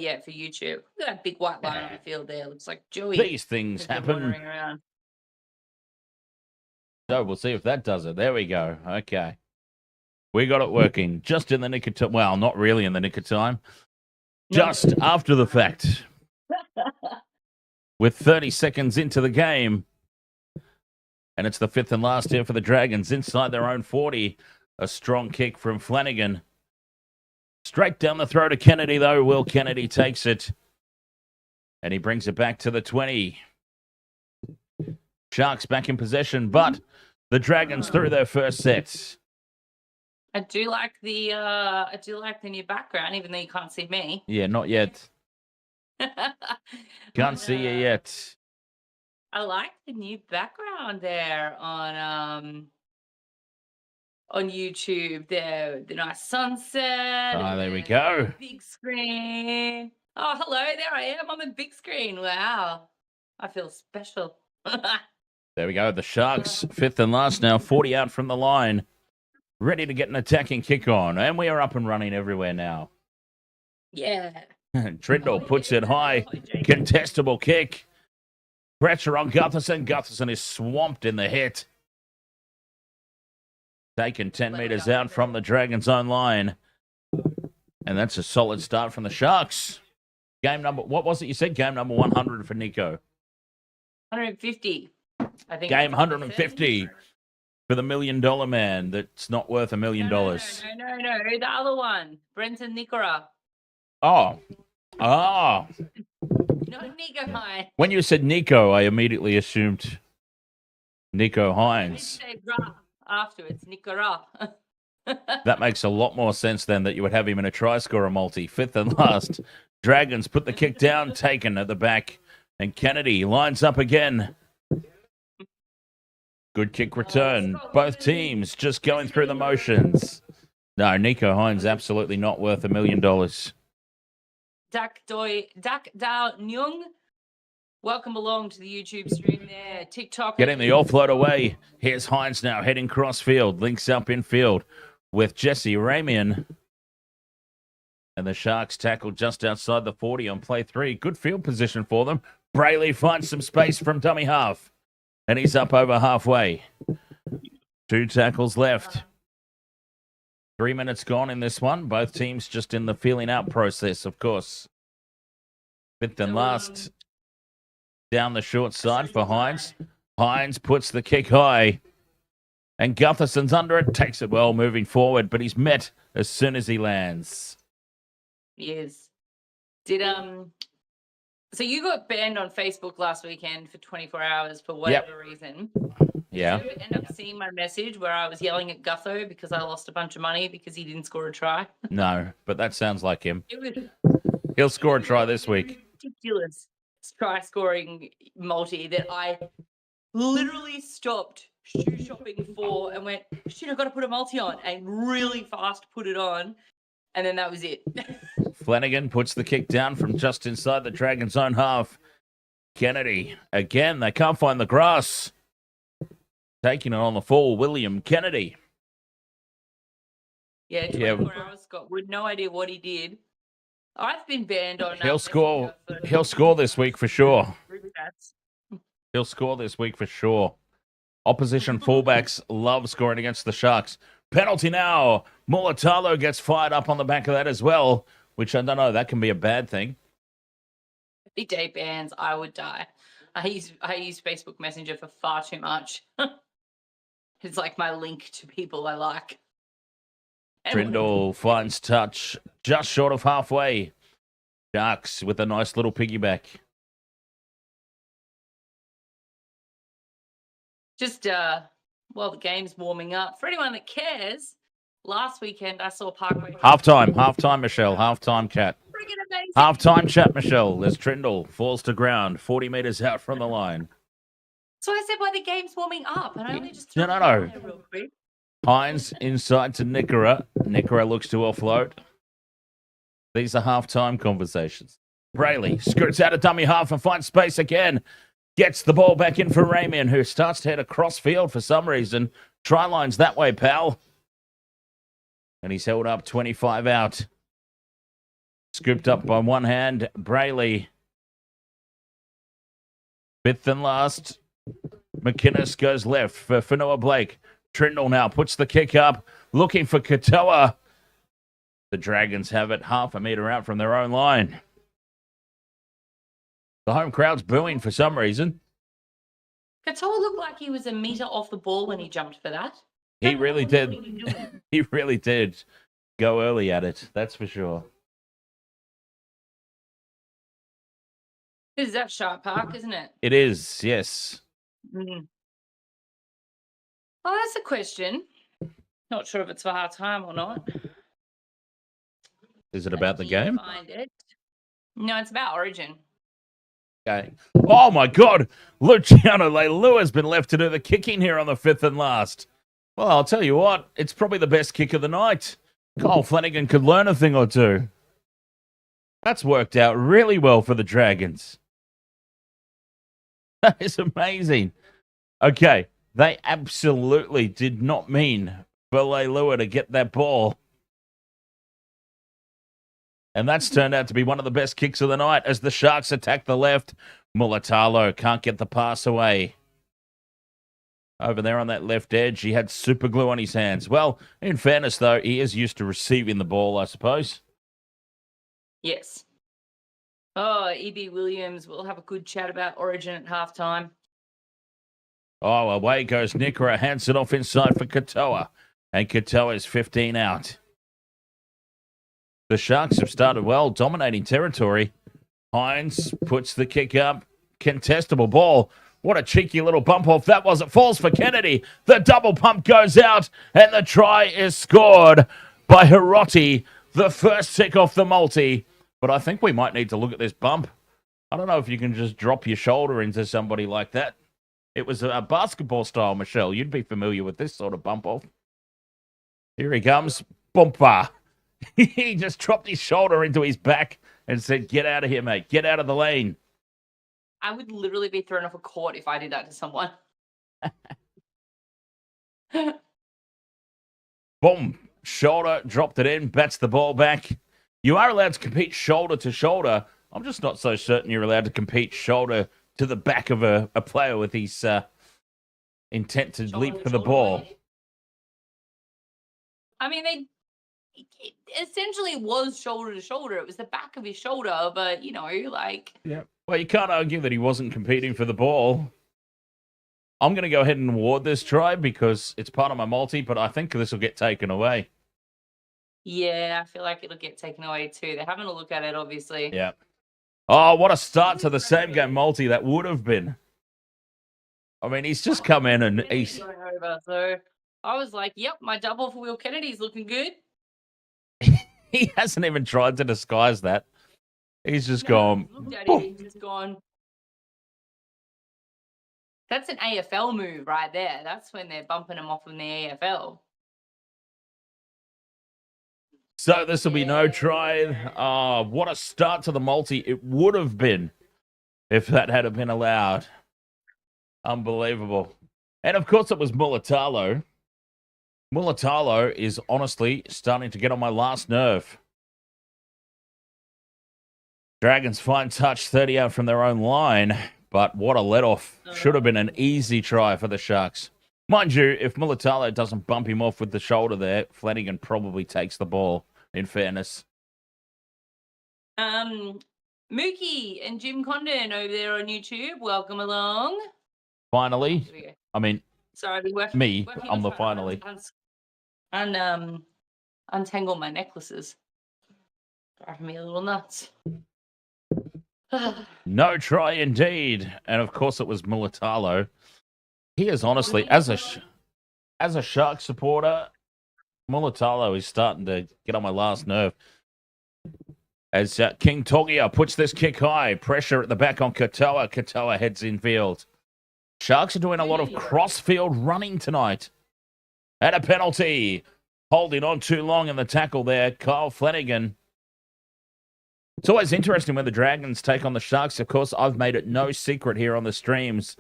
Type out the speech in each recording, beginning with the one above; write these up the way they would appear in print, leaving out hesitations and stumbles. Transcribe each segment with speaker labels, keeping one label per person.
Speaker 1: yet for YouTube. Look at that big white line on the field there. Looks like Joey.
Speaker 2: These things happen.
Speaker 1: Around.
Speaker 2: So we'll see if that does it. There we go. Okay. We got it working just in the nick of time. Well, not really in the nick of time. Just after the fact. With 30 seconds into the game. And it's the fifth and last here for the Dragons inside their own 40. A strong kick from Flanagan. Straight down the throat of Kennedy, though. Will Kennedy takes it. And he brings it back to the 20. Sharks back in possession, but the Dragons through their first set.
Speaker 1: I do like the new background, even though you can't see me.
Speaker 2: Yeah, not yet. Can't see you yet.
Speaker 1: I like the new background there on YouTube. There, the nice sunset.
Speaker 2: Oh, there we go.
Speaker 1: Big screen. Oh, hello, there I am. I'm a big screen. Wow, I feel special.
Speaker 2: There we go. The Sharks, fifth and last now, 40 out from the line. Ready to get an attacking kick on. And we are up and running everywhere now.
Speaker 1: Yeah.
Speaker 2: Trindle puts it high. Contestable kick. Pressure on Gutherson. Gutherson is swamped in the hit. Taken 10 metres out from the Dragons' own line. And that's a solid start from the Sharks. Game number, what was it you said? Game number 100 for Nico.
Speaker 1: 150. I think
Speaker 2: Game 150 for the $1 Million Man that's not worth $1 million.
Speaker 1: No. The other one. Brenton Nicola.
Speaker 2: Oh.
Speaker 1: Not Nico Hines.
Speaker 2: When you said Nico, I immediately assumed Nico Hines.
Speaker 1: Afterwards, Nicola.
Speaker 2: That makes a lot more sense then that you would have him in a try scorer multi. Fifth and last. Dragons put the kick down, taken at the back. And Kennedy lines up again. Good kick return. Both teams just going through the motions. No, Nico Hines absolutely not worth $1 million.
Speaker 1: Dak Dao Nyung. Welcome along to the YouTube stream there. TikTok.
Speaker 2: Getting the offload away. Here's Hines now heading cross field. Links up in field with Jesse Ramian. And the Sharks tackle just outside the 40 on play 3. Good field position for them. Brayley finds some space from dummy half. And he's up over halfway. 2 tackles left. 3 minutes gone in this one. Both teams just in the feeling out process, of course. Fifth and last. Down the short side for Hines. Hines puts the kick high. And Gutherson's under it. Takes it well moving forward. But he's met as soon as he lands.
Speaker 1: He is. So you got banned on Facebook last weekend for 24 hours for whatever reason.
Speaker 2: Yeah.
Speaker 1: Did you end up seeing my message where I was yelling at Gutho because I lost a bunch of money because he didn't score a try?
Speaker 2: No, but that sounds like him.
Speaker 1: It was
Speaker 2: He'll score a try this week.
Speaker 1: Ridiculous try scoring multi that I literally stopped shoe shopping for and went, shit, I've got to put a multi on, and really fast put it on. And then that was it.
Speaker 2: Flanagan puts the kick down from just inside the Dragons' own half. Kennedy, again, they can't find the grass. Taking it on the full, William Kennedy.
Speaker 1: Yeah, 24 hours, Scott Wood. No idea what he did. I've been banned on...
Speaker 2: He'll score this week for sure. He'll score this week for sure. Opposition fullbacks love scoring against the Sharks. Penalty now. Mulatalo gets fired up on the back of that as well, which I don't know, that can be a bad thing.
Speaker 1: Big day bans, I would die. I use Facebook Messenger for far too much. It's like my link to people I like.
Speaker 2: Trindle finds touch just short of halfway. Sharks with a nice little piggyback.
Speaker 1: Just, while the game's warming up, for anyone that cares, last weekend I saw Parkway.
Speaker 2: Halftime, Michelle. Halftime chat.
Speaker 1: Friggin' amazing.
Speaker 2: Halftime chat, Michelle. There's Trindle. Falls to ground, 40 metres out from the line.
Speaker 1: So I said, while the game's warming up, and I only just...
Speaker 2: No.
Speaker 1: Real quick.
Speaker 2: Hines inside to Nicola. Nicola looks to offload. These are halftime conversations. Brayley skirts out a dummy half and finds space again. Gets the ball back in for Ramian, who starts to head across field for some reason. Try lines that way, pal. And he's held up 25 out. Scooped up by one hand, Brayley. Fifth and last. McInnes goes left for Whenua Blake. Trindle now puts the kick up, looking for Katoa. The Dragons have it half a metre out from their own line. The home crowd's booing for some reason.
Speaker 1: Katoa looked like he was a metre off the ball when he jumped for that.
Speaker 2: He really did. He really did go early at it, that's for sure.
Speaker 1: Is that Shark Park, isn't it?
Speaker 2: It is, yes.
Speaker 1: Mm. Oh, that's a question. Not sure if it's for half time or not.
Speaker 2: Is it about the game?
Speaker 1: Find it. No, it's about Origin.
Speaker 2: Okay. Oh my God! Luciano Leilua has been left to do the kicking here on the fifth and last. Well, I'll tell you what, it's probably the best kick of the night. Kyle Flanagan could learn a thing or two. That's worked out really well for the Dragons. That is amazing. Okay, they absolutely did not mean for Leilua to get that ball. And that's turned out to be one of the best kicks of the night as the Sharks attack the left. Mulatalo can't get the pass away. Over there on that left edge, he had super glue on his hands. Well, in fairness, though, he is used to receiving the ball, I suppose.
Speaker 1: Yes. Oh, E.B. Williams, we'll have a good chat about Origin at halftime.
Speaker 2: Oh, away goes Nikora, hands it off inside for Katoa. And Katoa's 15 out. The Sharks have started well, dominating territory. Hines puts the kick up. Contestable ball. What a cheeky little bump off that was. It falls for Kennedy. The double pump goes out, and the try is scored by Hiroti. The first tick off the multi. But I think we might need to look at this bump. I don't know if you can just drop your shoulder into somebody like that. It was a basketball style, Michelle. You'd be familiar with this sort of bump off. Here he comes. Bumper. He just dropped his shoulder into his back and said, "Get out of here, mate. Get out of the lane."
Speaker 1: I would literally be thrown off a court if I did that to someone.
Speaker 2: Boom. Shoulder, dropped it in, bats the ball back. You are allowed to compete shoulder to shoulder. I'm just not so certain you're allowed to compete shoulder to the back of a player with his intent to
Speaker 1: Shoulder
Speaker 2: leap
Speaker 1: to
Speaker 2: for the
Speaker 1: shoulder,
Speaker 2: ball.
Speaker 1: right? I mean, it essentially was shoulder to shoulder. It was the back of his shoulder, but, you know, like...
Speaker 2: Yeah. Well, you can't argue that he wasn't competing for the ball. I'm going to go ahead and award this try because it's part of my multi, but I think this will get taken away.
Speaker 1: Yeah, I feel like it'll get taken away too. They're having a look at it, obviously.
Speaker 2: Yeah. Oh, what a start to the same game multi that would have been. I mean, he's just come in and he's...
Speaker 1: Going over, so I was like, yep, my double for Will Kennedy's looking good.
Speaker 2: He hasn't even tried to disguise that. He's just
Speaker 1: No,
Speaker 2: gone...
Speaker 1: looked at it, he's just gone. That's an AFL move right there. That's when they're bumping him off from the AFL.
Speaker 2: So this will be no try. What a start to the multi it would have been if that had been allowed. Unbelievable. And of course it was Mulatalo. Mulatalo is honestly starting to get on my last nerve. Dragons fine touch, 30 out from their own line. But what a let-off. Should have been an easy try for the Sharks. Mind you, if Mulatalo doesn't bump him off with the shoulder there, Flanagan probably takes the ball, in fairness.
Speaker 1: Mookie and Jim Condon over there on YouTube. Welcome along.
Speaker 2: Finally. I mean,
Speaker 1: sorry, I've been working.
Speaker 2: Me, I'm the finally.
Speaker 1: Untangle my necklaces. Driving me a little nuts.
Speaker 2: No try indeed. And of course it was Mulatalo. He is honestly, as a Shark supporter, Mulatalo is starting to get on my last nerve. As King Togia puts this kick high, pressure at the back on Katoa. Katoa heads in field. Sharks are doing a lot of cross-field running tonight. And a penalty. Holding on too long in the tackle there, Kyle Flanagan. It's always interesting when the Dragons take on the Sharks. Of course, I've made it no secret here on the streams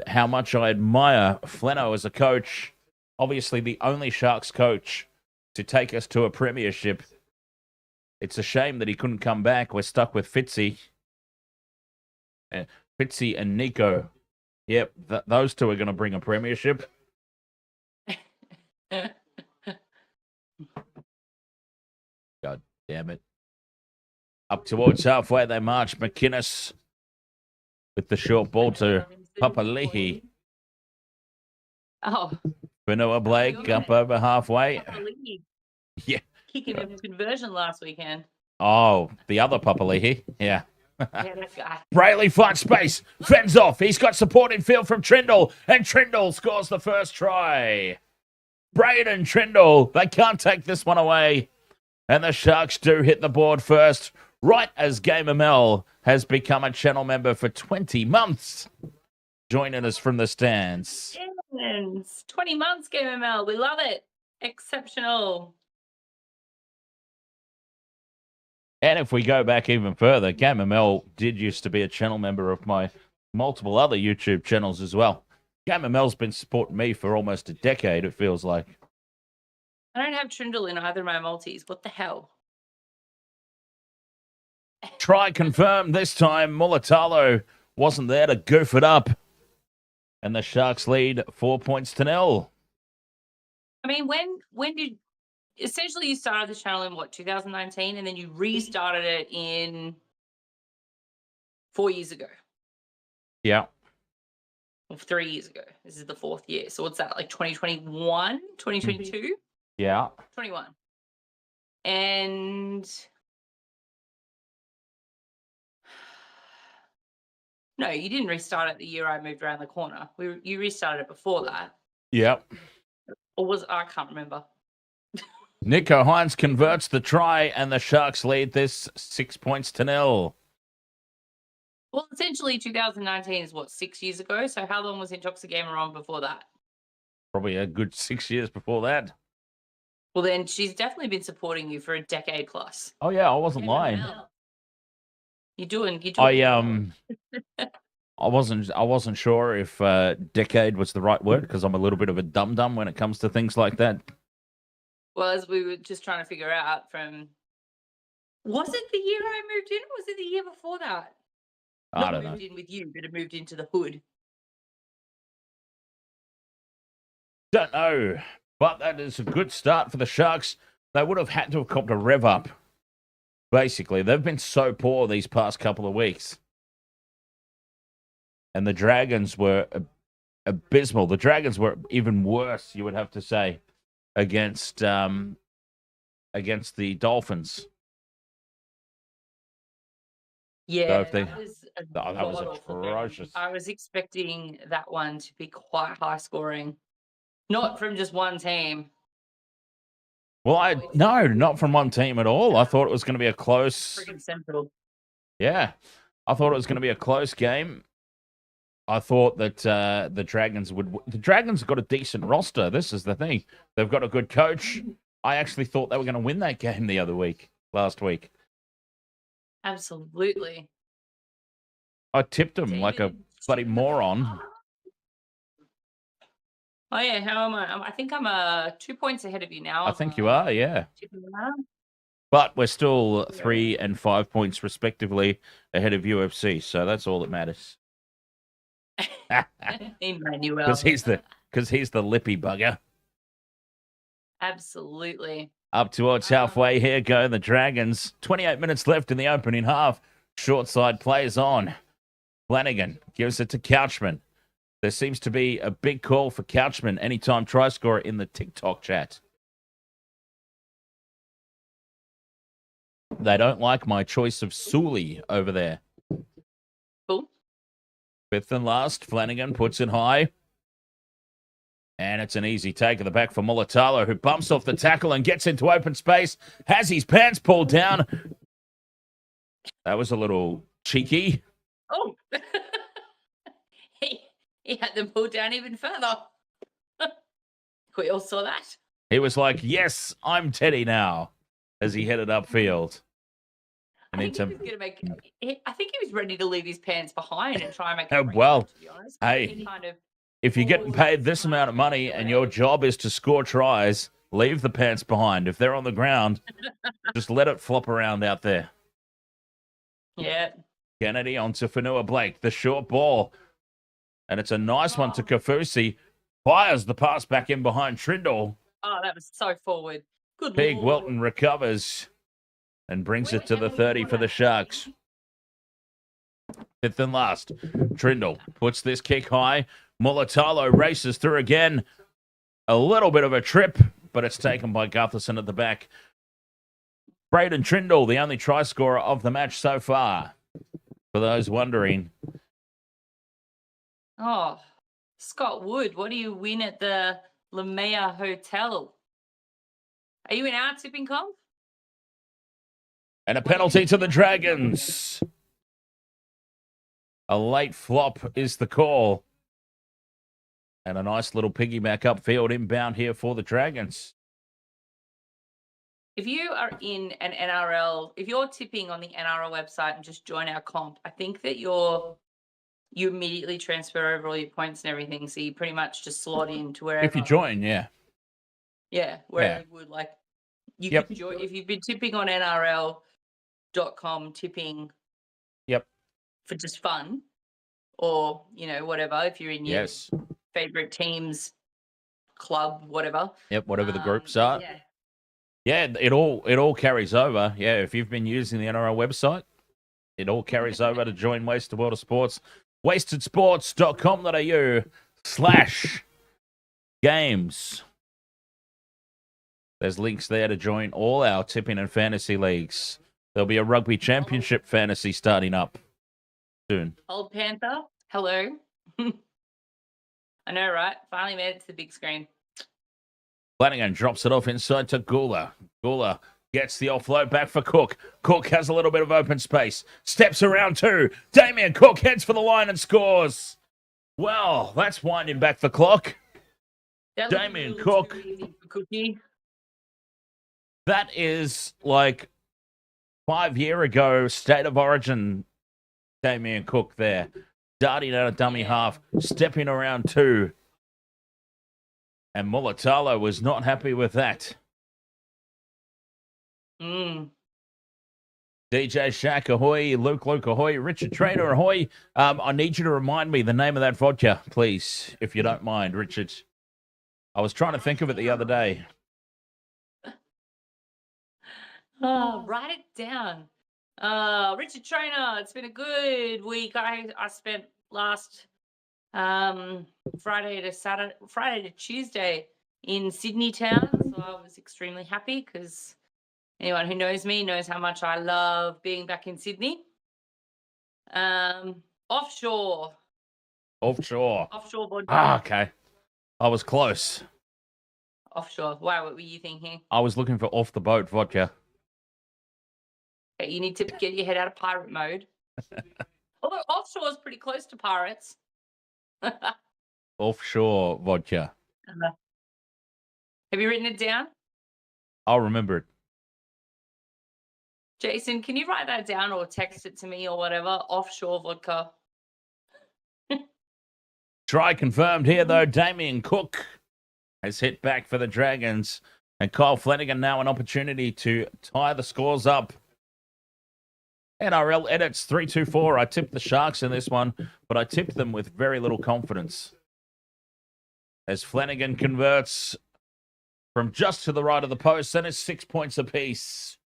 Speaker 2: how much I admire Flano as a coach. Obviously, the only Sharks coach to take us to a premiership. It's a shame that he couldn't come back. We're stuck with Fitzy. Fitzy and Nico. Yep, those two are going to bring a premiership. God damn it. Up towards halfway they march. McInnes with the short ball to Papali'i.
Speaker 1: Oh.
Speaker 2: Vanua Blake up over halfway. Yeah.
Speaker 1: Kicking him conversion last weekend.
Speaker 2: Oh, the other Papali'i. Yeah.
Speaker 1: Yeah, that guy.
Speaker 2: Brayley finds space. Fends off. He's got support in field from Trindle. And Trindle scores the first try. Braden Trindle. They can't take this one away. And the Sharks do hit the board first. Right as Gamer Mel has become a channel member for 20 months. Joining us from the stands.
Speaker 1: Yes, 20 months, Gamer Mel. We love it. Exceptional.
Speaker 2: And if we go back even further, Gamer Mel did used to be a channel member of my multiple other YouTube channels as well. Gamer Mel's been supporting me for almost a decade, it feels like.
Speaker 1: I don't have Trindle in either of my multis. What the hell?
Speaker 2: Try confirmed this time. Mulatalo wasn't there to goof it up. And the Sharks lead 4 points to 0.
Speaker 1: I mean, when did essentially you started the channel in what, 2019, and then you restarted it in 4 years ago?
Speaker 2: Yeah.
Speaker 1: Or 3 years ago. This is the 4th year. So what's that, like 2021, 2022?
Speaker 2: Yeah.
Speaker 1: 21. And no, you didn't restart it the year I moved around the corner. You restarted it before that.
Speaker 2: Yep.
Speaker 1: Or was I can't remember.
Speaker 2: Nico Hines converts the try, and the Sharks lead this 6 points to 0.
Speaker 1: Well, essentially 2019 is what, 6 years ago? So how long was Intoxigamer on before that?
Speaker 2: Probably a good 6 years before that.
Speaker 1: Well, then she's definitely been supporting you for a decade plus.
Speaker 2: Oh yeah, I wasn't lying.
Speaker 1: You're doing
Speaker 2: I wasn't sure if decade was the right word, because I'm a little bit of a dum-dum when it comes to things like that.
Speaker 1: Well, as we were just trying to figure out from, was it the year I moved in, or was it the year before that?
Speaker 2: I don't know.
Speaker 1: Moved in with you, but it moved into the hood.
Speaker 2: Don't know, but that is a good start for the Sharks. They would have had to have copped a rev up. Basically, they've been so poor these past couple of weeks. And the Dragons were abysmal. The Dragons were even worse, you would have to say, against the Dolphins.
Speaker 1: Yeah,
Speaker 2: So
Speaker 1: that was
Speaker 2: atrocious.
Speaker 1: I was expecting that one to be quite high scoring. Not from just one team.
Speaker 2: Well, no, not from one team at all. I thought it was going to be a close.
Speaker 1: Freaking Central.
Speaker 2: Yeah, I thought it was going to be a close game. I thought that the Dragons would. The Dragons have got a decent roster. This is the thing. They've got a good coach. I actually thought they were going to win that game last week.
Speaker 1: Absolutely.
Speaker 2: I tipped them like a bloody moron.
Speaker 1: Oh yeah, how am I? I think I'm 2 points ahead of you now.
Speaker 2: I think you are, yeah. But we're still 3 and 5 points respectively ahead of UFC, so that's all that matters.
Speaker 1: Emmanuel.
Speaker 2: Because he's the lippy bugger.
Speaker 1: Absolutely.
Speaker 2: Up towards halfway, here go the Dragons. 28 minutes left in the opening half. Short side plays on. Flanagan gives it to Couchman. There seems to be a big call for Couchman anytime try scorer in the TikTok chat. They don't like my choice of Sully over there.
Speaker 1: Cool.
Speaker 2: 5th and last, Flanagan puts it high. And it's an easy take of the back for Mulatalo, who bumps off the tackle and gets into open space, has his pants pulled down. That was a little cheeky.
Speaker 1: Oh, he had them pulled down even further. We all saw that.
Speaker 2: He was like, yes, I'm Teddy now, as he headed upfield.
Speaker 1: I think he was ready to leave his pants behind and try and make
Speaker 2: Oh,
Speaker 1: it
Speaker 2: well,
Speaker 1: to be honest.
Speaker 2: hey, if you're getting paid this amount of money and your job is to score tries, leave the pants behind. If they're on the ground, just let it flop around out there.
Speaker 1: Yeah.
Speaker 2: Kennedy onto Fanua Blake. The short ball. And it's a nice one to Kafusi. Fires the pass back in behind Trindle.
Speaker 1: Oh, that was so forward. Good
Speaker 2: Big
Speaker 1: Lord.
Speaker 2: Welton recovers and brings it to the 30 for the Sharks. Fifth and last. Trindle puts this kick high. Mulatalo races through again. A little bit of a trip, but it's taken by Gutherson at the back. Braden Trindle, the only try scorer of the match so far. For those wondering.
Speaker 1: Oh, Scott Wood, what do you win at the Lamea Hotel? Are you in our tipping comp?
Speaker 2: And a penalty to the Dragons. A late flop is the call. And a nice little piggyback upfield inbound here for the Dragons.
Speaker 1: If you are in an NRL, if you're tipping on the NRL website and just join our comp, I think that you immediately transfer over all your points and everything. So you pretty much just slot into wherever.
Speaker 2: If you join, yeah.
Speaker 1: Yeah, wherever you would like. You could join if you've been tipping on NRL.com tipping.
Speaker 2: Yep.
Speaker 1: For just fun, or whatever. If you're in your
Speaker 2: Yes.
Speaker 1: favorite teams, club, whatever.
Speaker 2: Yep. Whatever the groups are.
Speaker 1: Yeah.
Speaker 2: Yeah, it all carries over. Yeah, if you've been using the NRL website, it all carries over to join Wasted World of Sports. wastedsports.com.au/games. There's links there to join all our tipping and fantasy leagues. There'll be a rugby championship fantasy starting up soon.
Speaker 1: Old Panther, hello. I know, right? Finally made it to the big screen.
Speaker 2: Flanagan drops it off inside to Gula. Gula gets the offload back for Cook. Cook has a little bit of open space. Steps around two. Damien Cook heads for the line and scores. Well, that's winding back the clock. Damien Cook. That is like 5 year ago State of Origin Damien Cook there. Darting out a dummy half. Stepping around two. And Mulatalo was not happy with that. DJ Shaq Ahoy, Luke Ahoy, Richard Trainer Ahoy. I need you to remind me the name of that vodka, please, if you don't mind, Richard. I was trying to think of it the other day.
Speaker 1: Oh, write it down. Richard Trainer, it's been a good week. I spent last Friday to Tuesday in Sydney town, so I was extremely happy because anyone who knows me knows how much I love being back in Sydney. Offshore vodka.
Speaker 2: Okay. I was close.
Speaker 1: Offshore. Wow, what were you thinking?
Speaker 2: I was looking for off the boat vodka.
Speaker 1: Okay, you need to get your head out of pirate mode. Although offshore is pretty close to pirates.
Speaker 2: Offshore vodka.
Speaker 1: Have you written it down?
Speaker 2: I'll remember it.
Speaker 1: Jason, can you write that down or text it to me or whatever? Offshore vodka.
Speaker 2: Try confirmed here, though. Damien Cook has hit back for the Dragons. And Kyle Flanagan now an opportunity to tie the scores up. NRL edits 3-2-4. I tipped the Sharks in this one, but I tipped them with very little confidence. As Flanagan converts from just to the right of the post, and it's 6 points apiece.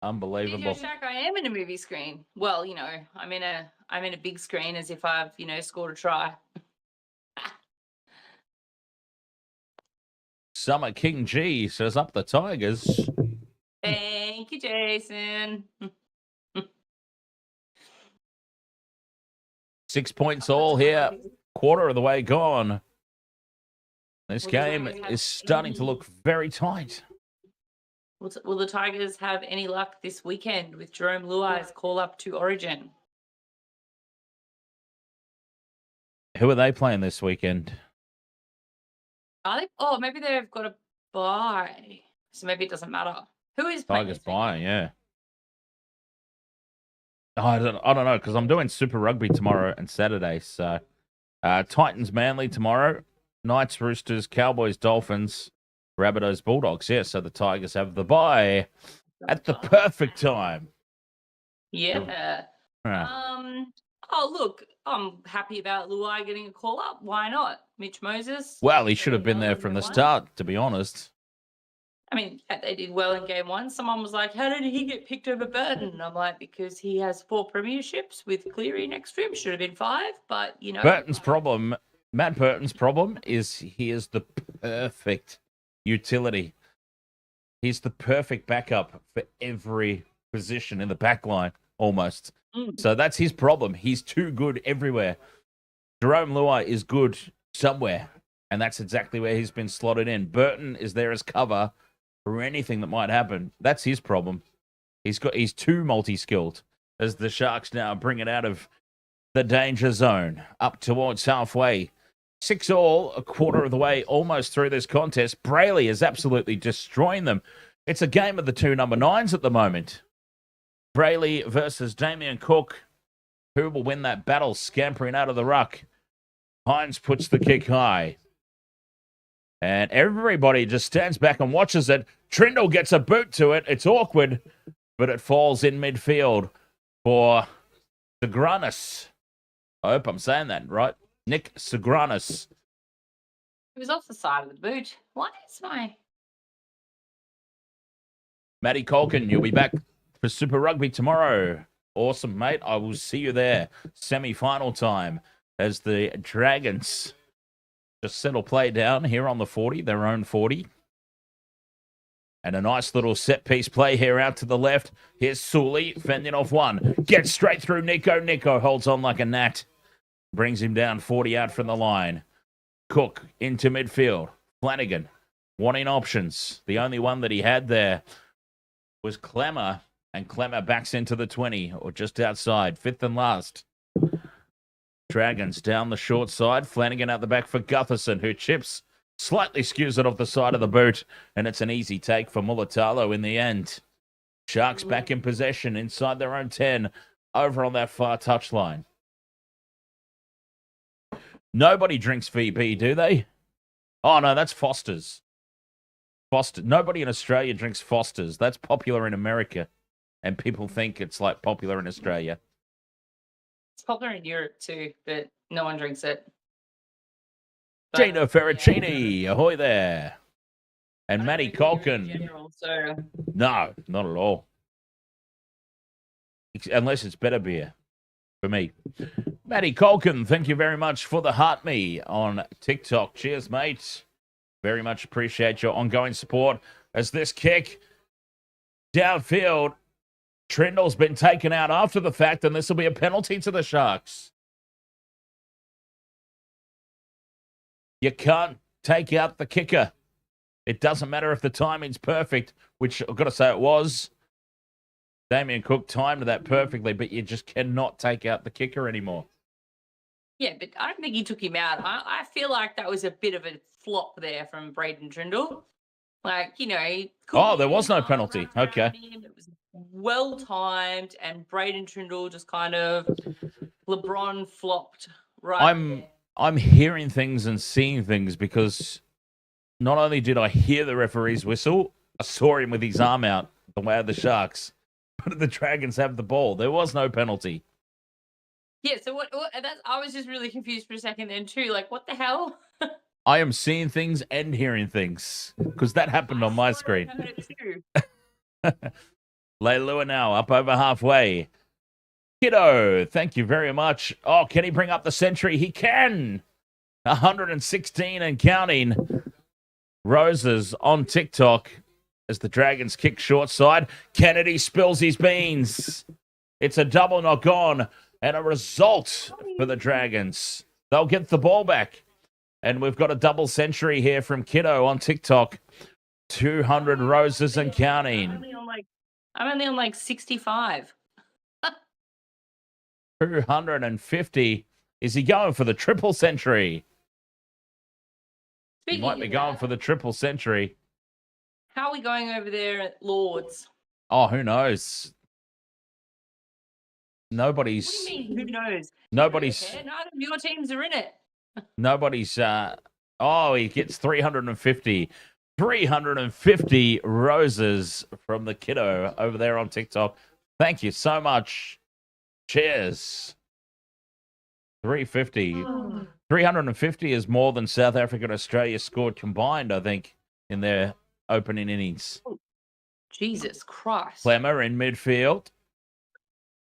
Speaker 2: Unbelievable.
Speaker 1: DJ Shaq, I am in a movie screen. Well, I'm in a big screen as if I've, scored a try.
Speaker 2: Summer King G says up the Tigers.
Speaker 1: Thank you, Jason.
Speaker 2: 6 points all here. Quarter of the way gone. This game is starting to look very tight.
Speaker 1: Will the Tigers have any luck this weekend with Jerome Luai's call up to Origin?
Speaker 2: Who are they playing this weekend?
Speaker 1: Are they? Oh, maybe they've got a bye, so maybe it doesn't matter. Who is playing?
Speaker 2: Tigers bye, yeah. Oh, I don't know because I'm doing Super Rugby tomorrow and Saturday, so Titans, Manly tomorrow. Knights, Roosters, Cowboys, Dolphins, Rabbitohs, Bulldogs. Yeah, so the Tigers have the bye at the perfect time.
Speaker 1: Yeah. Oh, look, I'm happy about Luai getting a call up. Why not? Mitch Moses.
Speaker 2: Well, he should have been there from the start, to be honest.
Speaker 1: I mean, yeah, they did well in game one. Someone was like, how did he get picked over Burton? And I'm like, because he has 4 premierships with Cleary next to him. Should have been 5, but, you know.
Speaker 2: Matt Burton's problem is he is the perfect utility. He's the perfect backup for every position in the back line, almost. So that's his problem. He's too good everywhere. Jerome Luai is good somewhere, and that's exactly where he's been slotted in. Burton is there as cover for anything that might happen. That's his problem. He's too multi-skilled as the Sharks now bring it out of the danger zone up towards halfway. 6-all, a quarter of the way, almost through this contest. Brayley is absolutely destroying them. It's a game of the 2 number 9s at the moment. Brayley versus Damien Cook. Who will win that battle? Scampering out of the ruck. Hines puts the kick high. And everybody just stands back and watches it. Trindle gets a boot to it. It's awkward, but it falls in midfield for Sagranis. I hope I'm saying that right. Nick Sagranis.
Speaker 1: He was off the side of the boot. What is my...
Speaker 2: Matty Colkin, you'll be back for Super Rugby tomorrow. Awesome, mate. I will see you there. Semi-final time as the Dragons just settle play down here on the 40, their own 40. And a nice little set-piece play here out to the left. Here's Sully fending off one. Gets straight through Nico. Nico holds on like a gnat. Brings him down 40 out from the line. Cook into midfield. Flanagan wanting options. The only one that he had there was Clemmer. And Clemmer backs into the 20 or just outside. 5th and last. Dragons down the short side. Flanagan out the back for Gutherson, who chips. Slightly skews it off the side of the boot, and it's an easy take for Mulatalo in the end. Sharks back in possession inside their own 10, over on that far touchline. Nobody drinks VB, do they? Oh, no, that's Foster's. Foster. Nobody in Australia drinks Foster's. That's popular in America, and people think it's like popular in Australia.
Speaker 1: It's popular in Europe too, but no one drinks it.
Speaker 2: Gino Ferracini, ahoy there. And Matty Colkin. No, not at all. Unless it's better beer for me. Matty Colkin, thank you very much for the heart me on TikTok. Cheers, mate. Very much appreciate your ongoing support as this kick downfield. Trindle's been taken out after the fact, and this will be a penalty to the Sharks. You can't take out the kicker. It doesn't matter if the timing's perfect, which I've got to say it was. Damien Cook timed that perfectly, but you just cannot take out the kicker anymore.
Speaker 1: Yeah, but I don't think he took him out. I feel like that was a bit of a flop there from Braden Trindle. Like, you know...
Speaker 2: there was no penalty. Okay.
Speaker 1: It was well-timed, and Braden Trindle just kind of... LeBron flopped right
Speaker 2: I'm hearing things and seeing things because not only did I hear the referee's whistle, I saw him with his arm out the way of the Sharks. But the Dragons have the ball. There was no penalty.
Speaker 1: Yeah, so what I was just really confused for a second then too. Like, what the hell?
Speaker 2: I am seeing things and hearing things because that happened on my screen.
Speaker 1: I heard it too.
Speaker 2: Leilua now up over halfway. Kiddo, thank you very much. Oh, can he bring up the century? He can. 116 and counting. Roses on TikTok as the Dragons kick short side. Kennedy spills his beans. It's a double knock on and a result for the Dragons. They'll get the ball back. And we've got a double century here from Kiddo on TikTok. 200 roses and counting.
Speaker 1: I'm only on like 65.
Speaker 2: 250. Is he going for the triple century? He might be going for the triple century.
Speaker 1: How are we going over there at Lords?
Speaker 2: Oh, who knows? Nobody's...
Speaker 1: What do you mean, who knows?
Speaker 2: Nobody's...
Speaker 1: None of your teams are in it.
Speaker 2: Nobody's. He gets 350. 350 roses from the kiddo over there on TikTok. Thank you so much. Cheers. 350. 350 is more than South Africa and Australia scored combined, I think, in their opening innings.
Speaker 1: Jesus Christ.
Speaker 2: Clemmer in midfield.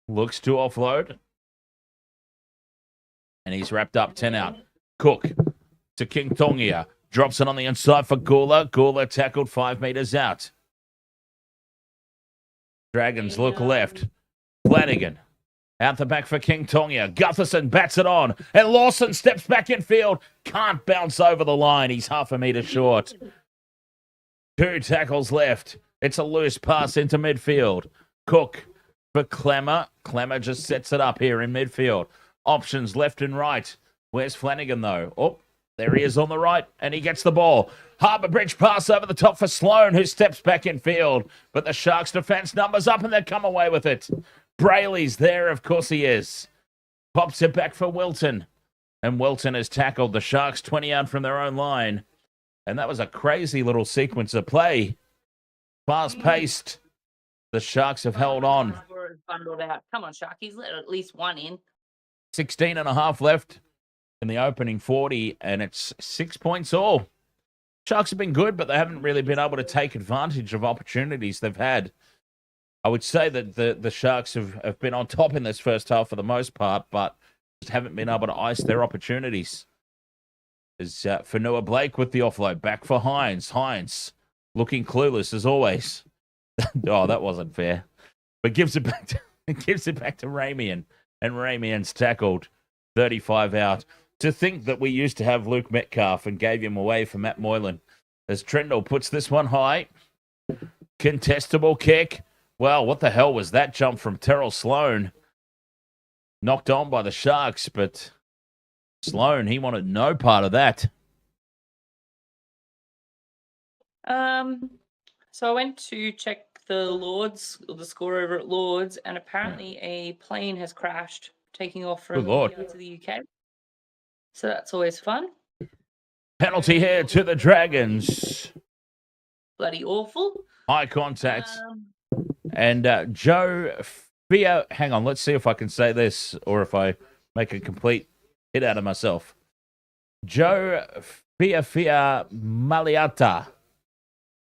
Speaker 2: Looks to offload. And he's wrapped up 10 out. Cook to King Tongia. Drops it on the inside for Gula. Gula tackled 5 meters out. Dragons look left. Flanagan. Out the back for King Tongia. Gutherson bats it on. And Lawson steps back in field. Can't bounce over the line. He's half a meter short. 2 tackles left. It's a loose pass into midfield. Cook for Clemmer. Clemmer just sets it up here in midfield. Options left and right. Where's Flanagan, though? Oh, there he is on the right, and he gets the ball. Harbour Bridge pass over the top for Sloan, who steps back in field. But the Sharks' defence numbers up, and they come away with it. Brayley's there, of course he is. Pops it back for Wilton. And Wilton has tackled the Sharks 20 out from their own line. And that was a crazy little sequence of play. Fast-paced. The Sharks have held on.
Speaker 1: Bundled out. Come on, Sharkies, let at least one in.
Speaker 2: 16 and a half left in the opening 40, and it's 6 points all. Sharks have been good, but they haven't really been able to take advantage of opportunities they've had. I would say that the Sharks have been on top in this first half for the most part, but just haven't been able to ice their opportunities. There's Fanua Blake with the offload. Back for Hines. Hines looking clueless as always. Oh, that wasn't fair. But gives it back to Ramian. And Ramian's tackled 35 out. To think that we used to have Luke Metcalf and gave him away for Matt Moylan. As Trendle puts this one high. Contestable kick. Well, what the hell was that jump from Terrell Sloan? Knocked on by the Sharks, but Sloan, he wanted no part of that.
Speaker 1: So I went to check the Lords, or the score over at Lords, and apparently a plane has crashed, taking off from India to the UK. So that's always fun.
Speaker 2: Penalty here to the Dragons.
Speaker 1: Bloody awful.
Speaker 2: High contact. And Joe Fia, hang on, let's see if I can say this or if I make a complete hit out of myself. Joe Fia Maliata.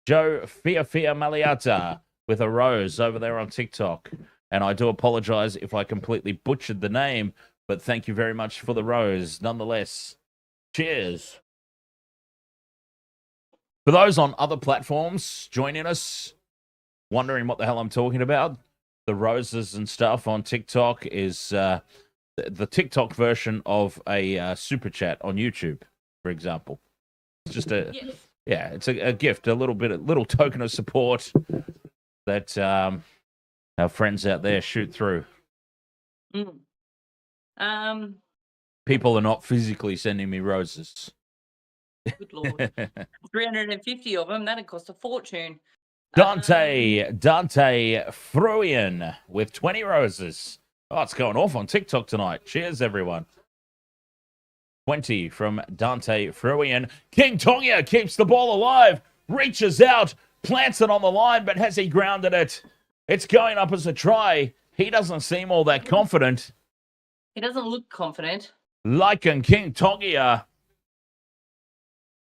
Speaker 2: Joe Fia Maliata with a rose over there on TikTok. And I do apologize if I completely butchered the name, but thank you very much for the rose nonetheless. Cheers. For those on other platforms joining us, wondering what the hell I'm talking about, the roses and stuff on TikTok is the TikTok version of a super chat on YouTube, for example. It's just it's a gift, a little token of support that our friends out there shoot through. People are not physically sending me roses.
Speaker 1: Good Lord. 350 of them, that'd cost a fortune.
Speaker 2: Dante Fruian with 20 roses. Oh, it's going off on TikTok tonight. Cheers, everyone. 20 from Dante Fruian. King Tongia keeps the ball alive, reaches out, plants it on the line, but has he grounded it? It's going up as a try. He doesn't seem all that confident.
Speaker 1: He doesn't look confident.
Speaker 2: Lycan King Tongia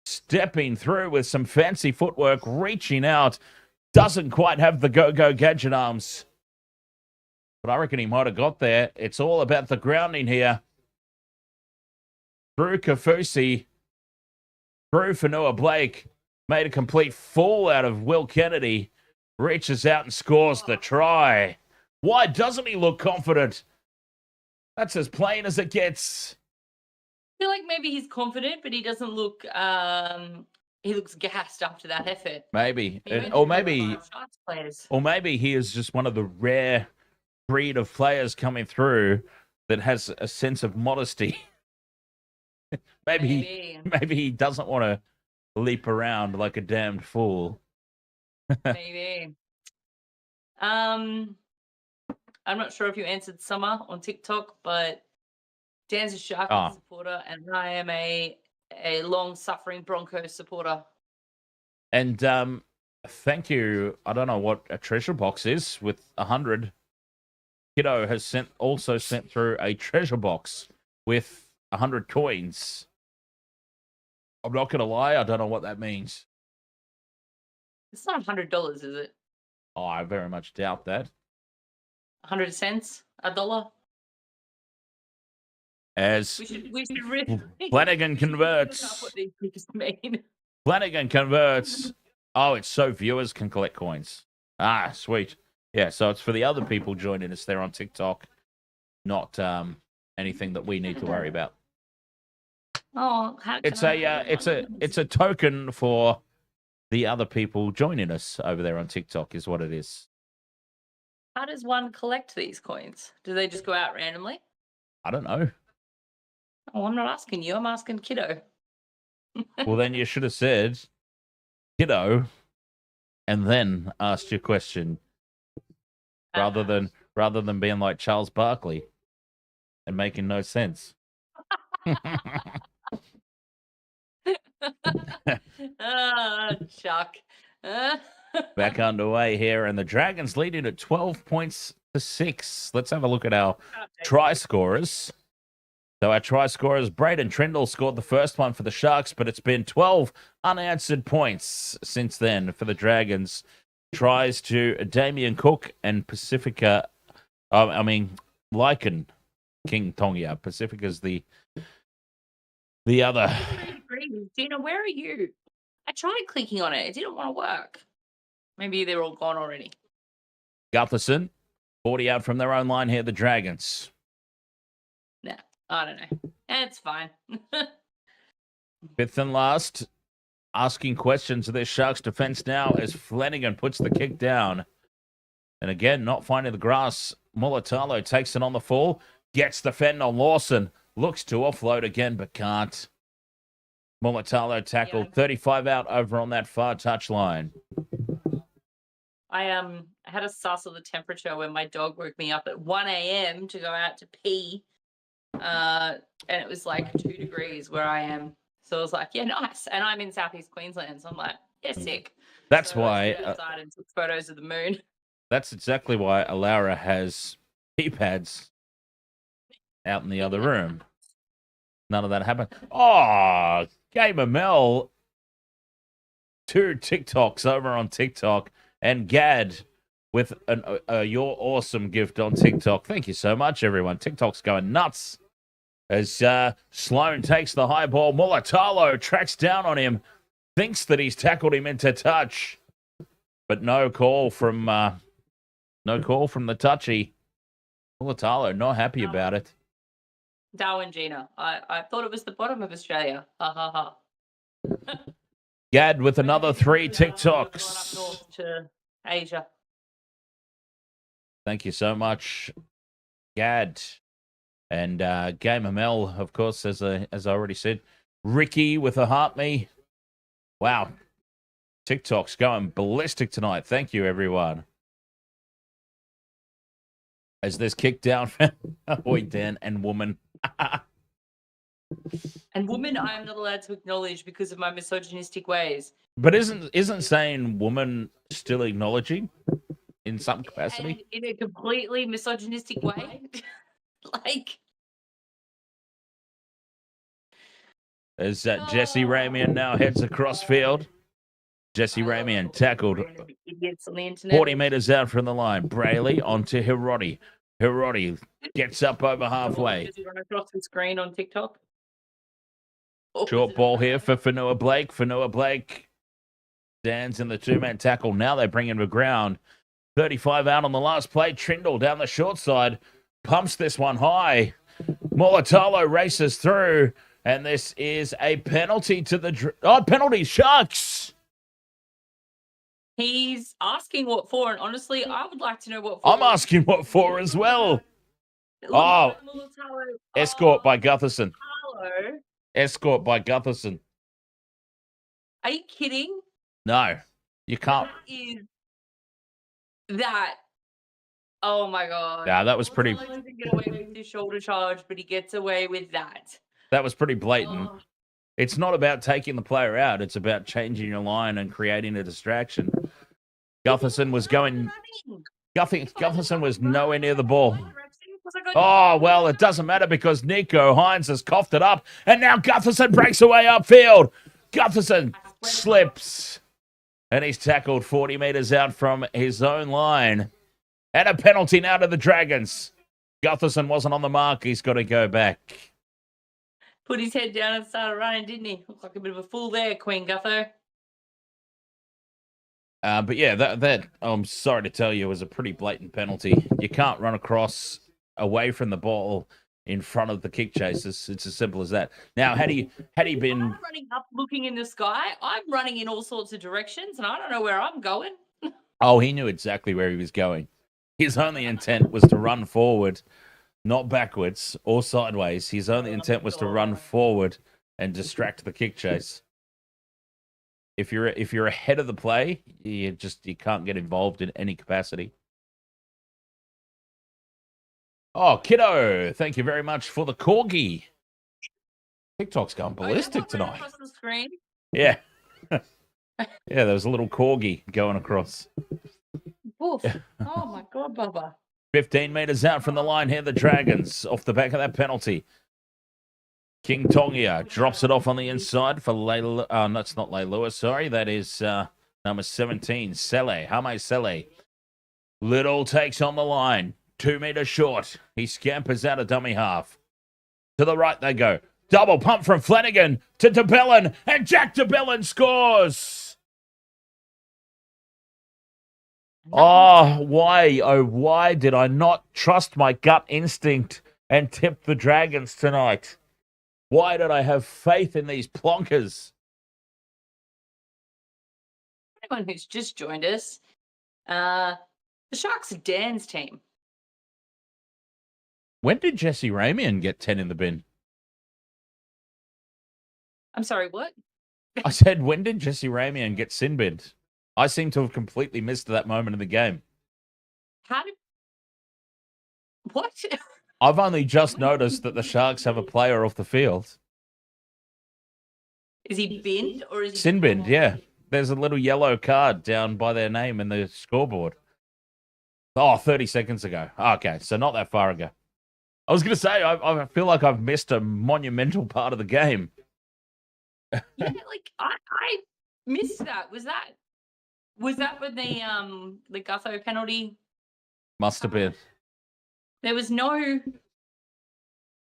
Speaker 2: stepping through with some fancy footwork, reaching out. Doesn't quite have the go-go gadget arms. But I reckon he might have got there. It's all about the grounding here. Through Kafusi, through Fanua Blake, made a complete fool out of Will Kennedy. Reaches out and scores the try. Why doesn't he look confident? That's as plain as it gets.
Speaker 1: I feel like maybe he's confident, but he doesn't look... he looks gassed after that effort.
Speaker 2: Maybe. Or maybe he is just one of the rare breed of players coming through that has a sense of modesty. maybe he doesn't want to leap around like a damned fool.
Speaker 1: Maybe. I'm not sure if you answered Summer on TikTok, but Dan's a Shark supporter, and I am a long-suffering Broncos supporter.
Speaker 2: And thank you. I don't know what a treasure box is with 100. Kiddo has also sent through a treasure box with 100 coins. I'm not gonna lie, I don't know what that means.
Speaker 1: It's not $100, is it?
Speaker 2: Oh, I very much doubt that.
Speaker 1: 100 cents, $1.
Speaker 2: As
Speaker 1: we should really
Speaker 2: Flanagan converts.
Speaker 1: Look up what these things mean.
Speaker 2: Flanagan converts. Oh, it's so viewers can collect coins. Ah, sweet. Yeah, so it's for the other people joining us there on TikTok, not anything that we need to worry about.
Speaker 1: Oh,
Speaker 2: it's a token for the other people joining us over there on TikTok, is what it is.
Speaker 1: How does one collect these coins? Do they just go out randomly?
Speaker 2: I don't know.
Speaker 1: Oh, I'm not asking you. I'm asking Kiddo.
Speaker 2: Well, then you should have said Kiddo, and then asked your question, rather than being like Charles Barkley and making no sense.
Speaker 1: Chuck.
Speaker 2: Back underway here, and the Dragons leading at 12 points to 6. Let's have a look at our try scorers. So our try scorers, Braden Trindle scored the first one for the Sharks, but it's been 12 unanswered points since then for the Dragons. Tries to Damien Cook and Pacifica, Lycan King Tongia. Pacifica's the other.
Speaker 1: Gina, where are you? I tried clicking on it. It didn't want to work. Maybe they're all gone already.
Speaker 2: Gutherson, 40 out from their own line here, the Dragons.
Speaker 1: Nah, I don't know. It's fine.
Speaker 2: Fifth and last, asking questions of this Sharks defense now as Flanagan puts the kick down. And again, not finding the grass. Mulatalo takes it on the fall, gets the fend on Lawson, looks to offload again, but can't. Mulatalo tackled 35 out over on that far touchline.
Speaker 1: I had a suss of the temperature when my dog woke me up at 1 a.m. to go out to pee. And it was like 2 degrees where I am. So I was like, yeah, nice. And I'm in Southeast Queensland, so I'm like, yeah, sick.
Speaker 2: That's
Speaker 1: so
Speaker 2: why.
Speaker 1: I stood outside and took photos of the moon.
Speaker 2: That's exactly why Alara has pee pads out in the other room. None of that happened. Oh, Gamer Mel. 2 TikToks over on TikTok. And Gad with your awesome gift on TikTok. Thank you so much, everyone. TikTok's going nuts. As Sloan takes the high ball, Mulatalo tracks down on him, thinks that he's tackled him into touch, but no call from the touchy. Mulatalo not happy about it.
Speaker 1: Darwin Gina. I thought it was the bottom of Australia. Ha ha ha.
Speaker 2: Gad with another 3 TikToks.
Speaker 1: Going up north to Asia.
Speaker 2: Thank you so much, Gad. And Gamer Mel, of course, as I already said. Ricky with a heart me. Wow. TikTok's going ballistic tonight. Thank you, everyone. As this kick down, Ahoy, Dan, and woman.
Speaker 1: And woman, I am not allowed to acknowledge because of my misogynistic ways.
Speaker 2: But isn't saying woman still acknowledging in some capacity?
Speaker 1: And in a completely misogynistic way? Like...
Speaker 2: As Jesse Ramian now heads across field. Jesse Ramian tackled 40 meters out from the line. Brayley onto Hiroti. Hiroti gets up over halfway.
Speaker 1: Does he run across the screen on TikTok?
Speaker 2: Short ball here for Fanua Blake. Fanua Blake stands in the 2-man tackle. Now they bring him to ground. 35 out on the last play. Trindle down the short side. Pumps this one high. Mulatalo races through. And this is a penalty to the... penalty, Sharks!
Speaker 1: He's asking what for, and honestly, I would like to know what for.
Speaker 2: I'm asking what for as well. Escort by Gutherson.
Speaker 1: Hello.
Speaker 2: Escort by Gutherson.
Speaker 1: Are you kidding?
Speaker 2: No, you can't.
Speaker 1: That Oh my god.
Speaker 2: Yeah, that was
Speaker 1: What's
Speaker 2: pretty.
Speaker 1: it like to get away with his shoulder charge, but he gets away with that.
Speaker 2: That was pretty blatant.
Speaker 1: Oh.
Speaker 2: It's not about taking the player out. It's about changing your line and creating a distraction. Gutherson was going. Gutherson was nowhere near the ball. Oh, well, it doesn't matter because Nico Hines has coughed it up, and now Gutherson breaks away upfield. Gutherson slips, and he's tackled 40 metres out from his own line. And a penalty now to the Dragons. Gutherson wasn't on the mark. He's got to go back.
Speaker 1: Put his head down and started running, didn't he? Looked like a bit of a fool there, Queen Gutho.
Speaker 2: But yeah, that I'm sorry to tell you was a pretty blatant penalty. You can't run across away from the ball in front of the kick chasers. It's as simple as that. Now, had he been
Speaker 1: I'm running up, looking in the sky, I'm running in all sorts of directions, and I don't know where I'm going.
Speaker 2: Oh, he knew exactly where he was going. His only intent was to run forward, not backwards or sideways. His only intent was to run forward and distract the kick chase. If you're ahead of the play, you can't get involved in any capacity. Oh, kiddo, thank you very much for the corgi. TikTok's going ballistic tonight.
Speaker 1: Across the screen.
Speaker 2: Yeah. Yeah, there was a little corgi going across.
Speaker 1: Oof. Oh my god, Bubba.
Speaker 2: 15 metres out from the line here, the Dragons, off the back of that penalty. King Tongia drops it off on the inside for Layla. That's not Lay Lewis, sorry. That is number 17, Sele. Hame Sele. Little takes on the line. 2 metres short. He scampers out a dummy half. To the right they go. Double pump from Flanagan to DeBellin. And Jack DeBellin scores. Oh, why did I not trust my gut instinct and tip the Dragons tonight? Why did I have faith in these plonkers?
Speaker 1: Anyone who's just joined us, the Sharks are Dan's team.
Speaker 2: When did Jesse Ramian get 10 in the bin?
Speaker 1: I'm sorry, what?
Speaker 2: I said, when did Jesse Ramian get sin binned? I seem to have completely missed that moment in the game.
Speaker 1: How did... What?
Speaker 2: I've only just noticed that the Sharks have a player off the field.
Speaker 1: Is he binned or is he...
Speaker 2: Sin binned, yeah. There's a little yellow card down by their name in the scoreboard. Oh, 30 seconds ago. Okay, so not that far ago. I was going to say, I feel like I've missed a monumental part of the game.
Speaker 1: Yeah, like, I missed that. Was that when the Gutho penalty?
Speaker 2: Must have been.
Speaker 1: There was no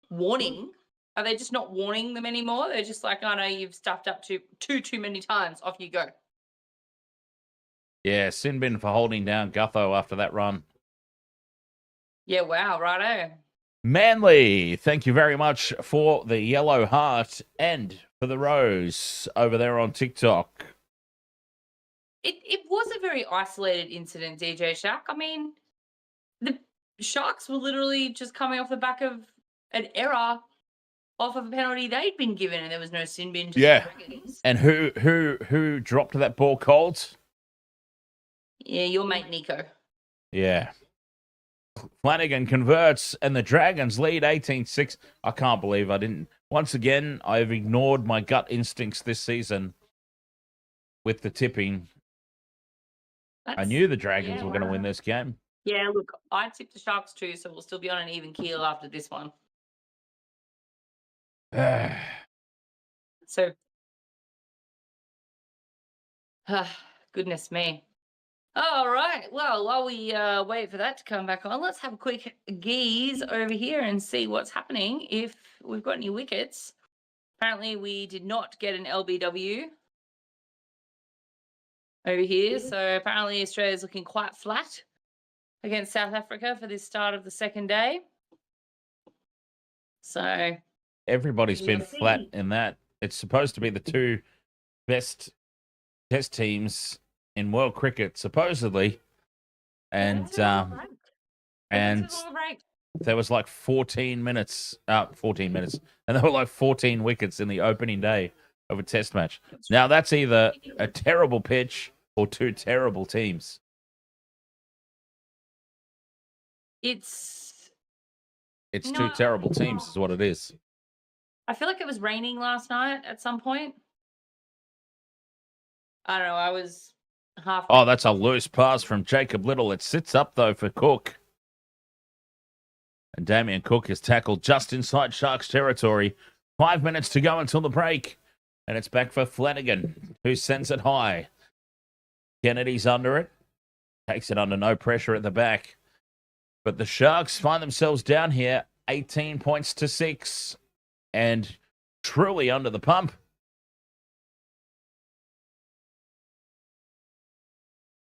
Speaker 1: warning. Are they just not warning them anymore? They're just like, oh no, you've stuffed up too many times. Off you go.
Speaker 2: Yeah, sin bin for holding down Gutho after that run.
Speaker 1: Yeah, wow, righto.
Speaker 2: Manly, thank you very much for the yellow heart and for the rose over there on TikTok.
Speaker 1: It was a very isolated incident, DJ Shark. I mean, the Sharks were literally just coming off the back of an error off of a penalty they'd been given, and there was no sin bin.
Speaker 2: Yeah, and who dropped that ball cold?
Speaker 1: Yeah, your mate Nico.
Speaker 2: Yeah. Flanagan converts, and the Dragons lead 18-6. I can't believe I didn't. Once again, I've ignored my gut instincts this season with the tipping. I knew the Dragons were going to win this game.
Speaker 1: Yeah, look, I tipped the Sharks too, so we'll still be on an even keel after this one. So, goodness me. All right. Well, while we wait for that to come back on, let's have a quick gaze over here and see what's happening if we've got any wickets. Apparently, we did not get an LBW over here. So apparently Australia's looking quite flat against South Africa for this start of the second day. So
Speaker 2: everybody's been flat in that. It's supposed to be the two best test teams in world cricket, supposedly. And there was like 14 minutes, and there were like 14 wickets in the opening day of a test match. Now that's either a terrible pitch or two terrible teams.
Speaker 1: It's
Speaker 2: It's
Speaker 1: No,
Speaker 2: two terrible teams is what it is.
Speaker 1: I feel like it was raining last night at some point. I don't know. I was half.
Speaker 2: Oh, that's a loose pass from Jacob Little. It sits up, though, for Cook. And Damien Cook is tackled just inside Sharks territory. 5 minutes to go until the break. And it's back for Flanagan, who sends it high. Kennedy's under it. Takes it under no pressure at the back. But the Sharks find themselves down here, 18 points to 6. And truly under the pump.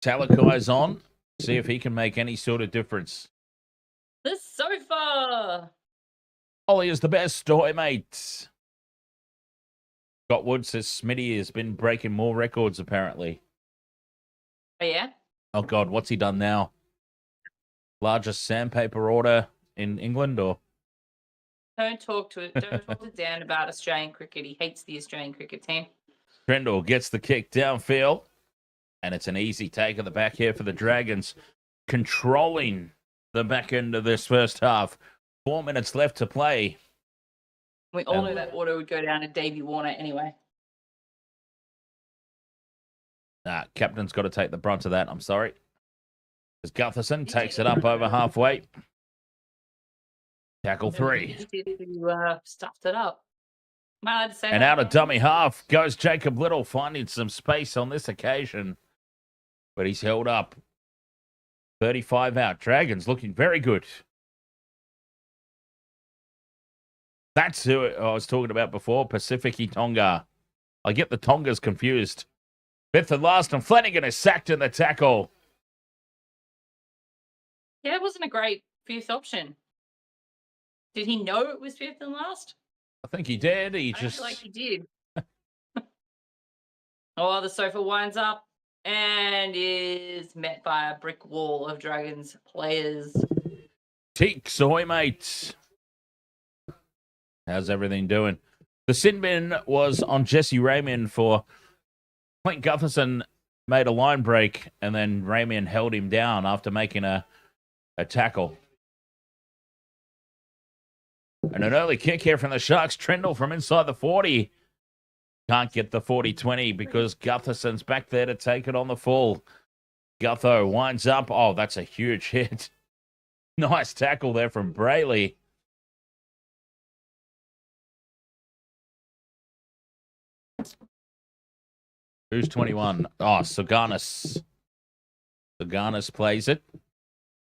Speaker 2: Talakai's on. See if he can make any sort of difference.
Speaker 1: The sofa.
Speaker 2: Ollie is the best. Ahoy, mate. Scott Wood says Smitty has been breaking more records, apparently.
Speaker 1: Oh, yeah?
Speaker 2: Oh, God, what's he done now? Largest sandpaper order in England, or?
Speaker 1: Don't talk to Dan about Australian cricket. He hates the Australian cricket team.
Speaker 2: Trendle gets the kick downfield, and it's an easy take of the back here for the Dragons, controlling the back end of this first half. 4 minutes left to play.
Speaker 1: We all knew that order would go down to Davey Warner anyway.
Speaker 2: Nah, captain's got to take the brunt of that. I'm sorry. As Gutherson takes it up over halfway. Tackle 3.
Speaker 1: You stuffed it up. Am I allowed to say
Speaker 2: And
Speaker 1: that?
Speaker 2: out of dummy half goes Jacob Little, finding some space on this occasion. But he's held up. 35 out. Dragons looking very good. That's who I was talking about before, Pacifici Tonga. I get the Tongas confused. Fifth and last, and Flanagan is sacked in the tackle.
Speaker 1: Yeah, it wasn't a great fifth option. Did he know it was fifth and last?
Speaker 2: I think he did.
Speaker 1: I don't feel like he did. Oh, the sofa winds up and is met by a brick wall of Dragons players.
Speaker 2: Teeks, ahoy, mates. How's everything doing? The sin bin was on Jesse Ramian for Clint Gutherson made a line break, and then Ramian held him down after making a tackle. And an early kick here from the Sharks. Trendle from inside the 40. Can't get the 40-20 because Gutherson's back there to take it on the full. Gutho winds up. Oh, that's a huge hit. Nice tackle there from Brayley. Who's 21? Oh, Saganis. Saganis plays it.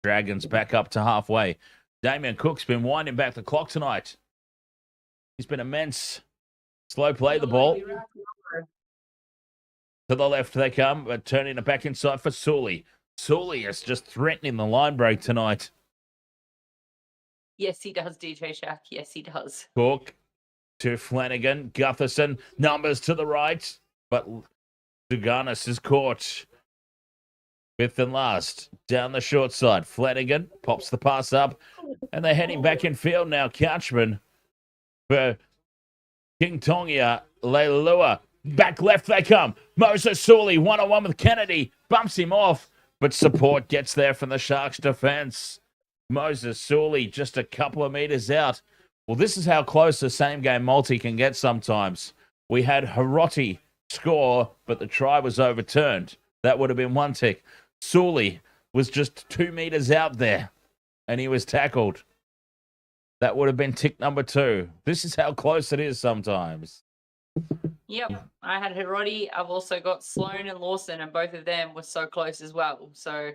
Speaker 2: Dragons back up to halfway. Damien Cook's been winding back the clock tonight. He's been immense. Slow play the ball. To the left they come, but turning it back inside for Sully. Sully is just threatening the line break tonight.
Speaker 1: Yes, he does, DJ Shack. Yes, he does.
Speaker 2: Cook to Flanagan. Gutherson. Numbers to the right. But Duganis is caught. Fifth and last. Down the short side. Flanagan pops the pass up. And they're heading back in field now. Couchman for King Tongia. Leilua. Back left they come. Moses Sully one-on-one with Kennedy. Bumps him off. But support gets there from the Sharks defense. Moses Sully just a couple of meters out. Well, this is how close the same game multi can get sometimes. We had Hiroti score, but the try was overturned. That would have been one tick. Sully was just 2 meters out there, and he was tackled. That would have been tick number 2. This is how close it is sometimes.
Speaker 1: Yep, I had Hiroti. I've also got Sloan and Lawson, and both of them were so close as well. So,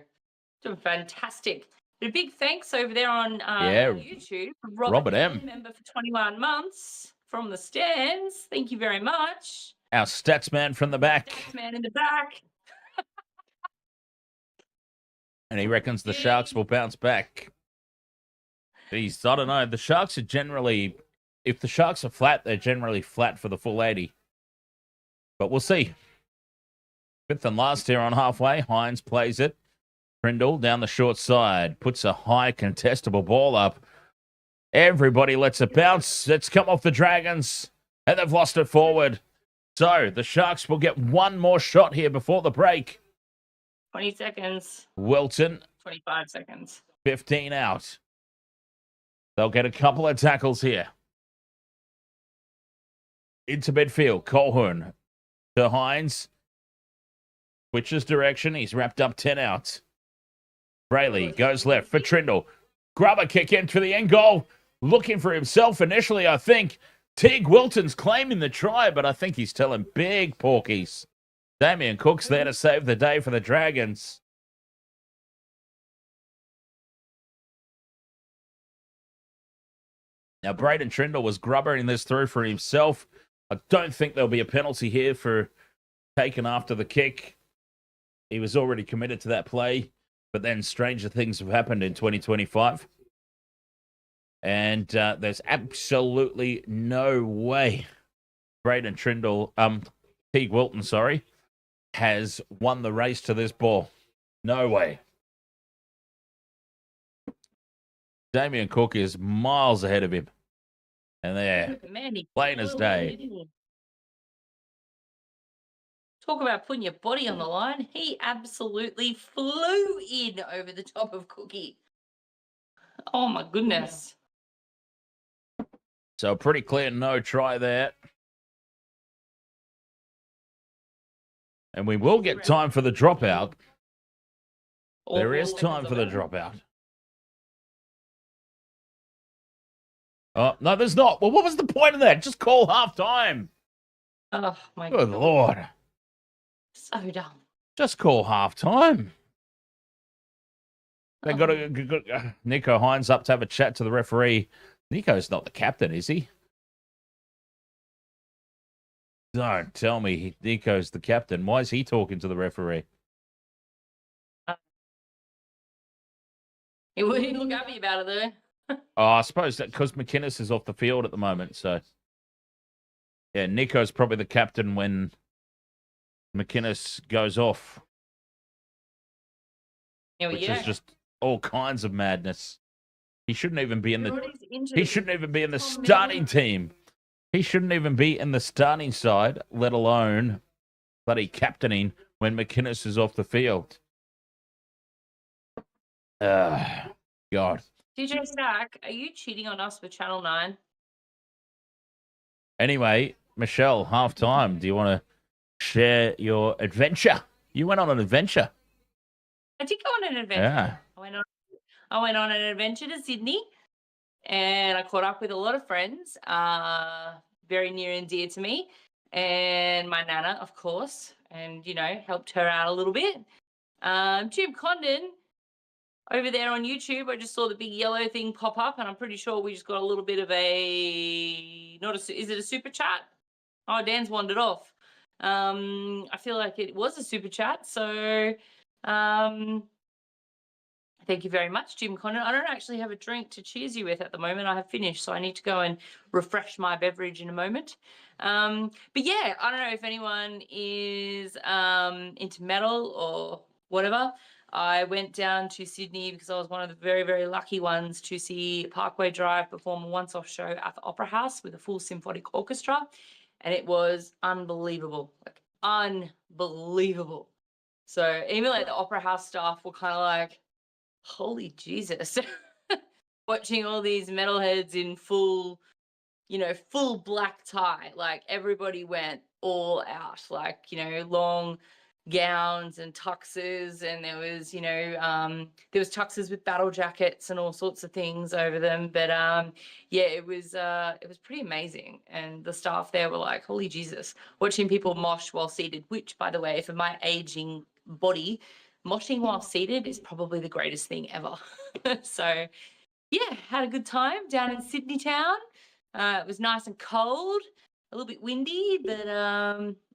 Speaker 1: doing fantastic. But a big thanks over there on YouTube.
Speaker 2: Robert M.
Speaker 1: Member for 21 months from the stands. Thank you very much.
Speaker 2: Our stats man from the back.
Speaker 1: Stats man in the back.
Speaker 2: And he reckons the Sharks will bounce back. Jeez, I don't know. The Sharks are generally, if the Sharks are flat, they're generally flat for the full 80. But we'll see. Fifth and last here on halfway. Hines plays it. Prindle down the short side. Puts a high contestable ball up. Everybody lets it bounce. It's come off the Dragons. And they've lost it forward. So the Sharks will get one more shot here before the break.
Speaker 1: 20 seconds.
Speaker 2: Wilton.
Speaker 1: 25 seconds.
Speaker 2: 15 out. They'll get a couple of tackles here. Into midfield. Colquhoun to Hines. Switches direction. He's wrapped up 10 out. Brayley goes left for Trindle. Grubber kick in for the end goal. Looking for himself initially, I think. Teague Wilton's claiming the try, but I think he's telling big porkies. Damien Cook's there to save the day for the Dragons. Now, Braden Trindle was grubbering this through for himself. I don't think there'll be a penalty here for taking after the kick. He was already committed to that play, but then stranger things have happened in 2025. And there's absolutely no way Braden Trindle, Teague Wilton, sorry, has won the race to this ball. No way. Damien Cook is miles ahead of him. And there, plain as day.
Speaker 1: Talk about putting your body on the line. He absolutely flew in over the top of Cookie. Oh, my goodness.
Speaker 2: So pretty clear no try there. And we will get time for the dropout. There is time for the dropout. Oh, no, there's not. Well, what was the point of that? Just call half-time.
Speaker 1: Oh, my
Speaker 2: God. Good Lord.
Speaker 1: So dumb.
Speaker 2: Just call half-time. They got Nico Hines up to have a chat to the referee. Nico's not the captain, is he? Don't tell me Nico's the captain. Why is he talking to the referee?
Speaker 1: He wouldn't look happy about it, though.
Speaker 2: Oh, I suppose that because McInnes is off the field at the moment. So, yeah, Nico's probably the captain when McInnes goes off. Which is just all kinds of madness. He shouldn't even be in the. He shouldn't even be in the starting team. He shouldn't even be in the starting side, let alone bloody captaining when McInnes is off the field. God.
Speaker 1: DJ Stack, are you cheating on us with Channel 9?
Speaker 2: Anyway, Michelle, half time. Do you want to share your adventure? You went on an adventure.
Speaker 1: I did go on an adventure.
Speaker 2: Yeah.
Speaker 1: I went on an adventure to Sydney, and I caught up with a lot of friends, very near and dear to me, and my nana, of course, and, you know, helped her out a little bit. Jim Condon, over there on YouTube, I just saw the big yellow thing pop up, and I'm pretty sure we just got a little bit of is it a super chat? Oh, Dan's wandered off. I feel like it was a super chat, so thank you very much, Jim Condon. I don't actually have a drink to cheers you with at the moment. I have finished, so I need to go and refresh my beverage in a moment. But yeah, I don't know if anyone is into metal or whatever. I went down to Sydney because I was one of the very, very lucky ones to see Parkway Drive perform a once-off show at the Opera House with a full symphonic orchestra, and it was unbelievable, like unbelievable. So even like the Opera House staff were kind of like, holy Jesus, watching all these metalheads in full, you know, full black tie. Like everybody went all out, like, you know, long gowns and tuxes, and there was, you know, there was tuxes with battle jackets and all sorts of things over them. But yeah, it was pretty amazing. And the staff there were like, holy Jesus, watching people mosh while seated, which, by the way, for my aging body, moshing while seated is probably the greatest thing ever. So yeah, had a good time down in Sydney town. It was nice and cold, a little bit windy, but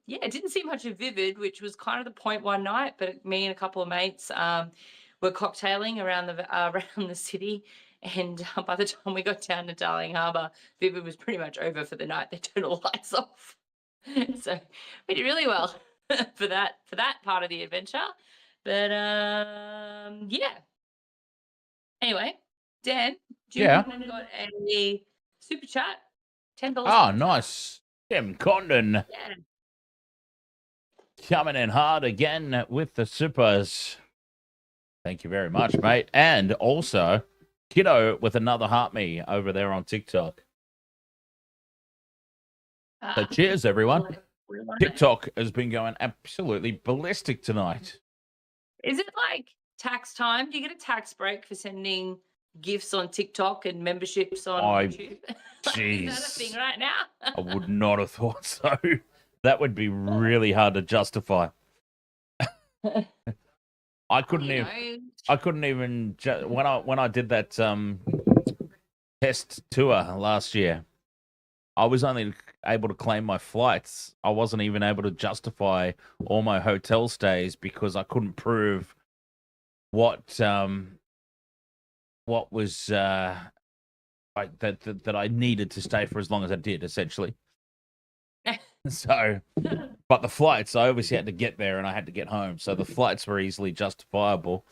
Speaker 1: yeah, it didn't see much of Vivid, which was kind of the point one night. But me and a couple of mates were cocktailing around the city, and by the time we got down to Darling Harbour, Vivid was pretty much over for the night. They turned all the lights off, so we did really well for that part of the adventure. But yeah. Anyway, Dan, do you got a super chat? $10.
Speaker 2: Oh, nice. Jim Condon.
Speaker 1: Yeah.
Speaker 2: Coming in hard again with the supers. Thank you very much, mate. And also, Kiddo with another heart me over there on TikTok. So cheers, everyone. TikTok has been going absolutely ballistic tonight.
Speaker 1: Is it like tax time? Do you get a tax break for sending gifts on TikTok and memberships on YouTube?
Speaker 2: Jeez.
Speaker 1: Is that a thing right now?
Speaker 2: I would not have thought so. That would be really hard to justify. I couldn't even when I did that test tour last year, I was only able to claim my flights. I wasn't even able to justify all my hotel stays because I couldn't prove what was like that I needed to stay for as long as I did, essentially. So, but the flights, I obviously had to get there and I had to get home. So the flights were easily justifiable,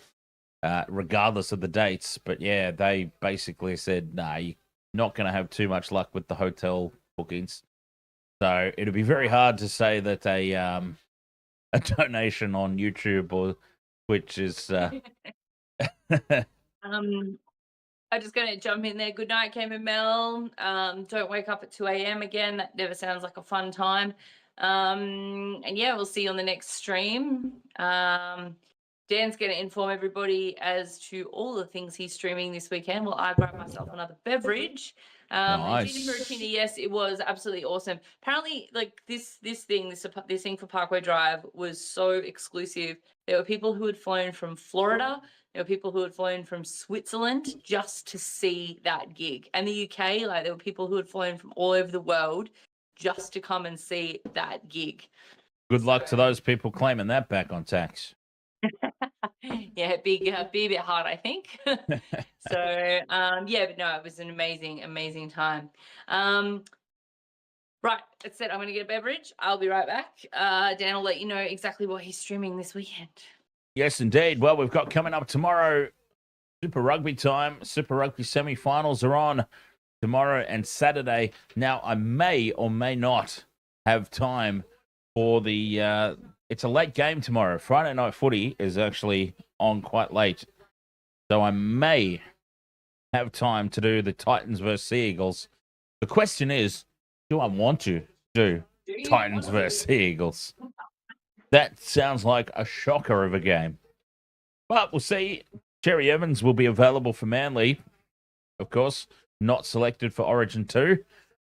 Speaker 2: regardless of the dates. But yeah, they basically said, nah, you're not going to have too much luck with the hotel bookings. So it'd be very hard to say that a donation on YouTube or Twitch is.
Speaker 1: I'm just going to jump in there. Good night, Cam and Mel. Don't wake up at 2 a.m. again. That never sounds like a fun time. And yeah, we'll see you on the next stream. Dan's going to inform everybody as to all the things he's streaming this weekend while I grab myself another beverage.
Speaker 2: Nice.
Speaker 1: Gin Maratina, yes, it was absolutely awesome. Apparently, like this thing for Parkway Drive was so exclusive. There were people who had flown from Florida. There were people who had flown from Switzerland just to see that gig. And the UK, like there were people who had flown from all over the world just to come and see that gig.
Speaker 2: Good luck to those people claiming that back on tax.
Speaker 1: Yeah, be a bit hard, I think. So, yeah, but no, it was an amazing time. Right, that's it. I'm going to get a beverage. I'll be right back. Dan will let you know exactly what he's streaming this weekend.
Speaker 2: Yes, indeed. Well, we've got coming up tomorrow, Super Rugby time. Super Rugby semi-finals are on tomorrow and Saturday. Now, I may or may not have time for the... it's a late game tomorrow. Friday night footy is actually on quite late. So I may have time to do the Titans versus Sea Eagles. The question is, do I want to do Titans versus Sea Eagles? That sounds like a shocker of a game. But we'll see. Cherry Evans will be available for Manly. Of course, not selected for Origin 2,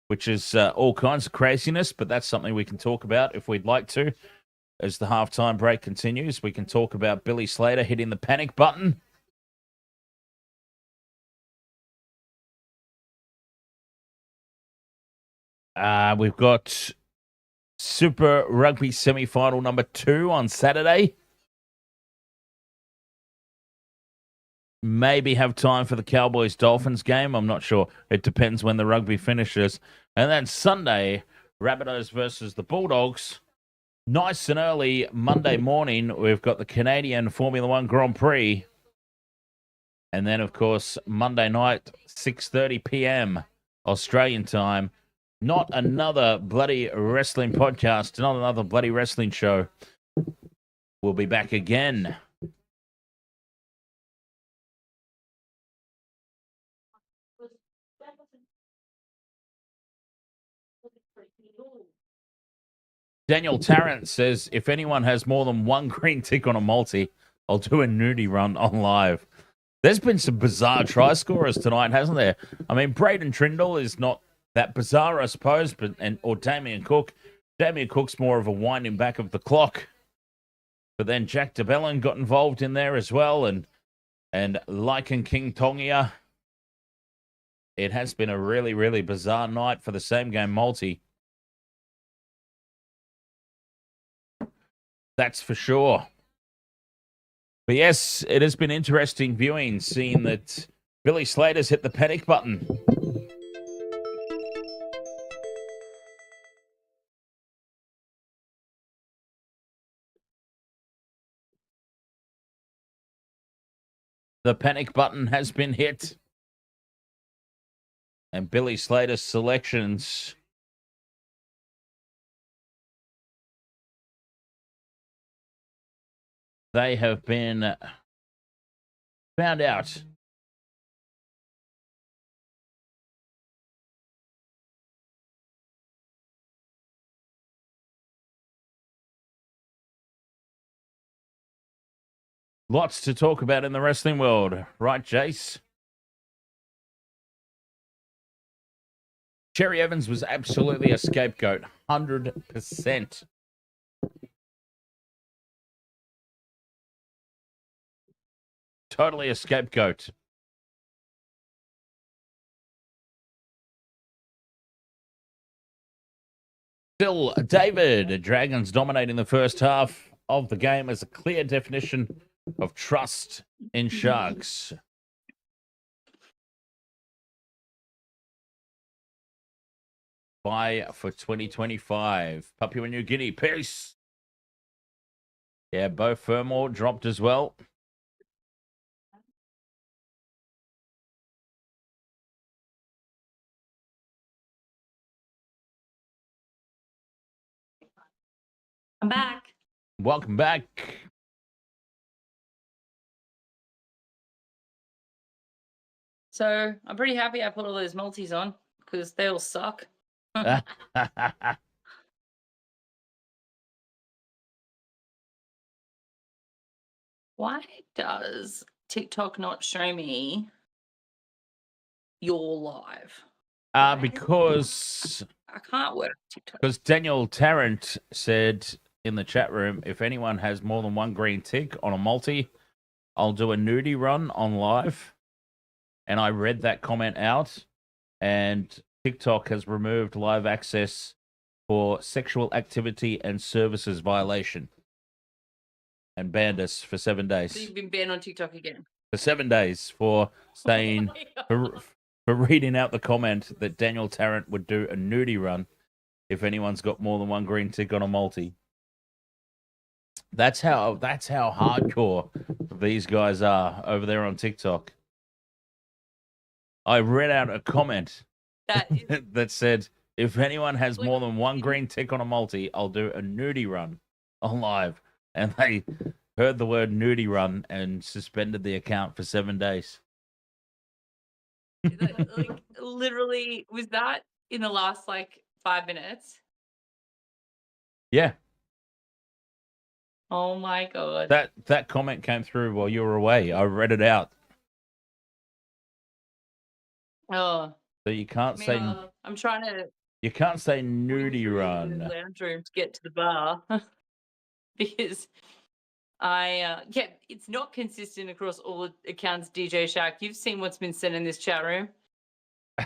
Speaker 2: which is all kinds of craziness, but that's something we can talk about if we'd like to. As the halftime break continues, we can talk about Billy Slater hitting the panic button. We've got Super Rugby semi-final number 2 on Saturday. Maybe have time for the Cowboys-Dolphins game. I'm not sure. It depends when the rugby finishes. And then Sunday, Rabbitohs versus the Bulldogs. Nice and early Monday morning, we've got the Canadian Formula One Grand Prix. And then, of course, Monday night, 6:30 p.m. Australian time. Not another bloody wrestling podcast, not another bloody wrestling show. We'll be back again. Daniel Tarrant says, if anyone has more than one green tick on a multi, I'll do a nudie run on live. There's been some bizarre try scorers tonight, hasn't there? I mean, Braden Trindle is not that bizarre, I suppose, or Damien Cook. Damien Cook's more of a winding back of the clock. But then Jack DeBellin got involved in there as well, and Lycan King Tongia. It has been a really, really bizarre night for the same game multi. That's for sure. But yes, it has been interesting viewing, seeing that Billy Slater's hit the panic button. The panic button has been hit. And Billy Slater's selections. They have been found out. Lots to talk about in the wrestling world, right, Jace? Cherry Evans was absolutely a scapegoat, 100%. Totally a scapegoat. Still, David, Dragons dominating the first half of the game as a clear definition of trust in Sharks. Bye for 2025. Papua New Guinea, peace. Yeah, Bo Fermor dropped as well.
Speaker 1: I'm back.
Speaker 2: Welcome back.
Speaker 1: So I'm pretty happy I put all those multis on because they all suck. Why does TikTok not show me your live?
Speaker 2: Because
Speaker 1: I can't work TikTok.
Speaker 2: Because Daniel Tarrant said in the chat room, if anyone has more than one green tick on a multi, I'll do a nudie run on live. And I read that comment out, and TikTok has removed live access for sexual activity and services violation and banned us for 7 days.
Speaker 1: So you've been banned on TikTok again?
Speaker 2: For 7 days for saying, for reading out the comment that Daniel Tarrant would do a nudie run if anyone's got more than one green tick on a multi. That's how hardcore these guys are over there on TikTok. I read out a comment that said, if anyone has more than one green tick on a multi, I'll do a nudie run on live. And they heard the word nudie run and suspended the account for 7 days.
Speaker 1: Like, literally, was that in the last 5 minutes?
Speaker 2: Yeah.
Speaker 1: Oh my god.
Speaker 2: That comment came through while you were away. I read it out.
Speaker 1: Oh.
Speaker 2: So you can't say.
Speaker 1: I'm trying to.
Speaker 2: You can't say nudie run.
Speaker 1: The lounge room to get to the bar because it's not consistent across all accounts. DJ Shark, you've seen what's been said in this chat room.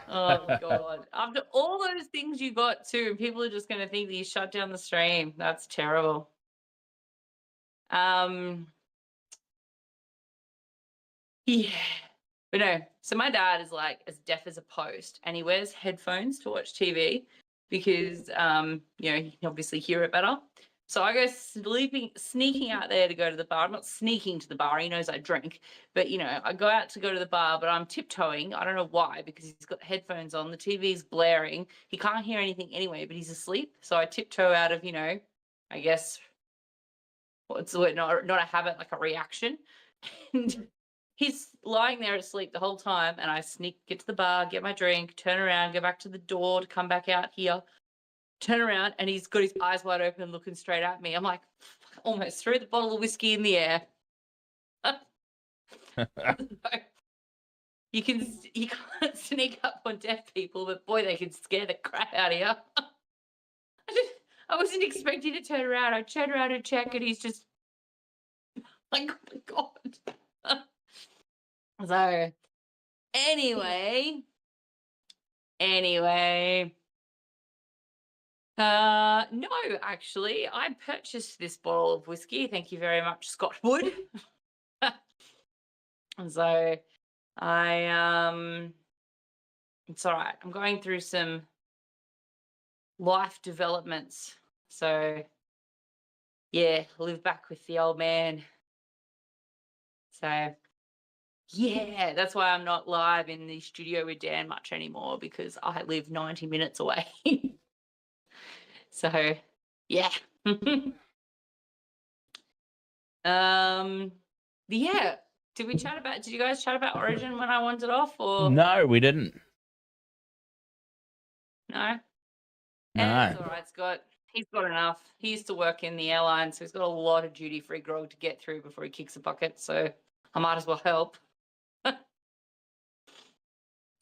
Speaker 1: Oh god! After all those things you got too, and people are just going to think that you shut down the stream. That's terrible. Yeah. But no, so my dad is as deaf as a post, and he wears headphones to watch TV because he can obviously hear it better. So I go sneaking out there to go to the bar. I'm not sneaking to the bar. He knows I drink, but I go out to go to the bar, but I'm tiptoeing. I don't know why, because he's got headphones on. The TV's blaring. He can't hear anything anyway, but he's asleep. So I tiptoe out of, I guess, what's the word? Not a habit, like a reaction. And he's lying there asleep the whole time, and I get to the bar, get my drink, turn around, go back to the door to come back out here, turn around, and he's got his eyes wide open looking straight at me. I'm like, almost threw the bottle of whiskey in the air. You can't sneak up on deaf people, but boy, they can scare the crap out of you. I wasn't expecting to turn around. I turn around and check, and he's just like, oh my god. So, anyway, no, actually, I purchased this bottle of whiskey. Thank you very much, Scott Wood. So, it's all right. I'm going through some life developments. So, yeah, live back with the old man. So, yeah, that's why I'm not live in the studio with Dan much anymore, because I live 90 minutes away. So, yeah. Yeah, Did you guys chat about Origin when I wanted off, or
Speaker 2: No, we didn't.
Speaker 1: no?
Speaker 2: No.
Speaker 1: It's all right, Scott. He's got enough. He used to work in the airline, so he's got a lot of duty-free grog to get through before he kicks a bucket. So I might as well help.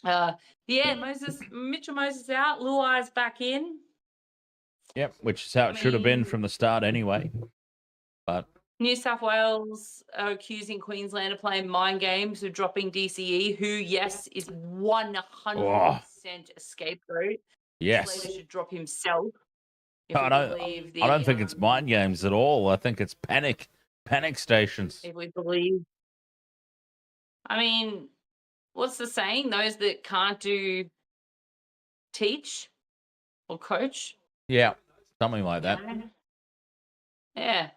Speaker 1: Mitchell Moses out. Luai's back in.
Speaker 2: Yep, which is how it should have been from the start anyway. But
Speaker 1: New South Wales are accusing Queensland of playing mind games with dropping DCE, who, yes, is 100% a scapegoat.
Speaker 2: yes.
Speaker 1: Slater should drop himself.
Speaker 2: I don't think it's mind games at all. I think it's panic stations.
Speaker 1: If we believe. I mean, what's the saying? Those that can't do teach or coach.
Speaker 2: Yeah, something like that.
Speaker 1: Yeah.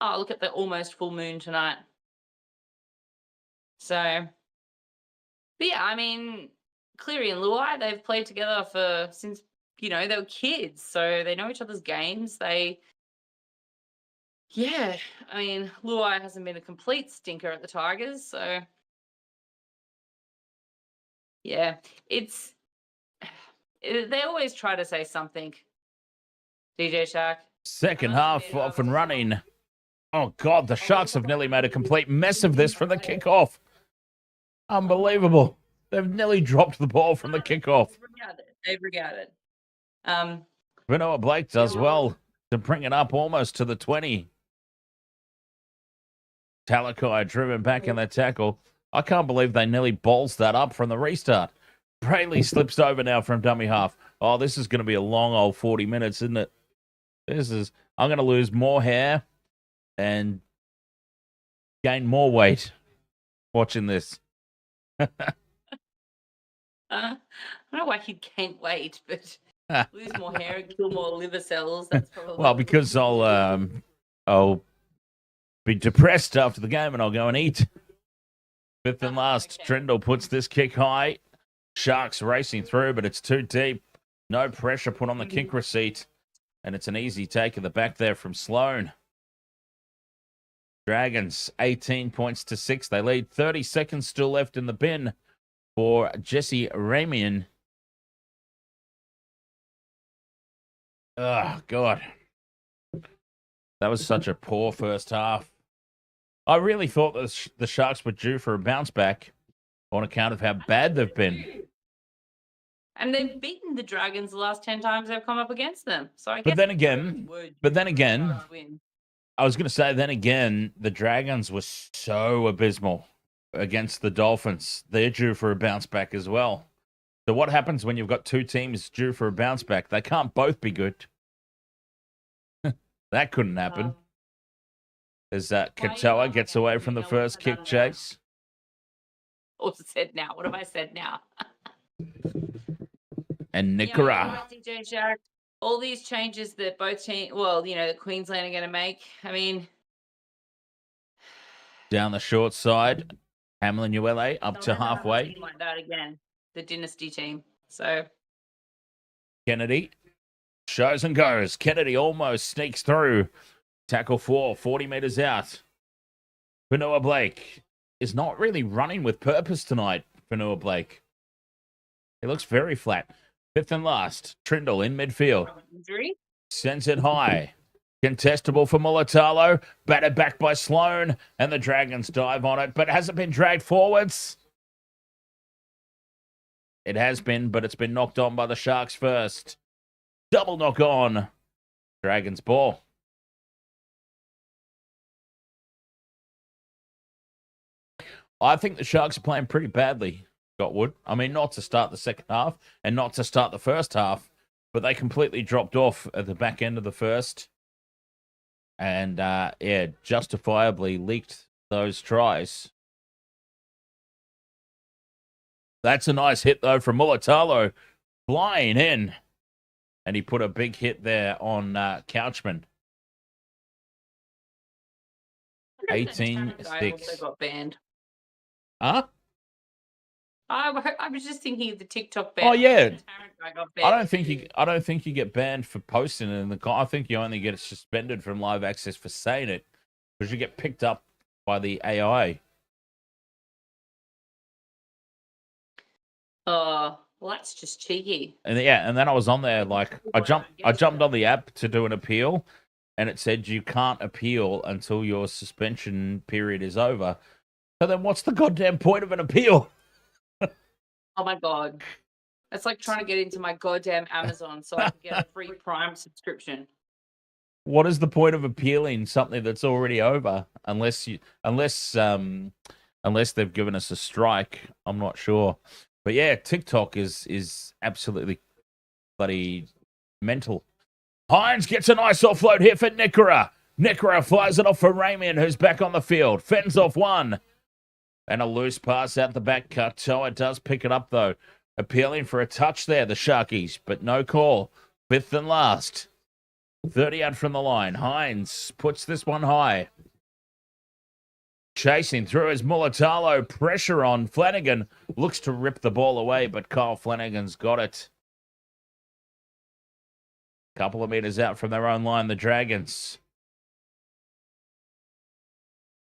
Speaker 1: Oh, look at the almost full moon tonight. So, but yeah, I mean, Cleary and Luai, they've played together since, they were kids. So they know each other's games. Luai hasn't been a complete stinker at the Tigers. So, yeah, they always try to say something. DJ Shark.
Speaker 2: Second half off and running. Oh, God, the Sharks have nearly made a complete mess of this from the kickoff. Unbelievable. They've nearly dropped the ball from the kickoff.
Speaker 1: They've regarded.
Speaker 2: Vinoa Blake does well to bring it up almost to the 20. Talakai driven back in their tackle. I can't believe they nearly balls that up from the restart. Brayley slips over now from dummy half. Oh, this is going to be a long old 40 minutes, isn't it? I'm going to lose more hair and gain more weight watching this.
Speaker 1: I don't know why you can't wait, but lose more hair and kill more liver cells. That's probably
Speaker 2: well, because I'll be depressed after the game and I'll go and eat. Fifth and last, okay. Trindle puts this kick high. Sharks racing through, but it's too deep. No pressure put on the kick receipt. And it's an easy take at the back there from Sloan. Dragons, 18 points to 6. They lead. 30 seconds still left in the bin for Jesse Ramian. Oh, God. That was such a poor first half. I really thought that the Sharks were due for a bounce back on account of how bad they've been.
Speaker 1: And they've beaten the Dragons the last 10 times they've come up against them. So I guess
Speaker 2: But then again, I was going to say, then again, the Dragons were so abysmal against the Dolphins. They're due for a bounce back as well. So what happens when you've got two teams due for a bounce back? They can't both be good. That couldn't happen. As Katoa gets away from the first kick chase.
Speaker 1: What's it said now? What have I said now?
Speaker 2: And Nicara.
Speaker 1: All these changes that both teams, that Queensland are going to make. I mean,
Speaker 2: down the short side, Hamlin ULA up to halfway.
Speaker 1: Like that again, the dynasty team. So
Speaker 2: Kennedy shows and goes. Kennedy almost sneaks through. Tackle 4, 40 meters out. Vinoa Blake is not really running with purpose tonight. Vinoa Blake. He looks very flat. Fifth and last, Trindle in midfield.
Speaker 1: Injury?
Speaker 2: Sends it high. Contestable for Mulatalo. Batted back by Sloan. And the Dragons dive on it. But has it been dragged forwards? It has been, but it's been knocked on by the Sharks first. Double knock on. Dragons ball. I think the Sharks are playing pretty badly. Gotwood. I mean, not to start the second half and not to start the first half, but they completely dropped off at the back end of the first and, justifiably leaked those tries. That's a nice hit, though, from Mulatalo flying in, and he put a big hit there on Couchman. 18-6.
Speaker 1: Got banned.
Speaker 2: Huh?
Speaker 1: I was just thinking of the TikTok ban.
Speaker 2: Oh yeah,
Speaker 1: got
Speaker 2: I don't think you get banned for posting it in the. I think you only get suspended from live access for saying it, because you get picked up by the AI
Speaker 1: Oh, well, that's just cheeky.
Speaker 2: And then I was on there like I jumped on the app to do an appeal, and it said you can't appeal until your suspension period is over. So then what's the goddamn point of an appeal?
Speaker 1: Oh my God. It's like trying to get into my goddamn Amazon so I can get a free Prime subscription.
Speaker 2: What is the point of appealing something that's already over? Unless they've given us a strike, I'm not sure. But yeah, TikTok is absolutely bloody mental. Hines gets a nice offload here for Nickera. Nickera flies it off for Ramian, who's back on the field. Fends off one. And a loose pass out the back. Katoa does pick it up, though. Appealing for a touch there, the Sharkies, but no call. Fifth and last. 30 out from the line. Hines puts this one high. Chasing through his Mulatalo. Pressure on. Flanagan looks to rip the ball away, but Kyle Flanagan's got it. Couple of meters out from their own line, the Dragons.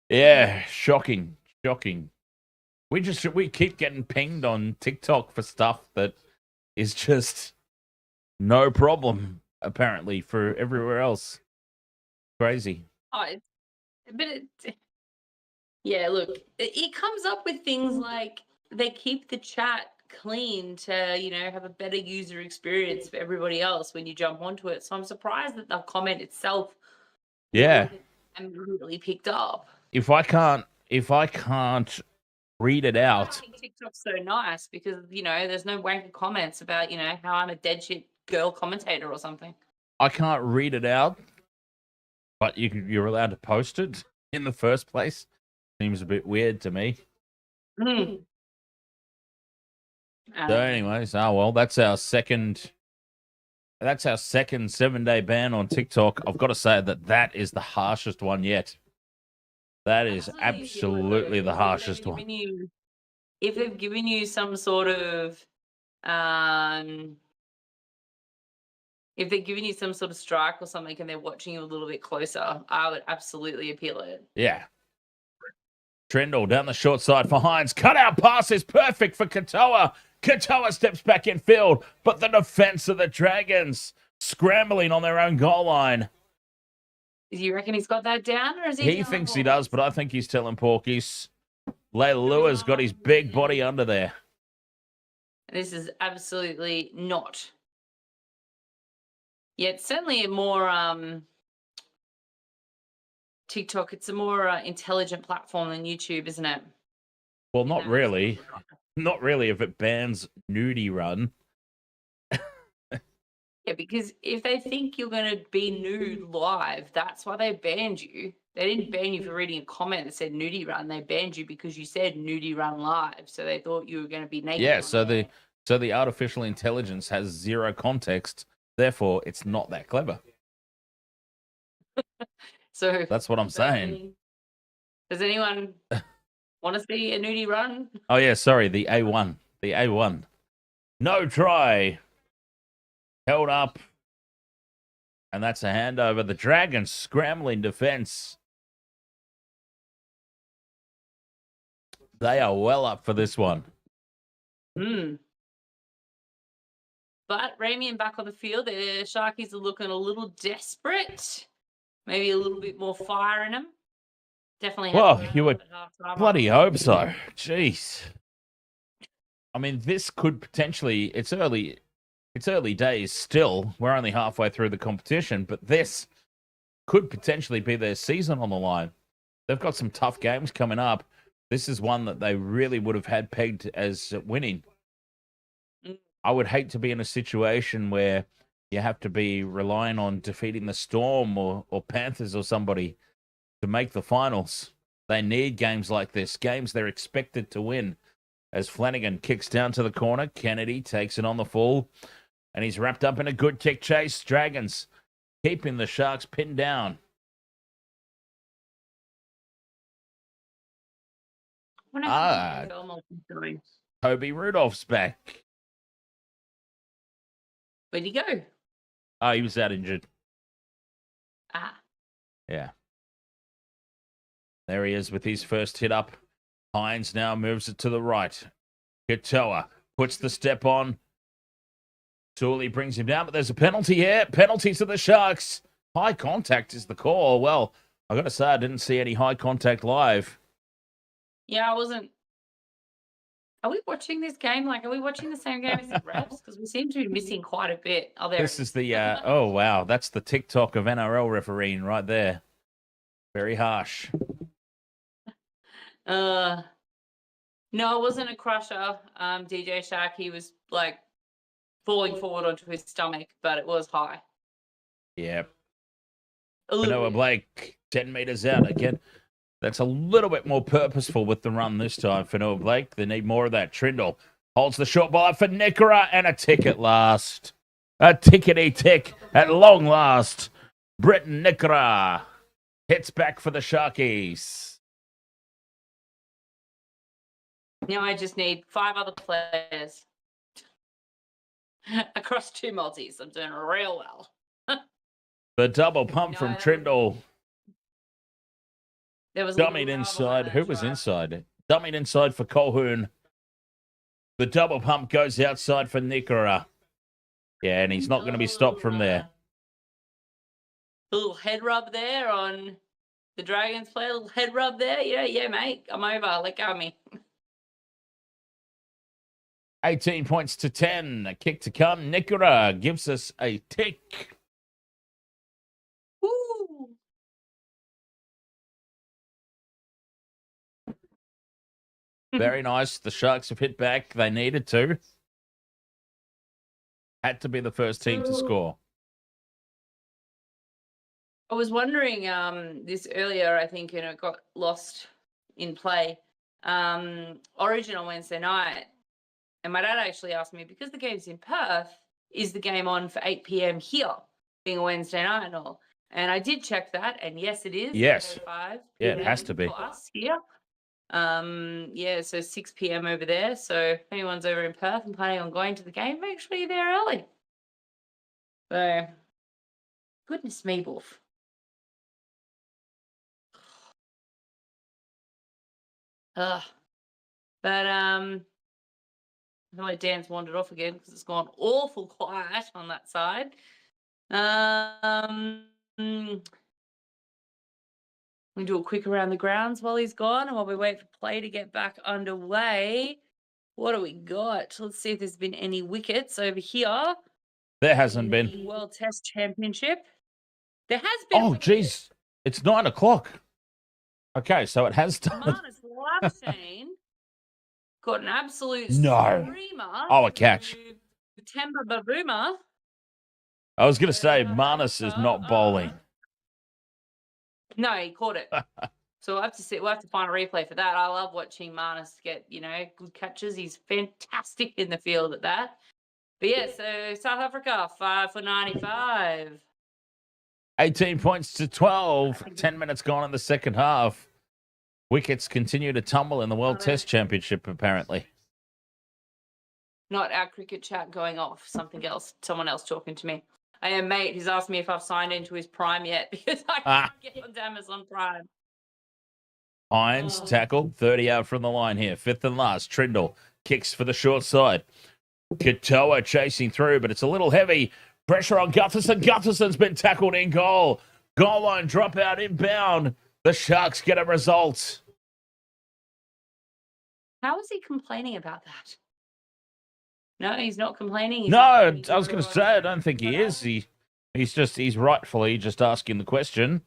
Speaker 2: Yeah, shocking. We keep getting pinged on TikTok for stuff that is just no problem, apparently, for everywhere else. Crazy.
Speaker 1: Yeah, look, it comes up with things like they keep the chat clean to, have a better user experience for everybody else when you jump onto it. So I'm surprised that the comment itself
Speaker 2: Yeah.
Speaker 1: immediately picked up.
Speaker 2: If I can't read it out.
Speaker 1: I think TikTok's so nice because, there's no wanky comments about, how I'm a dead shit girl commentator or something.
Speaker 2: I can't read it out, but you're allowed to post it in the first place. Seems a bit weird to me. So anyways, that's our second 7-day ban on TikTok. I've got to say that is the harshest one yet. That is absolutely the harshest one.
Speaker 1: If they've given you some sort of if they're giving you some sort of strike or something and they're watching you a little bit closer, I would absolutely appeal it.
Speaker 2: Yeah. Trendall down the short side for Hines. Cutout pass is perfect for Katoa. Katoa steps back in field, but the defense of the Dragons scrambling on their own goal line.
Speaker 1: Do you reckon he's got that down, or is
Speaker 2: He thinks he does, but I think he's telling Porkies. Leilua's got his big body under there.
Speaker 1: This is absolutely not. Yeah, it's certainly a more TikTok. It's a more intelligent platform than YouTube, isn't it?
Speaker 2: Well, not really. Not really if it bans nudie run.
Speaker 1: Yeah, because if they think you're going to be nude live, that's why they banned you. They didn't ban you for reading a comment that said nudie run. They banned you because you said nudie run live. So they thought you were going to be naked.
Speaker 2: Yeah, so the artificial intelligence has zero context. Therefore, it's not that clever.
Speaker 1: So
Speaker 2: that's what I'm saying.
Speaker 1: Does anyone want to see a nudie run?
Speaker 2: Oh, yeah, sorry, the A1. The A1. No try. Held up. And that's a handover. The Dragons scrambling defense. They are well up for this one.
Speaker 1: But Ramian back on the field. The Sharkies are looking a little desperate. Maybe a little bit more fire in them. Definitely.
Speaker 2: Well, you would bloody hope so. Jeez. I mean, this could potentially. It's early days still. We're only halfway through the competition, but this could potentially be their season on the line. They've got some tough games coming up. This is one that they really would have had pegged as winning. I would hate to be in a situation where you have to be relying on defeating the Storm or Panthers or somebody to make the finals. They need games like this, games they're expected to win. As Flanagan kicks down to the corner, Kennedy takes it on the full, and he's wrapped up in a good kick chase. Dragons keeping the Sharks pinned down. Toby Rudolph's back.
Speaker 1: Where'd he go?
Speaker 2: Oh, he was out injured. Yeah. There he is with his first hit up. Hines now moves it to the right. Katoa puts the step on. Tooley brings him down, but there's a penalty here. Penalty to the Sharks. High contact is the call. Well, I got to say, I didn't see any high contact live.
Speaker 1: Yeah, I wasn't. Are we watching this game? Like, are we watching the same game as the refs? Because we seem to be missing quite a bit. Oh, there.
Speaker 2: This is the, oh, wow. That's the TikTok of NRL refereeing right there. Very harsh.
Speaker 1: No, it wasn't a crusher. DJ Shark, he was like falling forward onto his stomach, but it was high.
Speaker 2: Yep.
Speaker 1: A little
Speaker 2: Noah
Speaker 1: bit.
Speaker 2: Blake, 10 metres out again. That's a little bit more purposeful with the run this time for Noah Blake. They need more of that. Trindle holds the short ball up for Nickera, and a tick at last. A tickety tick at long last. Britton Nickera hits back for the Sharkies.
Speaker 1: Now I just need 5 other players across 2 multis. I'm doing real well.
Speaker 2: The double pump from Trindle.
Speaker 1: There was
Speaker 2: Dummied inside. Who was inside? Dummied inside for Colquhoun. The double pump goes outside for Nickera. Yeah, and he's not going to be stopped from there.
Speaker 1: A little head rub there on the Dragons player. A little head rub there. Yeah, mate. I'm over. Let go of me.
Speaker 2: 18 points to 10. A kick to come. Nickera gives us a tick.
Speaker 1: Woo!
Speaker 2: Very nice. The Sharks have hit back. They needed to. Had to be the first team to score.
Speaker 1: I was wondering this earlier, I think, it got lost in play. Origin on Wednesday night. And my dad actually asked me, because the game's in Perth, is the game on for 8 p.m. here, being a Wednesday night and all? And I did check that, and yes, it is.
Speaker 2: Yes.
Speaker 1: 5
Speaker 2: Yeah, it has to be.
Speaker 1: for us here. Yeah, so 6 p.m. over there. So if anyone's over in Perth and planning on going to the game, make sure you're there early. So, goodness me, Wolf. But I feel like Dan's wandered off again because it's gone awful quiet on that side. We do a quick around the grounds while he's gone, and while we wait for play to get back underway. What do we got? Let's see if there's been any wickets over here.
Speaker 2: There hasn't been.
Speaker 1: World Test Championship. There has been.
Speaker 2: Oh, geez. It's 9 o'clock. Okay, so it has done.
Speaker 1: Marnus Lifeshane got an absolute
Speaker 2: No.
Speaker 1: screamer.
Speaker 2: Oh, a catch.
Speaker 1: Temba Bavuma.
Speaker 2: I was going to say, Marnus is not bowling.
Speaker 1: No, he caught it. So we'll have to see. We'll have to find a replay for that. I love watching Marnus get, good catches. He's fantastic in the field at that. But yeah, so South Africa, 5 for 95.
Speaker 2: 18 points to 12. 10 minutes gone in the second half. Wickets continue to tumble in the World Test Championship, apparently.
Speaker 1: Not our cricket chat going off. Something else. Someone else talking to me. I am mate who's asked me if I've signed into his Prime yet because I can't get onto Amazon Prime.
Speaker 2: Hines tackled, 30 out from the line here. Fifth and last. Trindle kicks for the short side. Katoa chasing through, but it's a little heavy. Pressure on Gutherson. Gutherson's been tackled in goal. Goal line dropout inbound. The Sharks get a result.
Speaker 1: How is he complaining about that? No, he's not complaining.
Speaker 2: No, I was going to say, I don't think he is. He's rightfully just asking the question.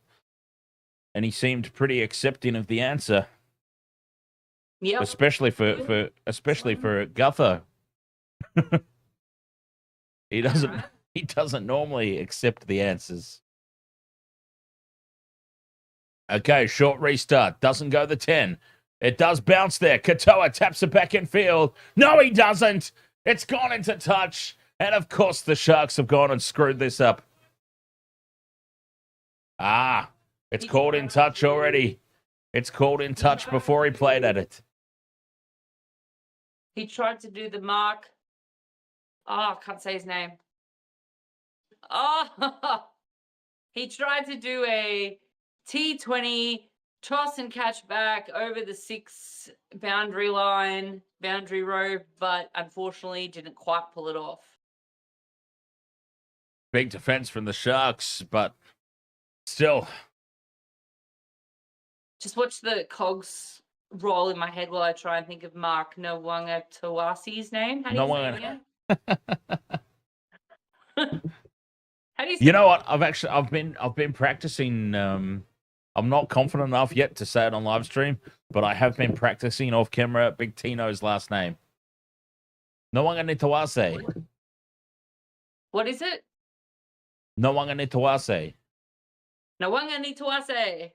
Speaker 2: And he seemed pretty accepting of the answer.
Speaker 1: Yep.
Speaker 2: Especially for Guther. He doesn't normally accept the answers. Okay, short restart. Doesn't go the 10. It does bounce there. Katoa taps it back in field. No, he doesn't. It's gone into touch. And of course, the Sharks have gone and screwed this up. It's called in touch already. It's called in touch before he played at it.
Speaker 1: He tried to do the mark. I can't say his name. He tried to do a T20 toss and catch back over the 6 boundary line boundary row, but unfortunately didn't quite pull it off.
Speaker 2: Big defense from the Sharks, but still.
Speaker 1: Just watch the cogs roll in my head while I try and think of Mark Nwanga Tawasi's name. How do you say it again? How do you say
Speaker 2: You know what? I've been practicing. I'm not confident enough yet to say it on live stream, but I have been practicing off camera Big Tino's last name. Nwanga Nitawase.
Speaker 1: What is it?
Speaker 2: Nwanga Nitawase.
Speaker 1: Nwanga Nitawase.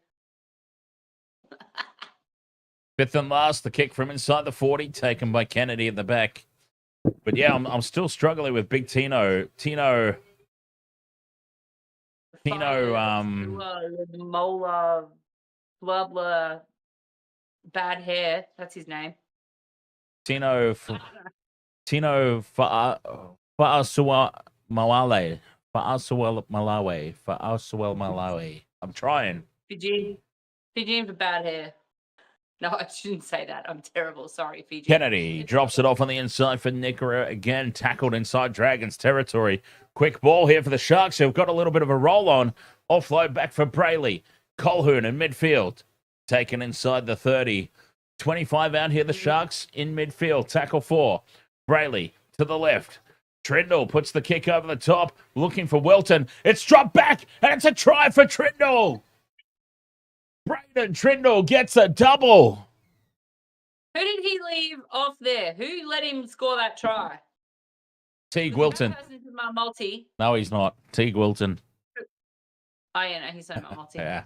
Speaker 2: Fifth and last, the kick from inside the 40, taken by Kennedy at the back. But yeah, I'm still struggling with Big Tino. Tino,
Speaker 1: Mola, blah blah, bad hair. That's his name.
Speaker 2: Tino Fa'asuwa Malawi. Fa'asuwa Malawi. I'm trying.
Speaker 1: Fiji for bad hair. No, I shouldn't say that. I'm terrible. Sorry, Fiji.
Speaker 2: Kennedy drops it off on the inside for Nickera. Again, tackled inside Dragons territory. Quick ball here for the Sharks, who've got a little bit of a roll on. Offload back for Brayley. Colhoun in midfield. Taken inside the 30. 25 out here, the Sharks in midfield. Tackle 4. Brayley to the left. Trindle puts the kick over the top. Looking for Wilton. It's dropped back, and it's a try for Trindle. Braden Trindle gets a double.
Speaker 1: Who did he leave off there? Who let him score that try?
Speaker 2: Teague Wilton.
Speaker 1: My multi.
Speaker 2: No, he's not. Teague Wilton.
Speaker 1: Oh, yeah, no, he's not my multi.
Speaker 2: Yeah.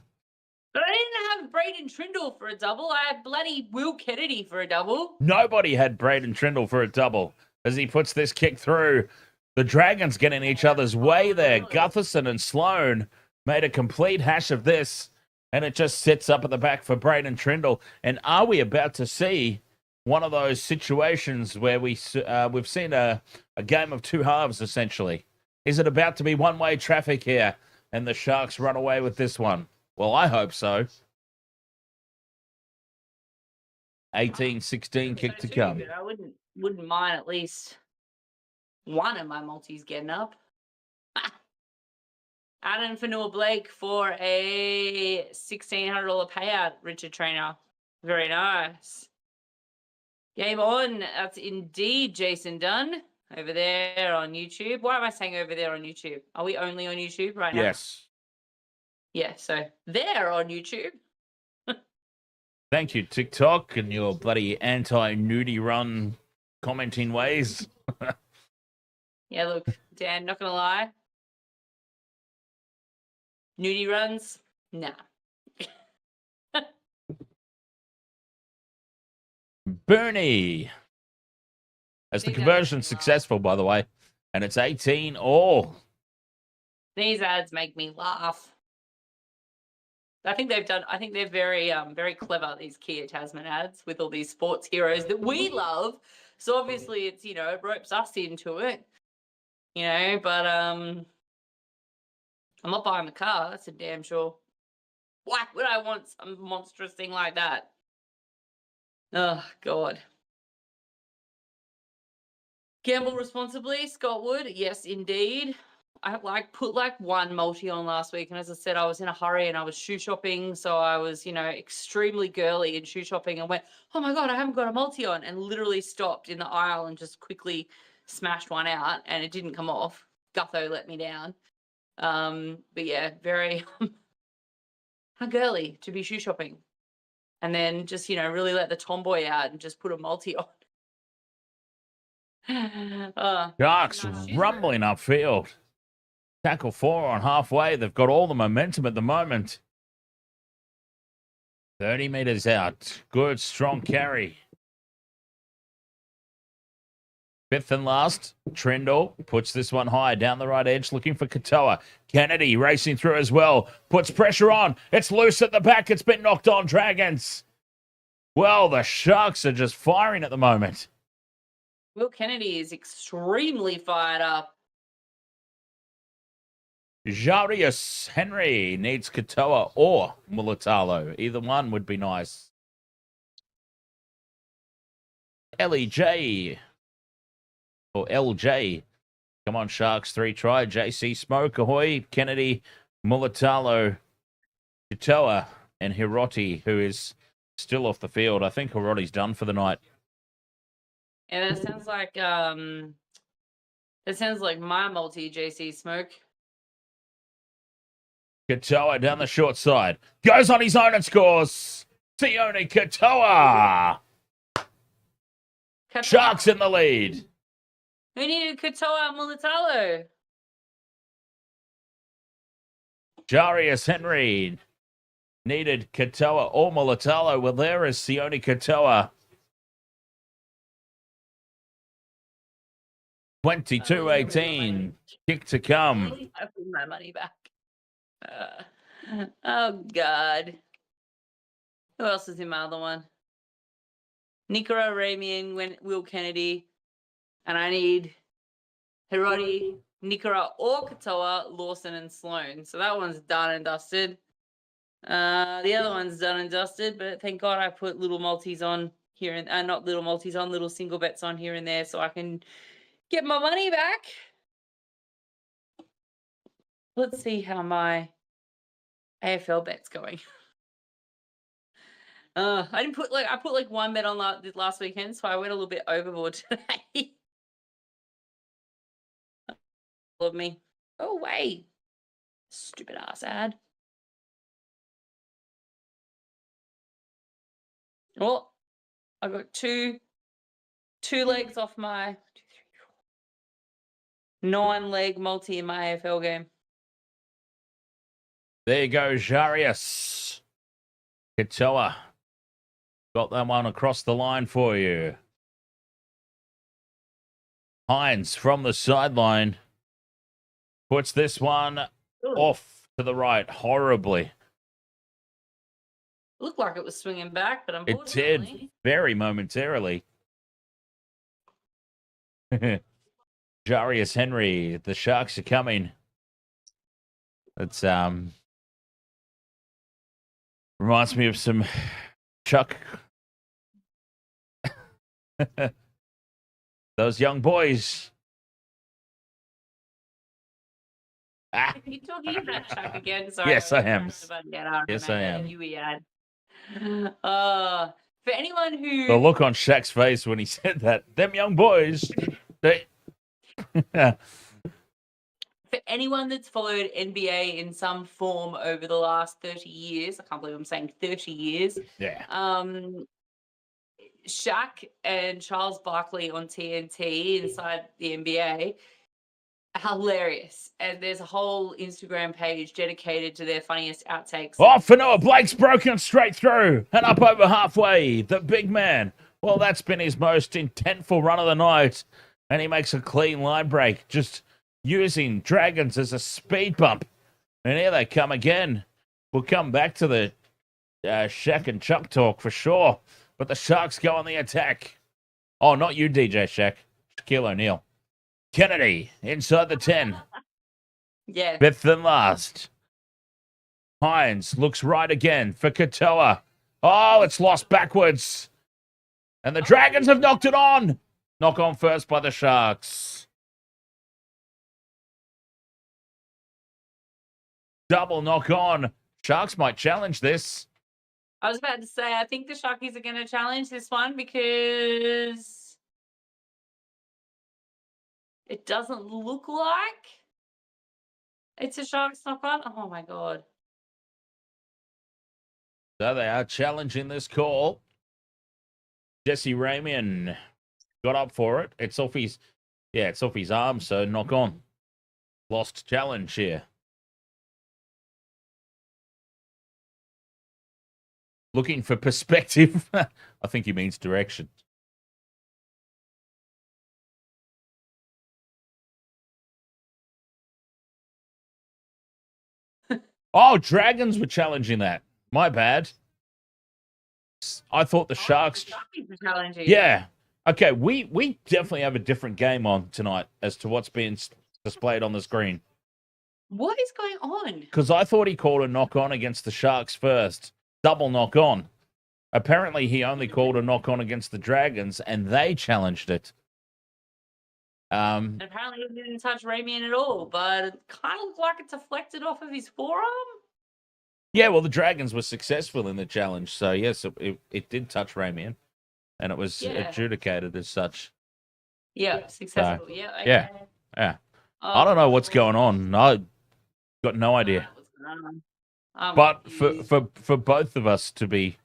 Speaker 1: But I didn't have Braden Trindle for a double. I had bloody Will Kennedy for a double.
Speaker 2: Nobody had Braden Trindle for a double as he puts this kick through. The Dragons get in each other's way there. Gutherson and Sloan made a complete hash of this. And it just sits up at the back for Braden Trindle. And are we about to see one of those situations where we've seen a game of two halves, essentially? Is it about to be one-way traffic here and the Sharks run away with this one? Well, I hope so. 18-16 kick to come.
Speaker 1: I wouldn't mind at least one of my multis getting up. Adam Fanua Blake for a $1,600 payout, Richard Trainer. Very nice. Game on. That's indeed Jason Dunn over there on YouTube. Why am I saying over there on YouTube? Are we only on YouTube right now?
Speaker 2: Yes.
Speaker 1: Yeah, so they're on YouTube.
Speaker 2: Thank you, TikTok, and your bloody anti-nudie run commenting ways.
Speaker 1: Yeah, look, Dan, not going to lie. Nudie runs? Nah.
Speaker 2: Bernie. As the conversion successful, by the way. And it's 18 all.
Speaker 1: These ads make me laugh. I think they're very very clever, these Kia Tasman ads with all these sports heroes that we love. So obviously it's, it ropes us into it. But I'm not buying the car, that's a damn sure. Why would I want some monstrous thing like that? Oh, God. Gamble responsibly, Scott Wood. Yes, indeed. I put one multi on last week, and as I said, I was in a hurry and I was shoe shopping, so I was, extremely girly in shoe shopping and went, oh my God, I haven't got a multi on, and literally stopped in the aisle and just quickly smashed one out, and it didn't come off. Gutho let me down. But yeah, very how girly to be shoe shopping. And then just, really let the tomboy out and just put a multi on.
Speaker 2: Sharks rumbling upfield. Tackle 4 on halfway. They've got all the momentum at the moment. 30 meters out. Good, strong carry. Fifth and last, Trindle puts this one high down the right edge, looking for Katoa. Kennedy racing through as well. Puts pressure on. It's loose at the back. It's been knocked on, Dragons. Well, the Sharks are just firing at the moment.
Speaker 1: Will Kennedy is extremely fired up.
Speaker 2: Jarius Henry needs Katoa or Mulatalo. Either one would be nice. LEJ. Or LJ. Come on, Sharks. 3 try. JC Smoke, Ahoy, Kennedy, Mulatalo, Katoa, and Hiroti, who is still off the field. I think Hiroti's done for the night.
Speaker 1: Yeah, that sounds like my multi JC Smoke.
Speaker 2: Katoa down the short side. Goes on his own and scores. Sione Katoa. Sharks in the lead.
Speaker 1: Who needed Katoa Mulatalo?
Speaker 2: Jarius Henry needed Katoa or Mulatalo. Well, there is Sione Katoa. 22-18. Kick to come.
Speaker 1: I put my money back. Oh, God. Who else is in my other one? Nicola Ramian, Will Kennedy. And I need Hiroti, Nicola or Katoa, Lawson and Sloan. So that one's done and dusted. The other one's done and dusted, but thank God I put little multis on here and not little multis on, little single bets on here and there so I can get my money back. Let's see how my AFL bet's going. I put one bet on last weekend, so I went a little bit overboard today. Love me. Oh wait. Stupid ass ad. Oh, I got two legs off my 9-leg multi in my AFL game.
Speaker 2: There you go, Jarius. Katoa. Got that one across the line for you. Hines from the sideline puts this one off to the right horribly.
Speaker 1: Looked like it was swinging back, but
Speaker 2: It did very momentarily. Jarius Henry, the Sharks are coming. It's reminds me of some Chuck. Those young boys.
Speaker 1: Are you talking about Chuck again? Sorry.
Speaker 2: Yes, I am. Yes, I am.
Speaker 1: For anyone who...
Speaker 2: The look on Shaq's face when he said that. Them young boys. They...
Speaker 1: For anyone that's followed NBA in some form over the last 30 years, I can't believe I'm saying 30 years.
Speaker 2: Yeah.
Speaker 1: Shaq and Charles Barkley on TNT inside the NBA, hilarious. And there's a whole Instagram page dedicated to their funniest outtakes.
Speaker 2: Oh, Fanoa Blake's broken straight through and up over halfway. The big man. Well, that's been his most intentful run of the night. And he makes a clean line break, just using Dragons as a speed bump. And here they come again. We'll come back to the Shaq and Chuck talk for sure. But the Sharks go on the attack. Oh, not you, DJ Shaq. Shaquille O'Neal. Kennedy inside the 10.
Speaker 1: Yeah.
Speaker 2: Fifth and last. Hines looks right again for Katoa. Oh, it's lost backwards. And the Dragons have knocked it on. Knock on first by the Sharks. Double knock on. Sharks might challenge this.
Speaker 1: I was about to say, I think the Sharkies are going to challenge this one because it doesn't look like it's a Sharks knock on. Oh, my God.
Speaker 2: So they are challenging this call. Jesse Ramian got up for it. It's off his arm, so knock on. Lost challenge here. Looking for perspective. I think he means direction. Oh, Dragons were challenging that. My bad. I thought the Sharks. Yeah. Okay, we definitely have a different game on tonight as to what's being displayed on the screen.
Speaker 1: What is going on?
Speaker 2: Because I thought he called a knock on against the Sharks first. Double knock on. Apparently, he only called a knock on against the Dragons, and they challenged it.
Speaker 1: And apparently he didn't touch Ramian at all, but it kind of looked like it deflected off of his forearm.
Speaker 2: Yeah, well, the Dragons were successful in the challenge, so yes, it did touch Ramian, and it was adjudicated as such.
Speaker 1: Yeah, successful. So, yeah,
Speaker 2: okay. Yeah. I don't know what's going on. I got no idea. But for both of us to be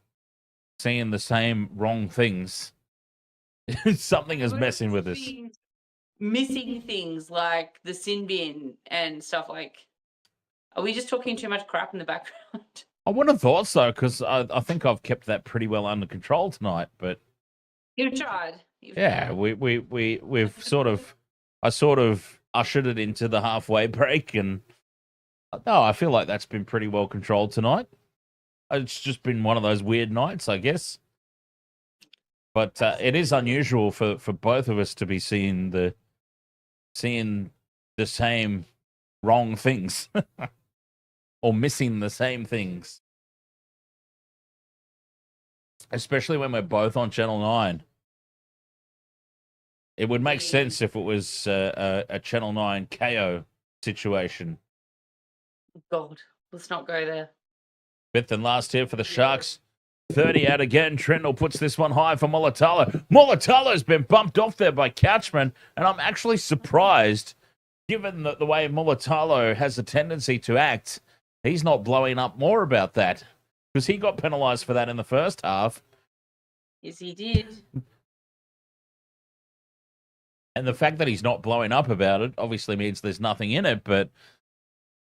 Speaker 2: seeing the same wrong things, something is messing with us.
Speaker 1: Missing things like the sin bin and stuff like. Are we just talking too much crap in the background?
Speaker 2: I wouldn't have thought so, because I think I've kept that pretty well under control tonight. But
Speaker 1: you've tried.
Speaker 2: We've sort of, I sort of ushered it into the halfway break, and no, I feel like that's been pretty well controlled tonight. It's just been one of those weird nights, I guess. But it is unusual for both of us to be seeing the same wrong things or missing the same things, especially when we're both on Channel 9. It would make sense if it was a Channel 9 KO situation.
Speaker 1: God, let's not go there.
Speaker 2: Fifth and last here for the Sharks. 30 out again. Trindle puts this one high for Mulatalo. Mulatalo's been bumped off there by Couchman, and I'm actually surprised, given that the way Mulatalo has a tendency to act, he's not blowing up more about that, because he got penalised for that in the first half.
Speaker 1: Yes, he did.
Speaker 2: And the fact that he's not blowing up about it obviously means there's nothing in it, but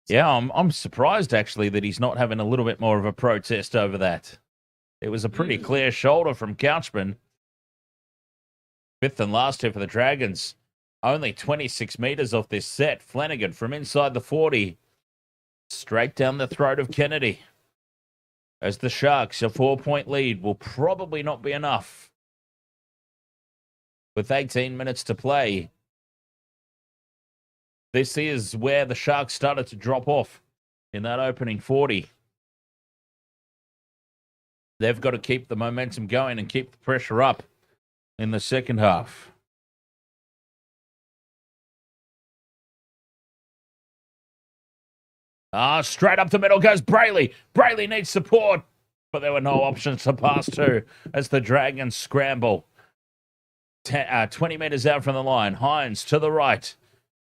Speaker 2: yeah, I'm surprised actually that he's not having a little bit more of a protest over that. It was a pretty clear shoulder from Couchman. Fifth and last here for the Dragons. Only 26 metres off this set. Flanagan from inside the 40. Straight down the throat of Kennedy. As the Sharks, a 4-point lead will probably not be enough. With 18 minutes to play. This is where the Sharks started to drop off in that opening 40. They've got to keep the momentum going and keep the pressure up in the second half. Straight up the middle goes Brayley. Brayley needs support, but there were no options to pass to as the Dragons scramble. 20 metres out from the line. Hines to the right.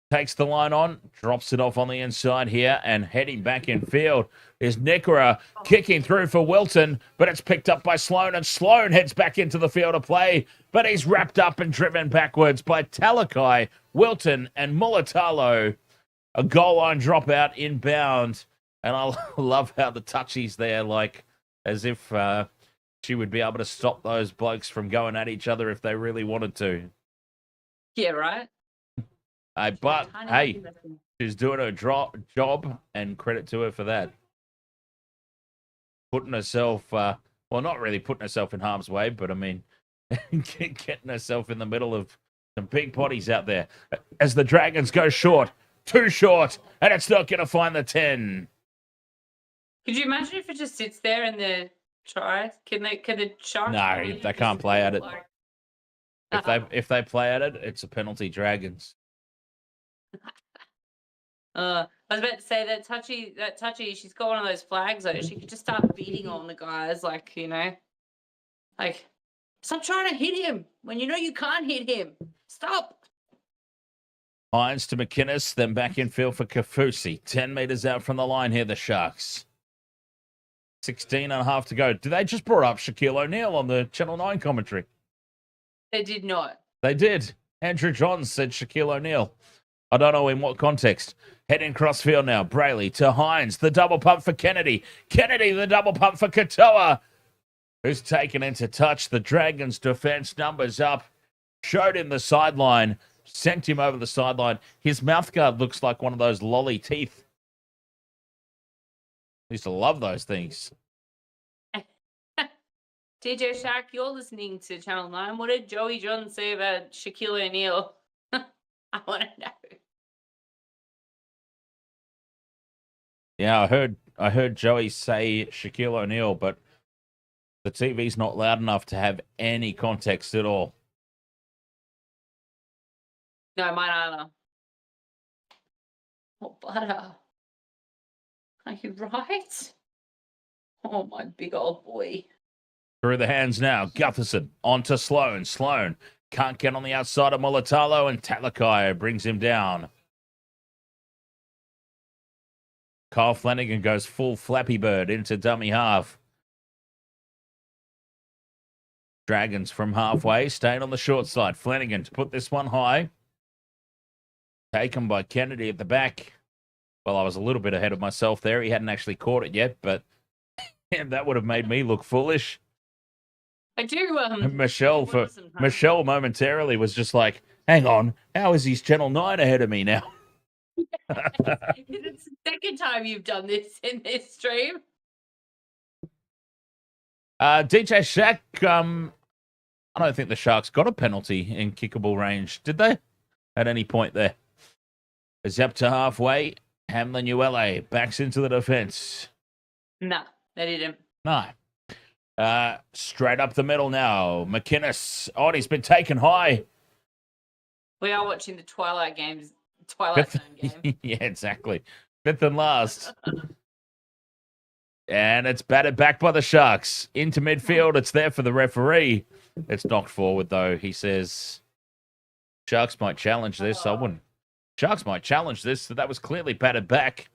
Speaker 2: Takes the line on, drops it off on the inside here, and heading back in field is Nikora kicking through for Wilton, but it's picked up by Sloan, and Sloan heads back into the field of play, but he's wrapped up and driven backwards by Talakai, Wilton, and Mulatalo. A goal line dropout inbound, and I love how the touchy's there, like as if she would be able to stop those blokes from going at each other if they really wanted to.
Speaker 1: Yeah, right?
Speaker 2: But, hey, she's doing her job, and credit to her for that. Putting herself, well, not really putting herself in harm's way, but, I mean, getting herself in the middle of some big bodies out there. As the Dragons go short, too short, and it's not going to find the 10.
Speaker 1: Could you imagine if it just sits there in the try? Can the Sharks?
Speaker 2: No, they can't play at it. If they play at it, it's a penalty, Dragons.
Speaker 1: I was about to say that touchy, she's got one of those flags though. She could just start beating on the guys, like, you know, like, stop trying to hit him when you know you can't hit him. Stop.
Speaker 2: Hines to McInnes, then back in field for Kafusi. 10 metres out from the line here, the Sharks. 16 and a half to go. Did they just brought up Shaquille O'Neal on the Channel 9 commentary?
Speaker 1: They did not.
Speaker 2: They did. Andrew Johns said Shaquille O'Neal. I don't know in what context. Heading crossfield now. Brayley to Hines. The double pump for Kennedy. Kennedy, the double pump for Katoa, who's taken into touch. The Dragons' defense numbers up. Showed him the sideline. Sent him over the sideline. His mouthguard looks like one of those lolly teeth. I used to love those things.
Speaker 1: DJ Shark, you're listening to Channel 9. What did Joey John say about Shaquille O'Neal? I want to know.
Speaker 2: Yeah, I heard Joey say Shaquille O'Neal, but The TV's not loud enough to have any context at all.
Speaker 1: No, mine either. What butter? Are you right? Oh, my big old boy.
Speaker 2: Through the hands now. Gutherson onto Sloan. Sloan can't get on the outside of Mulatalo, and Talakai brings him down. Kyle Flanagan goes full Flappy Bird into dummy half. Dragons from halfway, staying on the short side. Flanagan to put this one high. Taken by Kennedy at the back. Well, I was a little bit ahead of myself there. He hadn't actually caught it yet, but that would have made me look foolish.
Speaker 1: I do.
Speaker 2: Michelle momentarily was just like, hang on, how is his Channel 9 ahead of me now?
Speaker 1: It's the second time you've done this in this stream.
Speaker 2: DJ Shaq, I don't think the Sharks got a penalty in kickable range, did they? At any point there. It's up to halfway. Hamlin Uele backs into the defense.
Speaker 1: Nah, they didn't.
Speaker 2: No. Straight up the middle now. McInnes. Oh, he's been taken high.
Speaker 1: We are watching the Twilight Zone game.
Speaker 2: Yeah, exactly. Fifth and last. And it's batted back by the Sharks. Into midfield. It's there for the referee. It's knocked forward, though. He says, Sharks might challenge this. I wouldn't. Sharks might challenge this. So that was clearly batted back.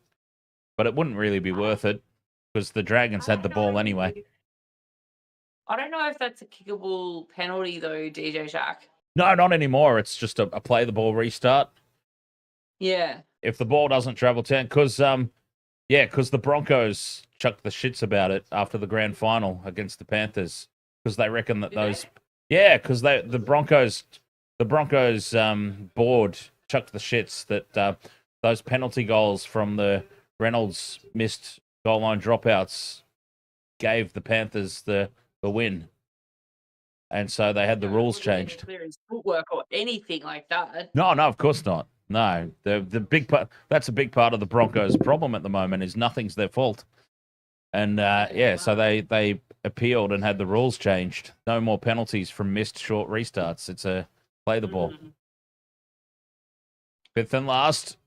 Speaker 2: But it wouldn't really be worth it because the Dragons had the ball anyway.
Speaker 1: I don't know if that's a kickable penalty, though, DJ Shark.
Speaker 2: No, not anymore. It's just a play the ball restart.
Speaker 1: Yeah.
Speaker 2: If the ball doesn't travel 10, because the Broncos chucked the shits about it after the grand final against the Panthers, because they reckon that because the Broncos board chucked the shits that those penalty goals from the Reynolds missed goal line dropouts gave the Panthers the win. And so they had the rules changed.
Speaker 1: Clear his footwork or anything like that.
Speaker 2: No, of course not. No, the big part, that's a big part of the Broncos' problem at the moment is nothing's their fault. And so they appealed and had the rules changed. No more penalties from missed short restarts. It's a play the ball. Fifth and last,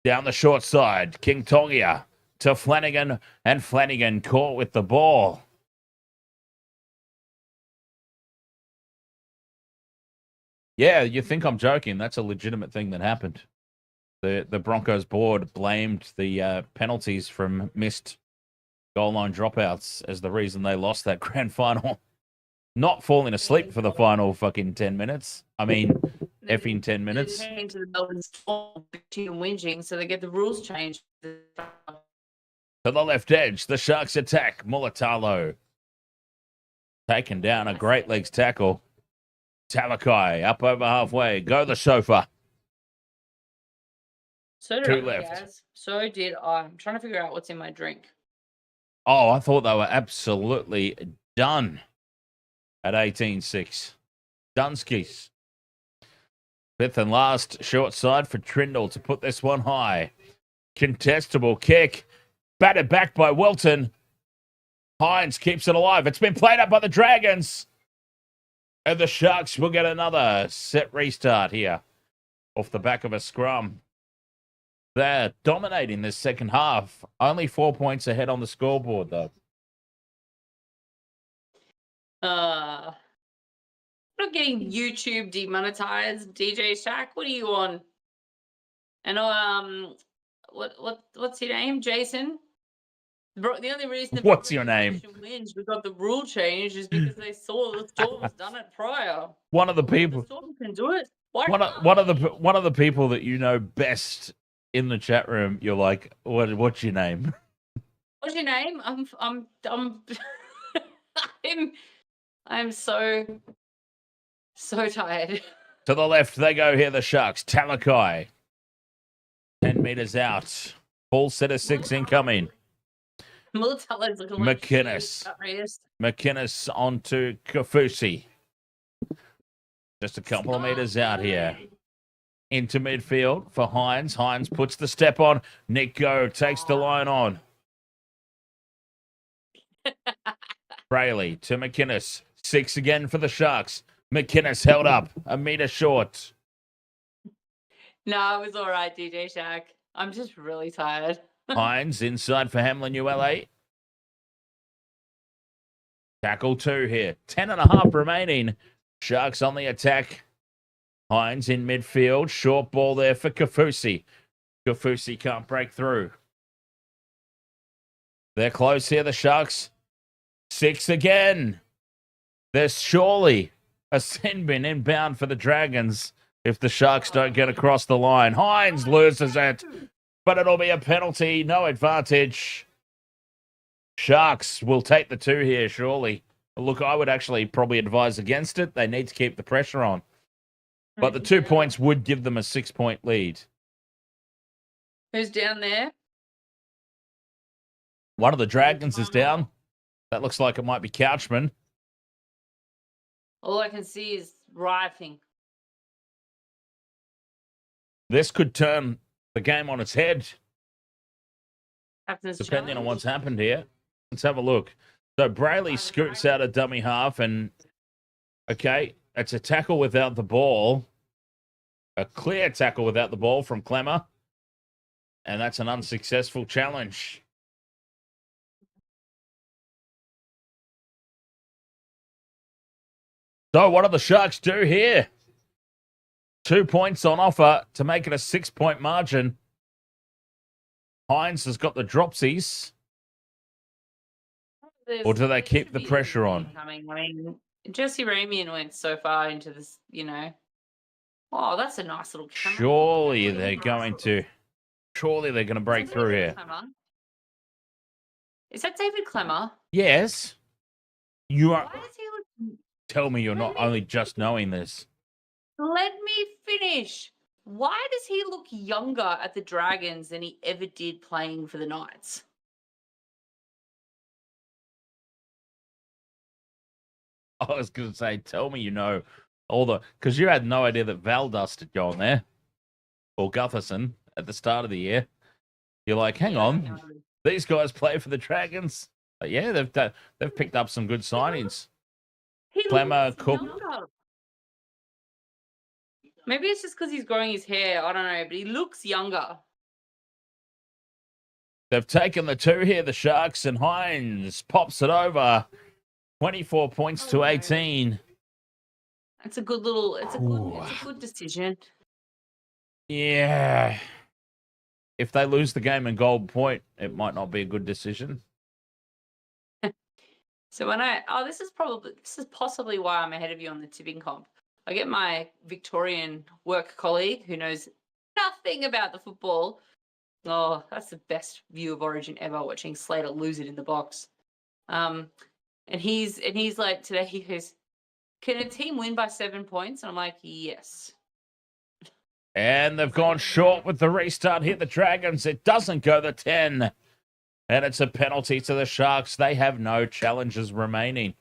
Speaker 2: down the short side, King Tongia to Flanagan, and Flanagan caught with the ball. Yeah, you think I'm joking. That's a legitimate thing that happened. The Broncos board blamed the penalties from missed goal line dropouts as the reason they lost that grand final. Not falling asleep for the final fucking 10 minutes. I mean, effing 10 minutes.
Speaker 1: They're heading to the Melbourne Storm, bitching and whinging, so they get the rules changed.
Speaker 2: To the left edge, the Sharks attack. Mulatalo taken down a great legs tackle. Talakai up over halfway. Go the sofa.
Speaker 1: So did
Speaker 2: Two
Speaker 1: I,
Speaker 2: left.
Speaker 1: guys. So did I. I'm trying to figure out what's in my drink.
Speaker 2: Oh, I thought they were absolutely done at 18-6. Dunskies. Fifth and last, short side for Trindle to put this one high. Contestable kick. Batted back by Wilton. Hines keeps it alive. It's been played up by the Dragons. And the Sharks will get another set restart here off the back of a scrum. They're dominating this second half. Only 4 points ahead on the scoreboard, though.
Speaker 1: Not getting YouTube demonetized, DJ Shack. What are you on? And what's your name, Jason? The only reason
Speaker 2: What's your name?
Speaker 1: Wins, we got the rule change is because they saw the Storm was done it prior.
Speaker 2: One of the people.
Speaker 1: The Storm can do it. Why
Speaker 2: One of the people that you know best in the chat room. You're like, what's your name?
Speaker 1: What's your name? I'm so tired.
Speaker 2: To the left they go here. The Sharks. Talakai. 10 meters out. Full set of 6 incoming. McInnes. McInnes onto Kafusi. Just a couple of meters out here. Into midfield for Hines. Hines puts the step on. Nick Go takes the line on. Brayley to McInnes. 6 again for the Sharks. McInnes held up a metre short.
Speaker 1: No, it was all right, DJ Shack. I'm just really tired.
Speaker 2: Hines inside for Hamlin ULA. Tackle 2 here. 10.5 remaining. Sharks on the attack. Hines in midfield. Short ball there for Kafusi. Kafusi can't break through. They're close here, the Sharks. 6 again. There's surely a sin bin inbound for the Dragons if the Sharks don't get across the line. Hines loses it, but it'll be a penalty. No advantage. Sharks will take the 2 here, surely. Look, I would actually probably advise against it. They need to keep the pressure on. But the 2 points would give them a 6-point lead.
Speaker 1: Who's down there?
Speaker 2: One of the Dragons is down. That looks like it might be Couchman.
Speaker 1: All I can see is writing.
Speaker 2: This could turn the game on its head,
Speaker 1: Captain's
Speaker 2: depending on
Speaker 1: challenge.
Speaker 2: what's happened here. Let's have a look. So Brayley scoots out a dummy half, and okay, it's a tackle without the ball. A clear tackle without the ball from Clemmer. And that's an unsuccessful challenge. So what do the Sharks do here? 2 points on offer to make it a 6-point margin. Hines has got the dropsies. Or do they keep the pressure on?
Speaker 1: I mean, Jesse Ramian went so far into this, Oh, that's a nice little camera.
Speaker 2: Surely they're going to break through here.
Speaker 1: Clemmer? Is that David Clemmer?
Speaker 2: Yes. You are.
Speaker 1: Why does he look...
Speaker 2: Tell me you're not only just knowing this.
Speaker 1: Let me finish. Why does he look younger at the Dragons than he ever did playing for the Knights?
Speaker 2: I was going to say, tell me you know all the... Because you had no idea that Val Dust had gone there. Or Gutherson at the start of the year. You're like, hang on. These guys play for the Dragons. But yeah, they've picked up some good signings.
Speaker 1: He
Speaker 2: Clemmer,
Speaker 1: looks
Speaker 2: Cook.
Speaker 1: younger. Maybe it's just because he's growing his hair. I don't know, but he looks younger.
Speaker 2: They've taken the 2 here, the Sharks, and Hines pops it over. 24 points to 18.
Speaker 1: It's a good little. It's a good decision.
Speaker 2: Yeah. If they lose the game in Gold Point, it might not be a good decision.
Speaker 1: So when this is possibly why I'm ahead of you on the tipping comp. I get my Victorian work colleague who knows nothing about the football. Oh, that's the best view of Origin ever, watching Slater lose it in the box. And he's like today he goes, "Can a team win by 7 points?" And I'm like, "Yes."
Speaker 2: And they've gone short with the restart. Hit the Dragons. It doesn't go the 10. And it's a penalty to the Sharks. They have no challenges remaining.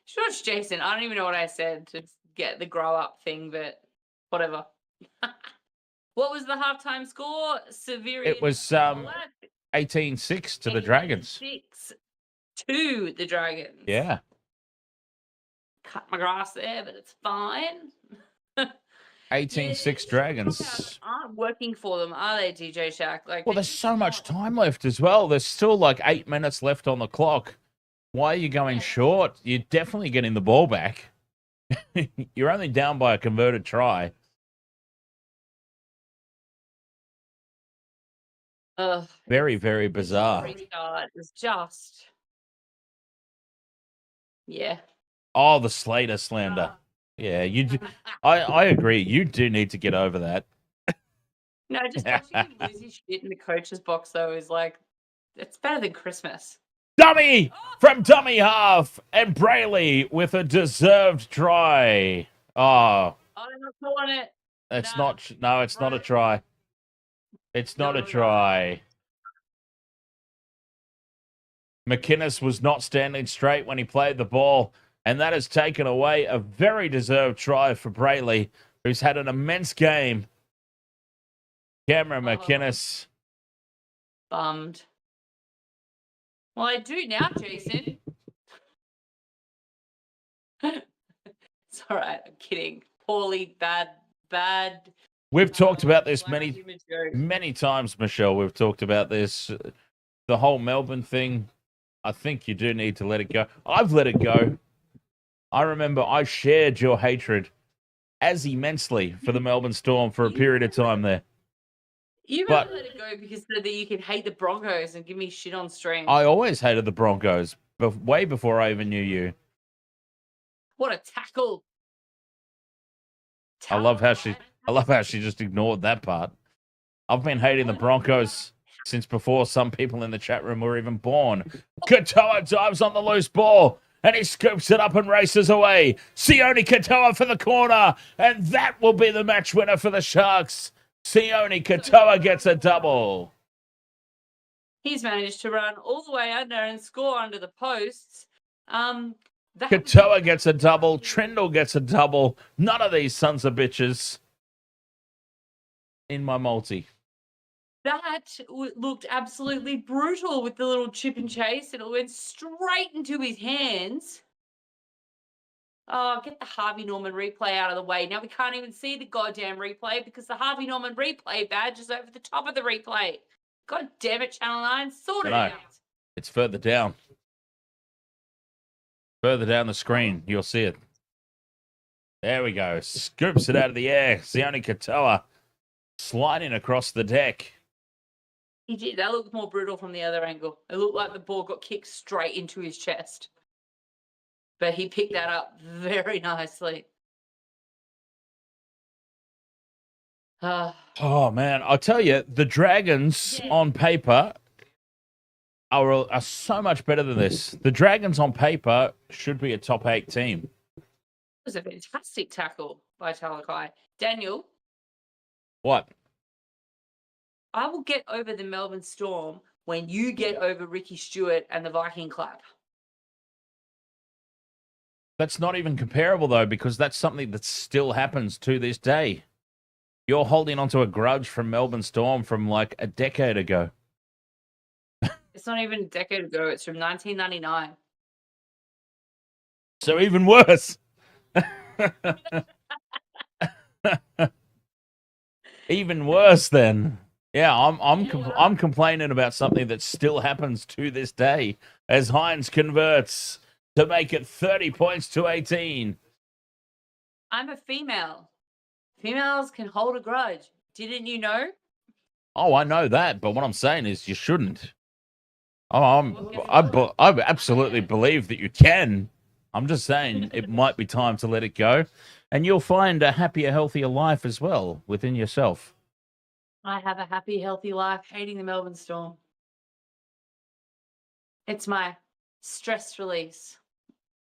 Speaker 1: George Jason, I don't even know what I said to get the grow up thing, but whatever. What was the halftime score?
Speaker 2: It was 18-6 to the Dragons.
Speaker 1: 6 to the Dragons.
Speaker 2: Yeah.
Speaker 1: Cut my grass there, but it's fine.
Speaker 2: 18-6 Dragons.
Speaker 1: Aren't working for them, are they, DJ Shack? Like,
Speaker 2: Well, there's so much time left as well. There's still like 8 minutes left on the clock. Why are you going short? You're definitely getting the ball back. You're only down by a converted try. Very, very bizarre.
Speaker 1: Restart is just... Yeah.
Speaker 2: Oh, the Slater slander. Yeah, I agree. You do need to get over that.
Speaker 1: No, just watching him lose his shit in the coach's box, though, is like, it's better than Christmas.
Speaker 2: Dummy from dummy half, and Brayley with a deserved try. Oh,
Speaker 1: I'm not calling it.
Speaker 2: it's not. No, it's not a try. It's not a try. McInnes was not standing straight when he played the ball, and that has taken away a very deserved try for Brayley, who's had an immense game. Cameron
Speaker 1: Oh.
Speaker 2: McInnes.
Speaker 1: Bummed. Well, I do now, Jason. It's all right. I'm kidding. Poorly, bad.
Speaker 2: We've talked about this
Speaker 1: black humor joke.
Speaker 2: many times, Michelle. We've talked about this. The whole Melbourne thing. I think you do need to let it go. I've let it go. I remember I shared your hatred as immensely for the Melbourne Storm for a period of time there.
Speaker 1: You
Speaker 2: But-
Speaker 1: better let it go because so that you can hate the Broncos and give me shit on stream.
Speaker 2: I always hated the Broncos, but way before I even knew you.
Speaker 1: What a tackle!
Speaker 2: I love how she just ignored that part. I've been hating the Broncos since before some people in the chat room were even born. Katoa dives on the loose ball, and he scoops it up and races away. Sione Katoa for the corner, and that will be the match winner for the Sharks. Sione Katoa gets a double.
Speaker 1: He's managed to run all the way under and score under the posts.
Speaker 2: Katoa gets a double. Trindle gets a double. None of these sons of bitches in my multi.
Speaker 1: That looked absolutely brutal with the little chip and chase, and it went straight into his hands. Oh, get the Harvey Norman replay out of the way. Now we can't even see the goddamn replay because the Harvey Norman replay badge is over the top of the replay. God damn it, Channel 9. Sort it out.
Speaker 2: It's further down. Further down the screen, you'll see it. There we go. Scoops it out of the air. Sione Katoa sliding across the deck.
Speaker 1: He did. That looked more brutal from the other angle. It looked like the ball got kicked straight into his chest. But he picked that up very nicely.
Speaker 2: Oh, man. I'll tell you, the Dragons on paper are so much better than this. The Dragons on paper should be a top 8 team.
Speaker 1: It was a fantastic tackle by Talakai. Daniel.
Speaker 2: What?
Speaker 1: I will get over the Melbourne Storm when you get over Ricky Stewart and the Viking clap.
Speaker 2: That's not even comparable, though, because that's something that still happens to this day. You're holding onto a grudge from Melbourne Storm from like a decade ago.
Speaker 1: It's not even a decade ago. It's from 1999.
Speaker 2: So even worse. Even worse then. Yeah, I'm complaining about something that still happens to this day as Hines converts to make it 30 points to 18.
Speaker 1: I'm a female. Females can hold a grudge. Didn't you know?
Speaker 2: Oh, I know that, but what I'm saying is you shouldn't. I absolutely believe that you can. I'm just saying it might be time to let it go, and you'll find a happier, healthier life as well within yourself.
Speaker 1: I have a happy, healthy life hating the Melbourne Storm. It's my stress release.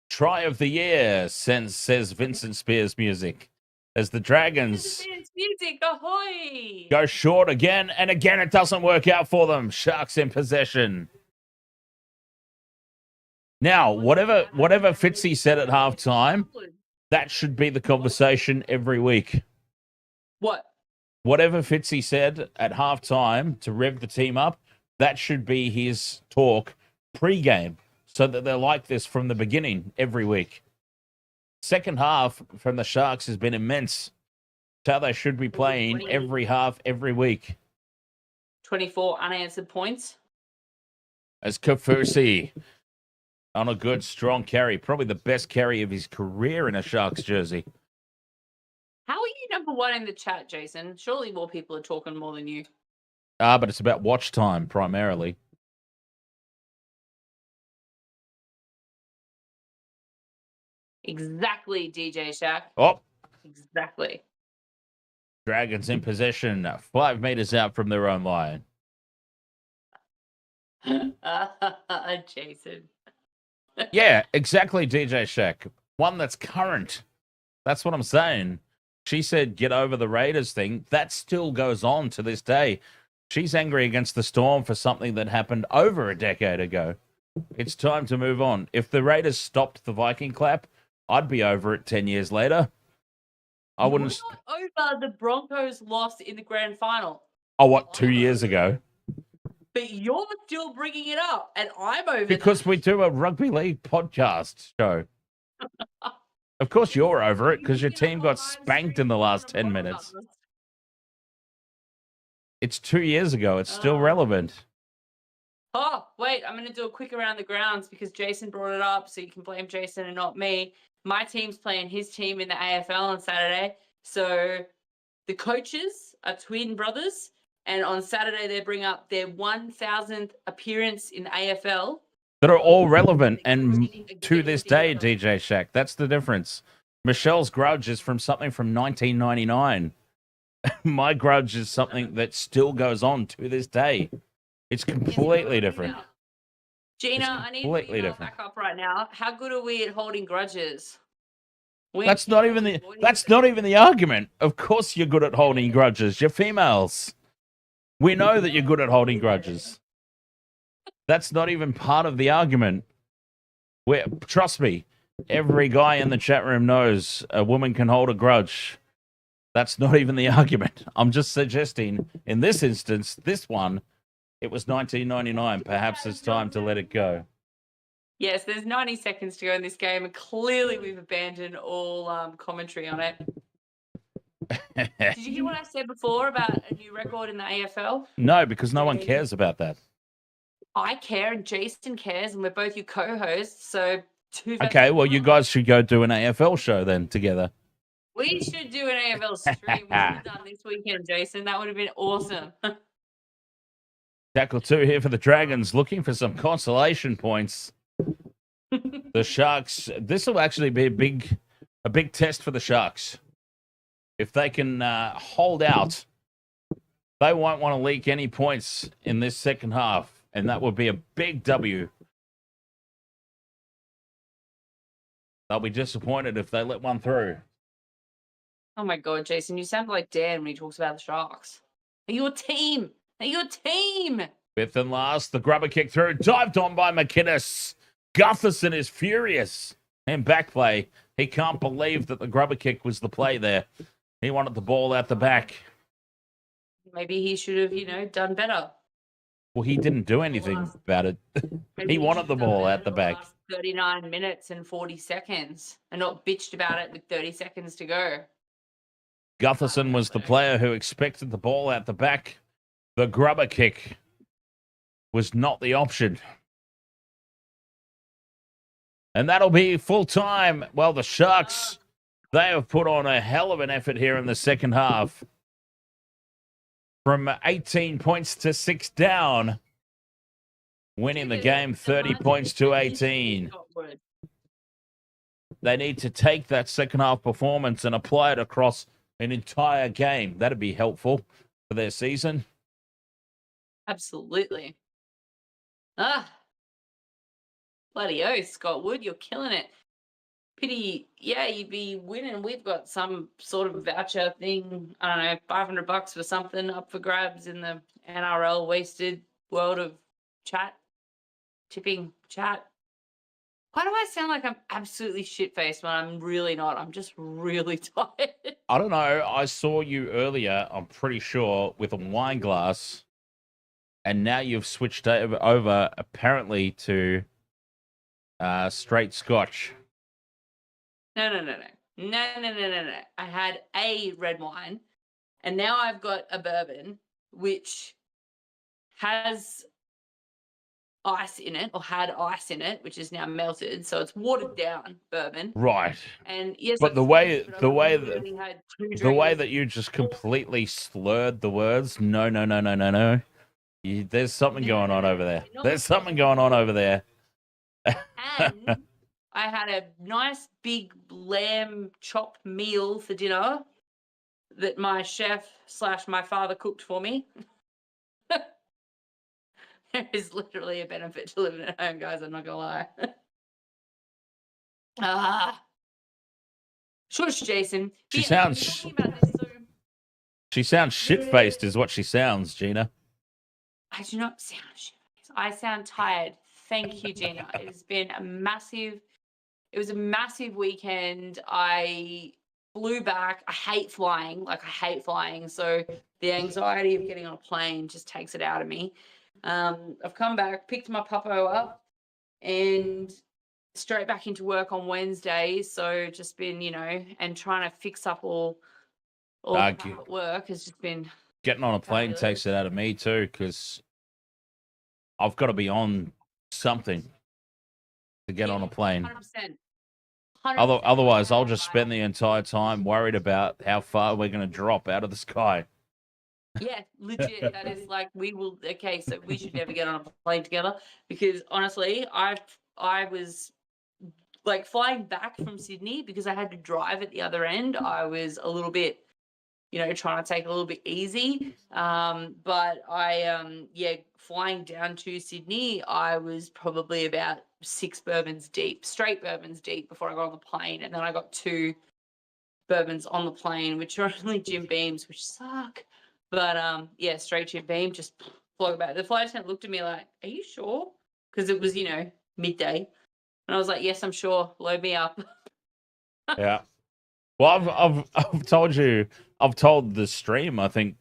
Speaker 2: Try of the year, says Vincent Spears Music. As the Dragons
Speaker 1: Music, ahoy!
Speaker 2: go short again, and again it doesn't work out for them. Sharks in possession. Now, whatever Fitzy said at halftime, that should be the conversation every week.
Speaker 1: What?
Speaker 2: Whatever Fitzy said at halftime to rev the team up, that should be his talk pre-game, so that they're like this from the beginning every week. Second half from the Sharks has been immense. It's how they should be playing every half, every week.
Speaker 1: 24 unanswered points.
Speaker 2: As Kafusi on a good, strong carry. Probably the best carry of his career in a Sharks jersey.
Speaker 1: How are you number one in the chat, Jason? Surely more people are talking more than you.
Speaker 2: But it's about watch time primarily.
Speaker 1: Exactly, DJ Shaq.
Speaker 2: Oh,
Speaker 1: Exactly.
Speaker 2: Dragons in possession, 5 meters out from their own line.
Speaker 1: Jason.
Speaker 2: Yeah, exactly, DJ Shaq. One that's current. That's what I'm saying. She said, get over the Raiders thing. That still goes on to this day. She's angry against the Storm for something that happened over a decade ago. It's time to move on. If the Raiders stopped the Viking clap, I'd be over it 10 years later. I wouldn't.
Speaker 1: You're not over the Broncos loss in the grand final.
Speaker 2: Oh, what, 2 years ago?
Speaker 1: But you're still bringing it up, and I'm over
Speaker 2: Because
Speaker 1: that.
Speaker 2: we do a rugby league podcast show. Of course you're over it because your team got spanked in the last 10 minutes. It's 2 years ago. It's still relevant.
Speaker 1: Oh, wait, I'm going to do a quick around the grounds because Jason brought it up, so you can blame Jason and not me. My team's playing his team in the AFL on Saturday. So the coaches are twin brothers, and on Saturday they bring up their 1,000th appearance in the AFL.
Speaker 2: That are all relevant and to this day, DJ Shack. That's the difference. Michelle's grudge is from something from 1999. My grudge is something that still goes on to this day. It's completely different.
Speaker 1: Gina, I need you back up right now. How good are we at holding grudges?
Speaker 2: That's not even the argument. Of course you're good at holding grudges. You're females. We know that you're good at holding grudges. That's not even part of the argument. Trust me, every guy in the chat room knows a woman can hold a grudge. That's not even the argument. I'm just suggesting, in this instance, this one, it was 1999. Perhaps it's time to let it go.
Speaker 1: Yes, there's 90 seconds to go in this game, and clearly we've abandoned all commentary on it. Did you hear what I said before about a new record in the AFL?
Speaker 2: No, because no one cares about that. I
Speaker 1: care, and Jason cares, and we're both your co-hosts, so
Speaker 2: okay, well, you guys should go do an AFL show then together.
Speaker 1: We should do an AFL stream. We should have done this weekend, Jason. That would have been awesome.
Speaker 2: Tackle 2 here for the Dragons, looking for some consolation points. The Sharks, this will actually be a big test for the Sharks. If they can hold out, they won't want to leak any points in this second half, and that would be a big W. They'll be disappointed if they let one through.
Speaker 1: Oh my God, Jason, you sound like Dan when he talks about the Sharks. They're your team. They're your team.
Speaker 2: Fifth and last, the grubber kick through, dived on by McInnes. Gutherson is furious. And back play. He can't believe that the grubber kick was the play there. He wanted the ball out the back.
Speaker 1: Maybe he should have, done better.
Speaker 2: Well, he didn't do anything about it. He wanted the ball out the back.
Speaker 1: 39 minutes and 40 seconds and not bitched about it with 30 seconds to go.
Speaker 2: Gutherson was the player who expected the ball out the back. The grubber kick was not the option. And that'll be full time. Well, the Sharks, they have put on a hell of an effort here in the second half. From 18 points to 6 down, winning the game 30 points to 18. They need to take that second half performance and apply it across an entire game. That'd be helpful for their season.
Speaker 1: Absolutely. Bloody oath, Scott Wood, you're killing it. Pity, yeah, you'd be winning. We've got some sort of voucher thing, I don't know, $500 for something up for grabs in the NRL wasted world of tipping chat. Why do I sound like I'm absolutely shit-faced when I'm really not? I'm just really tired.
Speaker 2: I don't know. I saw you earlier, I'm pretty sure, with a wine glass, and now you've switched over apparently to straight scotch.
Speaker 1: No. I had a red wine, and now I've got a bourbon, which has ice in it, or had ice in it, which is now melted, so it's watered down bourbon.
Speaker 2: Right.
Speaker 1: And yes,
Speaker 2: but the way that you just completely slurred the words, no. There's something going on over there. There's something going on over there.
Speaker 1: And I had a nice big lamb chop meal for dinner that my chef / my father cooked for me. There is literally a benefit to living at home, guys. I'm not gonna lie. Shush, Jason.
Speaker 2: She sounds shit-faced is what she sounds, Gina.
Speaker 1: I do not sound shit-faced. I sound tired. Thank you, Gina. It was a massive weekend. I flew back. I hate flying. Like, I hate flying. So the anxiety of getting on a plane just takes it out of me. I've come back, picked my puppo up, and straight back into work on Wednesday. So just been, and trying to fix up all the crap at work has just been
Speaker 2: getting on a plane
Speaker 1: fabulous.
Speaker 2: takes it out of me too, because I've got to be on something to get on a plane.
Speaker 1: 100%.
Speaker 2: Otherwise, I'll just spend the entire time worried about how far we're going to drop out of the sky.
Speaker 1: Yeah, legit. That is like, okay, so we should never get on a plane together, because honestly, I was like flying back from Sydney because I had to drive at the other end. I was a little bit, trying to take it a little bit easy. But flying down to Sydney, I was probably about 6 bourbons deep, straight bourbons deep before I got on the plane. And then I got 2 bourbons on the plane, which are only Jim Beams, which suck. But straight Jim Beam, just flog back. The flight attendant looked at me like, "Are you sure?" Because it was, midday. And I was like, "Yes, I'm sure. Load me up."
Speaker 2: Yeah. Well, I've told you, I've told the stream, I think,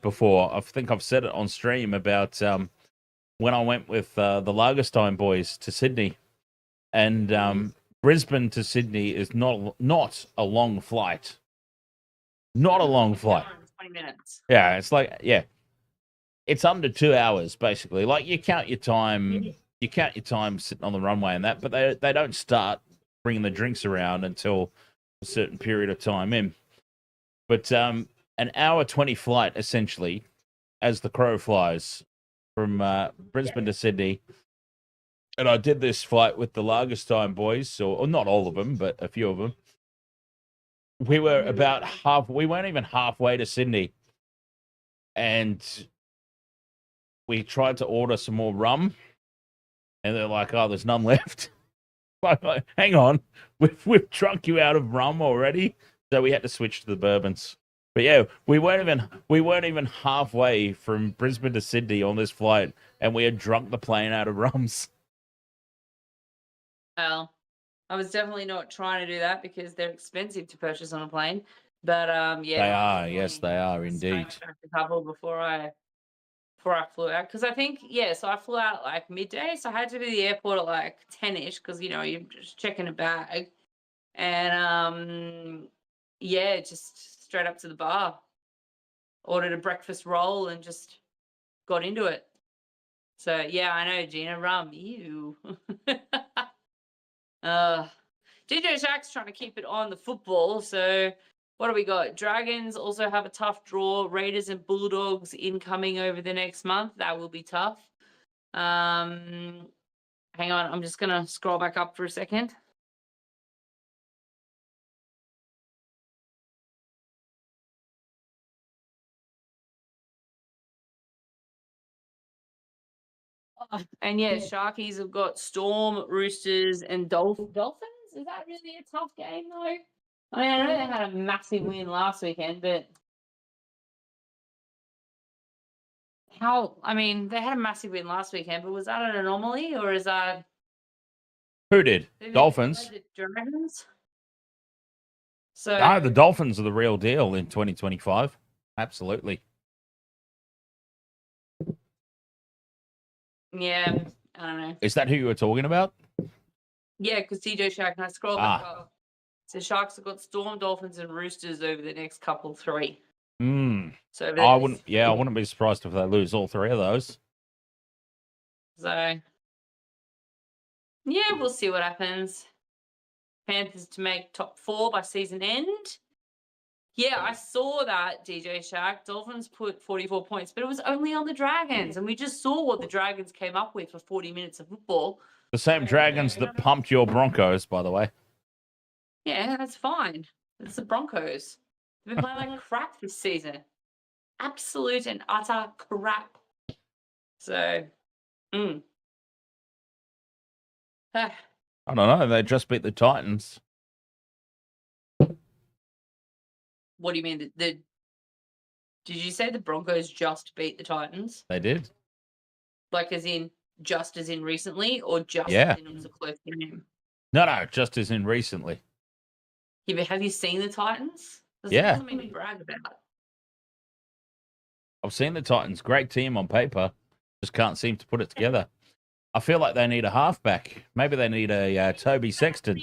Speaker 2: before. I think I've said it on stream about when I went with the Lagerstein boys to Sydney, and Brisbane to Sydney is not a long flight. Not a long flight.
Speaker 1: 20 minutes.
Speaker 2: Yeah, it's like, it's under 2 hours basically. Like, you count your time. You count your time sitting on the runway and that, but they don't start bringing the drinks around until a certain period of time in. But an hour 20 flight, essentially, as the crow flies from Brisbane to Sydney. And I did this flight with the Lagerstein boys, or not all of them, but a few of them. We were we weren't even halfway to Sydney. And we tried to order some more rum. And they're like, "Oh, there's none left." Like, hang on, we've drunk you out of rum already, so we had to switch to the bourbons. But yeah, we weren't even halfway from Brisbane to Sydney on this flight, and we had drunk the plane out of rums.
Speaker 1: Well, I was definitely not trying to do that because they're expensive to purchase on a plane. But
Speaker 2: They are. Yes, they are indeed.
Speaker 1: A couple before I flew out, because I think, so I flew out like midday, so I had to be at the airport at like 10ish, because you're just checking a bag, and just straight up to the bar, ordered a breakfast roll, and just got into it. So I know, Gina, rum, ew. DJ Shack's trying to keep it on the football, so what do we got? Dragons also have a tough draw. Raiders and Bulldogs incoming over the next month. That will be tough. Hang on, I'm just going to scroll back up for a second. And Sharkies have got Storm, Roosters, and Dolphins. Is that really a tough game, though? I mean, I know they had a massive win last weekend, but they had a massive win last weekend, but was that an anomaly, or is that...
Speaker 2: Who did? Dolphins?
Speaker 1: The Dragons? So...
Speaker 2: the Dolphins are the real deal in 2025. Absolutely.
Speaker 1: Yeah, I don't know.
Speaker 2: Is that who you were talking about?
Speaker 1: Yeah, because DJ Shark, and I scroll back up. So Sharks have got Storm, Dolphins, and Roosters over the next couple 3.
Speaker 2: So I wouldn't be surprised if they lose all 3 of those.
Speaker 1: So we'll see what happens. Panthers to make top 4 by season end. Yeah, I saw that, DJ Shark. Dolphins put 44 points, but it was only on the Dragons, and we just saw what the Dragons came up with for 40 minutes of football.
Speaker 2: The same Dragons that pumped your Broncos, by the way.
Speaker 1: Yeah, that's fine. It's the Broncos. They've been playing like crap this season. Absolute and utter crap. So, I
Speaker 2: don't know. They just beat the Titans.
Speaker 1: What do you mean? Did you say the Broncos just beat the Titans?
Speaker 2: They did.
Speaker 1: Like as in recently, or just as in it was a close game?
Speaker 2: No, just as in recently.
Speaker 1: Yeah, but have you seen the Titans? That's
Speaker 2: Yeah.
Speaker 1: something to brag about.
Speaker 2: I've seen the Titans. Great team on paper. Just can't seem to put it together. I feel like they need a halfback. Maybe they need a Toby Sexton.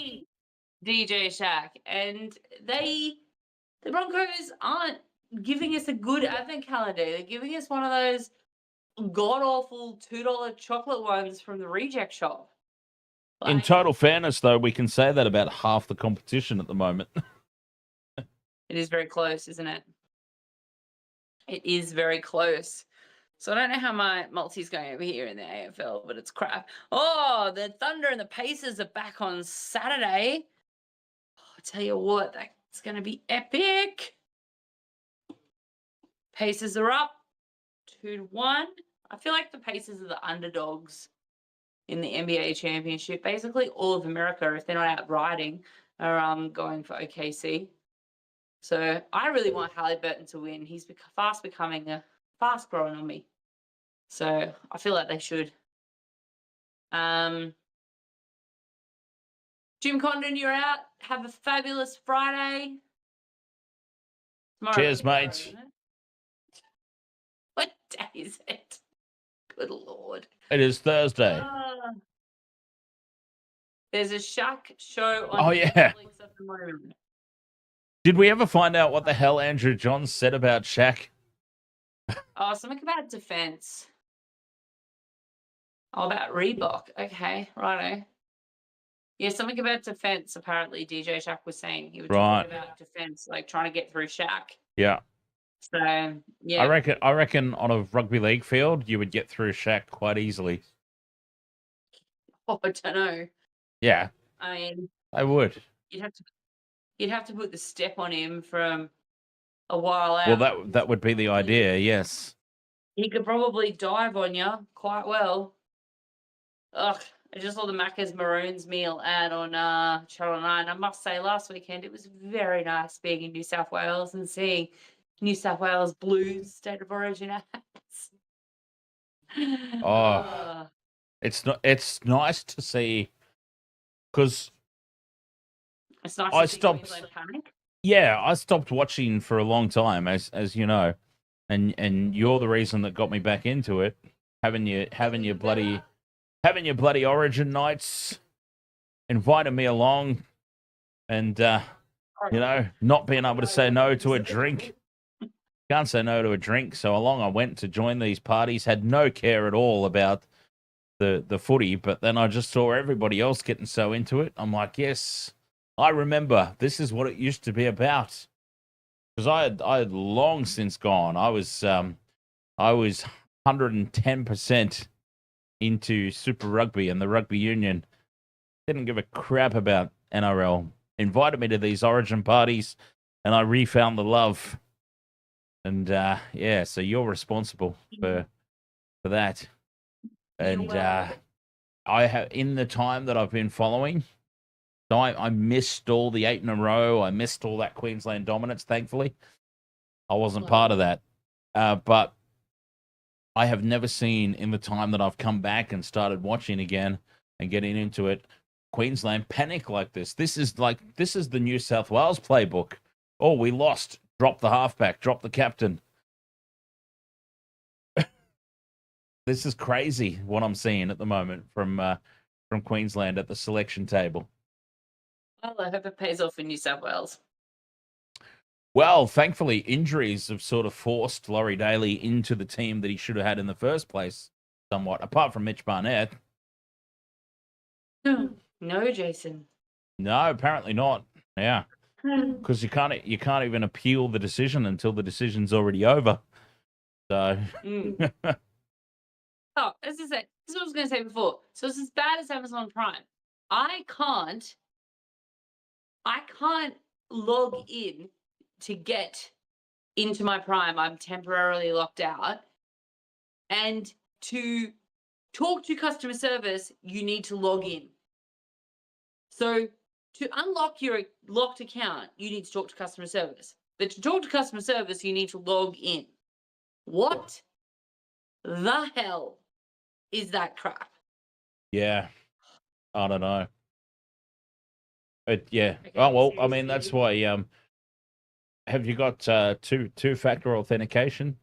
Speaker 1: DJ Shack. And the Broncos aren't giving us a good advent calendar. They're giving us one of those god-awful $2 chocolate ones from the reject shop.
Speaker 2: In total fairness, though, we can say that about half the competition at the moment.
Speaker 1: It is very close, isn't it? It is very close. So I don't know how my multi's going over here in the AFL, but it's crap. Oh, the Thunder and the Pacers are back on Saturday. I'll tell you what, that's going to be epic. Pacers are up 2-1. I feel like the Pacers are the underdogs in the NBA championship. Basically, all of America, if they're not out riding, are going for OKC. So I really want Halliburton to win. He's fast growing on me. So I feel like they should. Jim Condon, you're out. Have a fabulous Friday.
Speaker 2: Cheers, mate.
Speaker 1: What day is it? Good Lord.
Speaker 2: It is Thursday.
Speaker 1: There's a Shark show on
Speaker 2: Netflix
Speaker 1: at the moment.
Speaker 2: Did we ever find out what the hell Andrew Johns said about Shaq?
Speaker 1: Oh, something about defense. Oh, about Reebok. Okay, righto. Yeah, something about defense. Apparently, DJ Shaq was saying he was talking about defense, like trying to get through Shaq.
Speaker 2: Yeah.
Speaker 1: So yeah,
Speaker 2: I reckon on a rugby league field you would get through Shaq quite easily.
Speaker 1: Oh, I don't know.
Speaker 2: Yeah.
Speaker 1: I mean,
Speaker 2: I would.
Speaker 1: You'd have to put the step on him from a while out.
Speaker 2: Well, that would be the idea. Yes.
Speaker 1: He could probably dive on you quite well. Ugh. I just saw the Macca's Maroons meal ad on Channel 9. I must say, last weekend it was very nice being in New South Wales and seeing New South Wales Blues State of Origin ads.
Speaker 2: Oh, it's nice to see because
Speaker 1: it's nice
Speaker 2: I
Speaker 1: to see
Speaker 2: stopped.
Speaker 1: Queensland panic.
Speaker 2: Yeah, I stopped watching for a long time, as you know, and you're the reason that got me back into it. Having your bloody Origin nights, inviting me along, and not being able to say no to a drink. Can't say no to a drink, so along I went to join these parties. Had no care at all about the footy, but then I just saw everybody else getting so into it. I'm like, yes, I remember. This is what it used to be about. Because I had long since gone. I was 110% into Super Rugby and the Rugby Union. Didn't give a crap about NRL. Invited me to these Origin parties, and I refound the love. And so you're responsible for that. And I have, in the time that I've been following, so I missed all the 8 in a row. I missed all that Queensland dominance. Thankfully, I wasn't part of that. But I have never seen, in the time that I've come back and started watching again and getting into it, Queensland panic like this. This is the New South Wales playbook. Oh, we lost. Drop the halfback. Drop the captain. This is crazy what I'm seeing at the moment from Queensland at the selection table.
Speaker 1: Well, I hope it pays off in New South Wales.
Speaker 2: Well, thankfully, injuries have sort of forced Laurie Daly into the team that he should have had in the first place, somewhat, apart from Mitch Barnett.
Speaker 1: No, Jason.
Speaker 2: No, apparently not. Yeah, because you can't even appeal the decision until the decision's already over. So.
Speaker 1: Oh, this is what I was going to say before. So it's as bad as Amazon Prime. I can't log in to get into my Prime. I'm temporarily locked out. And to talk to customer service, you need to log in. So to unlock your locked account, you need to talk to customer service. But to talk to customer service, you need to log in. What the hell is that crap?
Speaker 2: Yeah, I don't know. Yeah.
Speaker 1: Okay,
Speaker 2: Oh well, I mean that's
Speaker 1: seriously.
Speaker 2: why. Have you got two-factor authentication?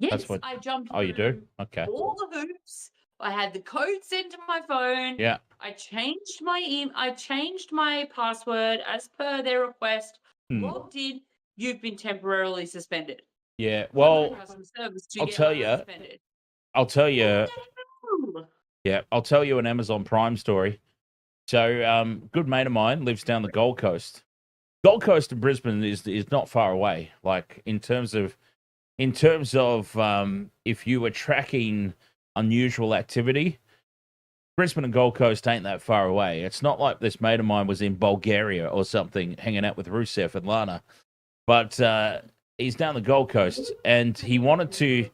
Speaker 2: That's
Speaker 1: Yes,
Speaker 2: what.
Speaker 1: I jumped
Speaker 2: Oh, you do?
Speaker 1: through
Speaker 2: Okay.
Speaker 1: all the hoops. I had the code sent to my phone.
Speaker 2: Yeah.
Speaker 1: I changed my password as per their request.
Speaker 2: Hmm.
Speaker 1: Logged in. You've been temporarily suspended.
Speaker 2: Yeah.
Speaker 1: Contact
Speaker 2: Well,
Speaker 1: customer service to
Speaker 2: I'll
Speaker 1: get
Speaker 2: tell you.
Speaker 1: unsuspended.
Speaker 2: I'll tell
Speaker 1: Oh
Speaker 2: you.
Speaker 1: no!
Speaker 2: Yeah, I'll tell you an Amazon Prime story. So, good mate of mine lives down the Gold Coast. Gold Coast and Brisbane is not far away. Like in terms of if you were tracking unusual activity, Brisbane and Gold Coast ain't that far away. It's not like this mate of mine was in Bulgaria or something, hanging out with Rusev and Lana. But he's down the Gold Coast, and he wanted to.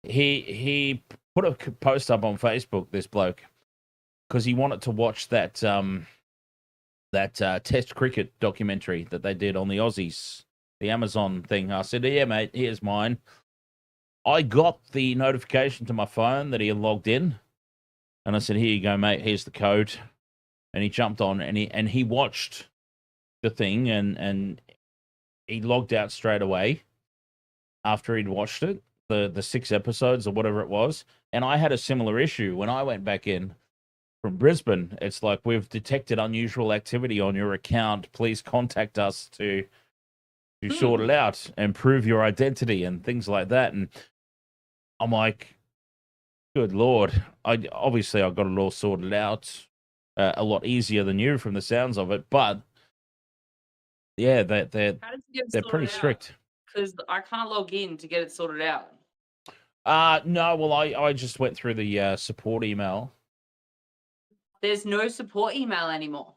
Speaker 2: He put a post up on Facebook. This bloke, because he wanted to watch that Test cricket documentary that they did on the Aussies, the Amazon thing. I said, "Yeah, mate, here's mine." I got the notification to my phone that he had logged in, and I said, "Here you go, mate. Here's the code." And he jumped on and he watched the thing and he logged out straight away after he'd watched it, the 6 episodes or whatever it was. And I had a similar issue when I went back in from Brisbane. It's like, we've detected unusual activity on your account. Please contact us to sort it out and prove your identity and things like that. And I'm like, good Lord. I got it all sorted out a lot easier than you from the sounds of it. But yeah, they're
Speaker 1: How did you get it
Speaker 2: they're pretty
Speaker 1: sorted out?
Speaker 2: strict.
Speaker 1: Because I can't log in to get it sorted out.
Speaker 2: No, well, I just went through the support email
Speaker 1: There's no support email anymore.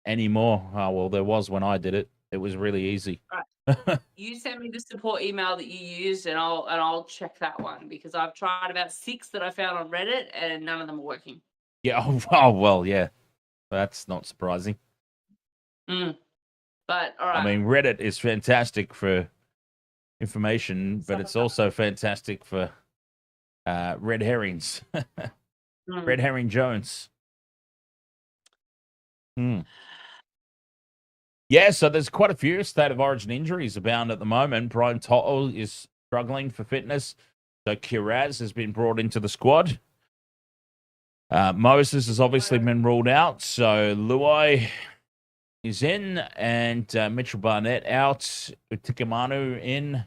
Speaker 2: anymore. Oh, well, there was when I did it. It was really easy.
Speaker 1: Right. You send me the support email that you used, and I'll check that one, because I've tried about 6 that I found on Reddit, and none of them are working.
Speaker 2: Yeah. Oh, well, yeah. That's not surprising.
Speaker 1: But all right.
Speaker 2: I mean, Reddit is fantastic for information, but it's also fantastic for red herrings. Red herring Jones. Yeah, so there's quite a few state of origin injuries abound at the moment. Brian Toto is struggling for fitness. So Kiraz has been brought into the squad. Moses has obviously been ruled out. So Luai is in, and Mitchell Barnett out. Utikamanu in.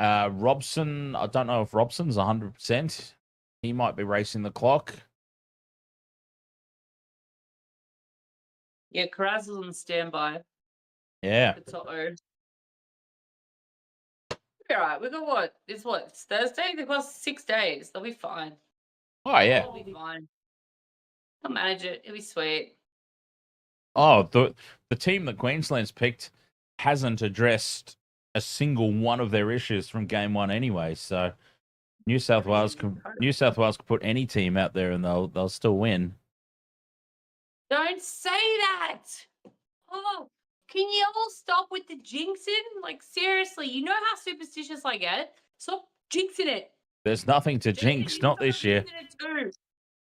Speaker 2: Robson, I don't know if Robson's 100%. He might be racing the clock.
Speaker 1: Yeah, Karaz is on standby.
Speaker 2: Yeah.
Speaker 1: It's all right. All right. We got what? It's Thursday? They've got 6 days. They'll be fine.
Speaker 2: Oh, yeah.
Speaker 1: They'll be fine. I'll manage it. It'll be sweet.
Speaker 2: Oh, the team that Queensland's picked hasn't addressed a single one of their issues from game one anyway. So New South Wales could put any team out there and they'll still win.
Speaker 1: Don't say that. Oh, can you all stop with the jinxing? Like, seriously, you know how superstitious I get? Stop jinxing it.
Speaker 2: There's nothing to jinx, not this year.
Speaker 1: Too.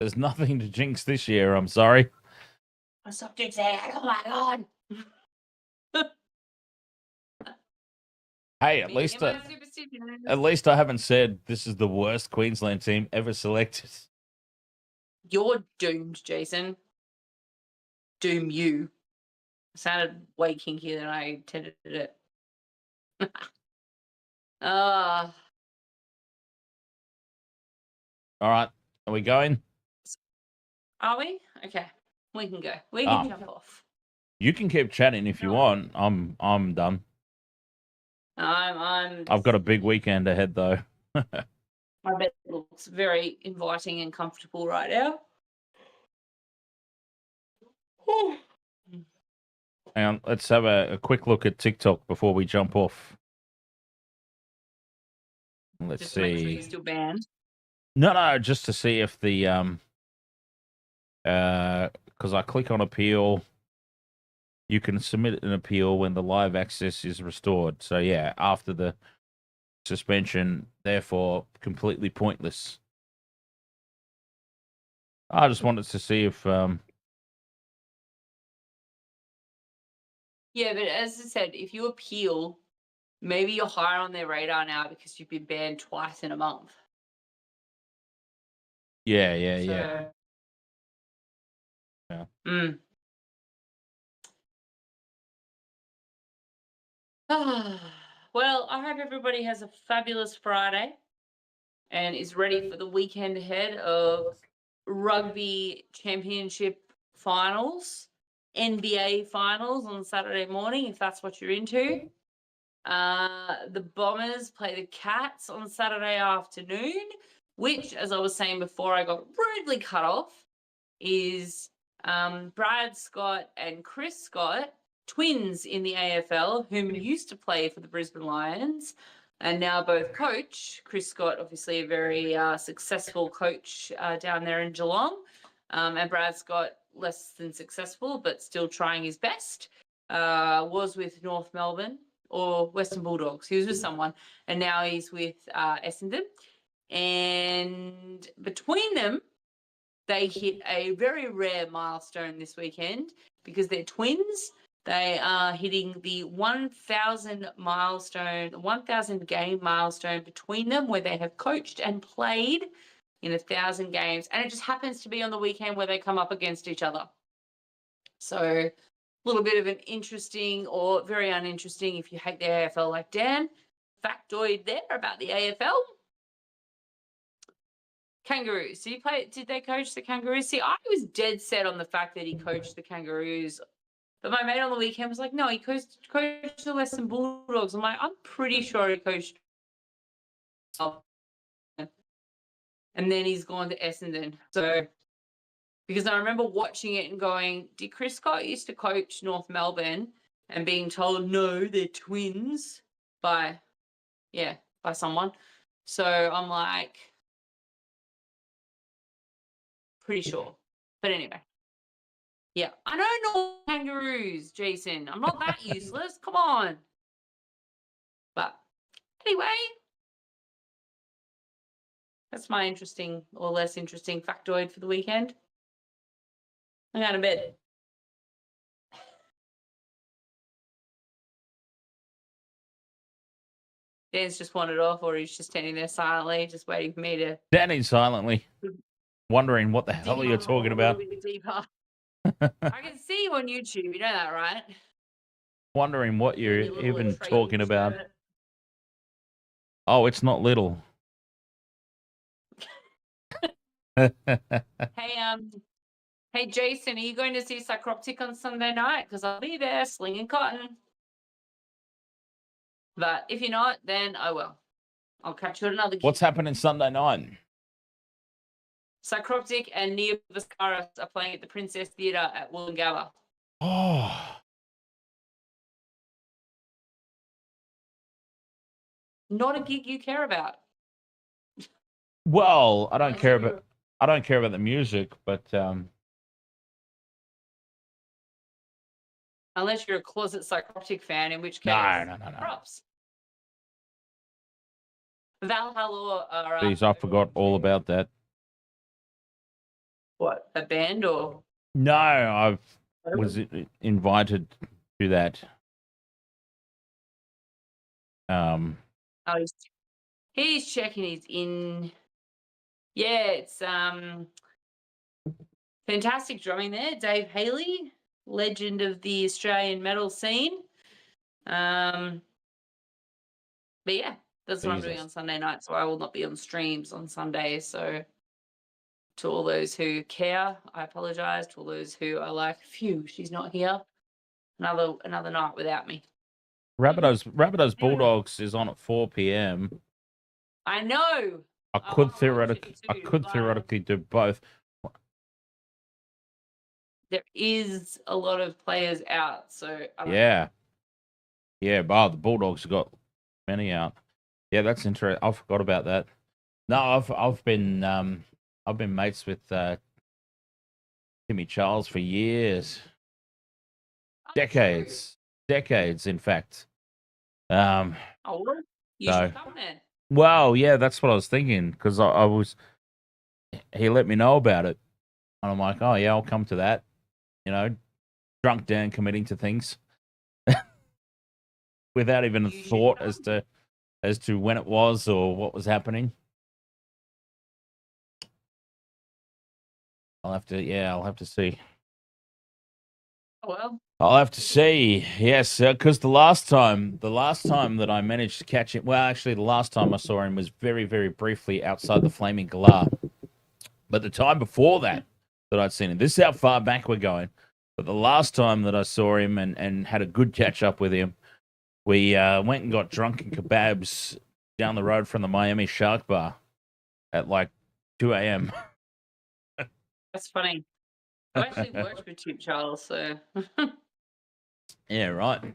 Speaker 2: There's nothing to jinx this year, I'm sorry.
Speaker 1: Stop jinxing it. Oh my god.
Speaker 2: Hey, at least I haven't said this is the worst Queensland team ever selected.
Speaker 1: You're doomed, Jason. Doom you. It sounded way kinkier than I intended it.
Speaker 2: All right, are we going?
Speaker 1: Are we? Okay, we can go. We can jump off.
Speaker 2: You can keep chatting if you want. I'm done. I've got a big weekend ahead, though.
Speaker 1: My bed looks very inviting and comfortable right now.
Speaker 2: Hang on, let's have a quick look at TikTok before we jump off. Let's
Speaker 1: just
Speaker 2: see.
Speaker 1: Make sure you're still banned.
Speaker 2: No, just to see if the because I click on appeal, you can submit an appeal when the live access is restored. So yeah, after the suspension, therefore completely pointless. I just wanted to see if
Speaker 1: Yeah, but as I said, if you appeal, maybe you're higher on their radar now because you've been banned twice in a month.
Speaker 2: yeah.
Speaker 1: Yeah. Well, I hope everybody has a fabulous Friday and is ready for the weekend ahead of rugby championship finals, NBA finals on Saturday morning, if that's what you're into. The Bombers play the Cats on Saturday afternoon, which, as I was saying before, I got rudely cut off, is Brad Scott and Chris Scott, twins in the AFL, whom used to play for the Brisbane Lions and now both coach. Chris Scott, obviously a very successful coach down there in Geelong, and Brad Scott, less than successful, but still trying his best, was with North Melbourne or Western Bulldogs. He was with someone, and now he's with Essendon. And between them, they hit a very rare milestone this weekend because they're twins. They are hitting the 1,000 milestone, 1,000 game milestone between them, where they have coached and played in 1,000 games. And it just happens to be on the weekend where they come up against each other. So a little bit of an interesting or very uninteresting, if you hate the AFL like Dan, factoid there about the AFL. Kangaroos. Did they coach the Kangaroos? See, I was dead set on the fact that he coached the Kangaroos. But my mate on the weekend was like, no, he coached the Western Bulldogs. I'm like, I'm pretty sure he coached. And then he's gone to Essendon. So, because I remember watching it and going, did Chris Scott used to coach North Melbourne and being told, no, they're twins by someone. So I'm like, pretty sure. But anyway. Yeah, I don't know Kangaroos, Jason. I'm not that useless. Come on. But anyway, that's my interesting or less interesting factoid for the weekend. I'm going to bed. Dan's just wandered off, or he's just standing there silently, just waiting for me to.
Speaker 2: standing silently, wondering what the hell you're talking about.
Speaker 1: Deeper. I can see you on YouTube. You know that, right?
Speaker 2: Wondering what you're even talking about. Oh, it's not little.
Speaker 1: Hey, Jason, are you going to see Psychroptic on Sunday night? Because I'll be there slinging cotton. But if you're not, then oh well. I'll catch you at another game.
Speaker 2: What's happening Sunday night?
Speaker 1: Psychroptic and Nia Vascaris are playing at the Princess Theatre at Wollongabba.
Speaker 2: Oh.
Speaker 1: Not a gig you care about.
Speaker 2: Well, I don't care about the music, but
Speaker 1: unless you're a closet Psychroptic fan, in which case
Speaker 2: no.
Speaker 1: props. Valhalla are
Speaker 2: Jeez, I forgot all about that.
Speaker 1: What, a band or?
Speaker 2: No, I was invited to that.
Speaker 1: Oh, he's checking. He's in. Yeah, it's fantastic drumming there. Dave Haley, legend of the Australian metal scene. But yeah, that's what I'm doing on Sunday night. So I will not be on streams on Sunday. So to all those who care, I apologize. To all those who are like, phew, she's not here. Another night without me.
Speaker 2: Rabbitohs Bulldogs is on at 4 p.m.
Speaker 1: I know.
Speaker 2: I could theoretically do both.
Speaker 1: There is a lot of players out, so I don't
Speaker 2: know. But the Bulldogs have got many out. Yeah, that's interesting. I forgot about that. No, I've been mates with Timmy Charles for years, decades, in fact.
Speaker 1: You should come then.
Speaker 2: Well, yeah, that's what I was thinking because he let me know about it. And I'm like, oh, yeah, I'll come to that. You know, drunk Dan committing to things without even a
Speaker 1: You should
Speaker 2: thought
Speaker 1: come.
Speaker 2: as to when it was or what was happening. I'll have to see.
Speaker 1: Oh, well.
Speaker 2: I'll have to see. Yes, because the last time that I managed to catch him, well, actually, the last time I saw him was very, very briefly outside the Flaming Galah. But the time before that I'd seen him, this is how far back we're going. But the last time that I saw him and had a good catch up with him, we went and got drunk in kebabs down the road from the Miami Shark Bar at like 2 a.m.
Speaker 1: That's funny. I actually worked with you, Charles, so
Speaker 2: Yeah, right.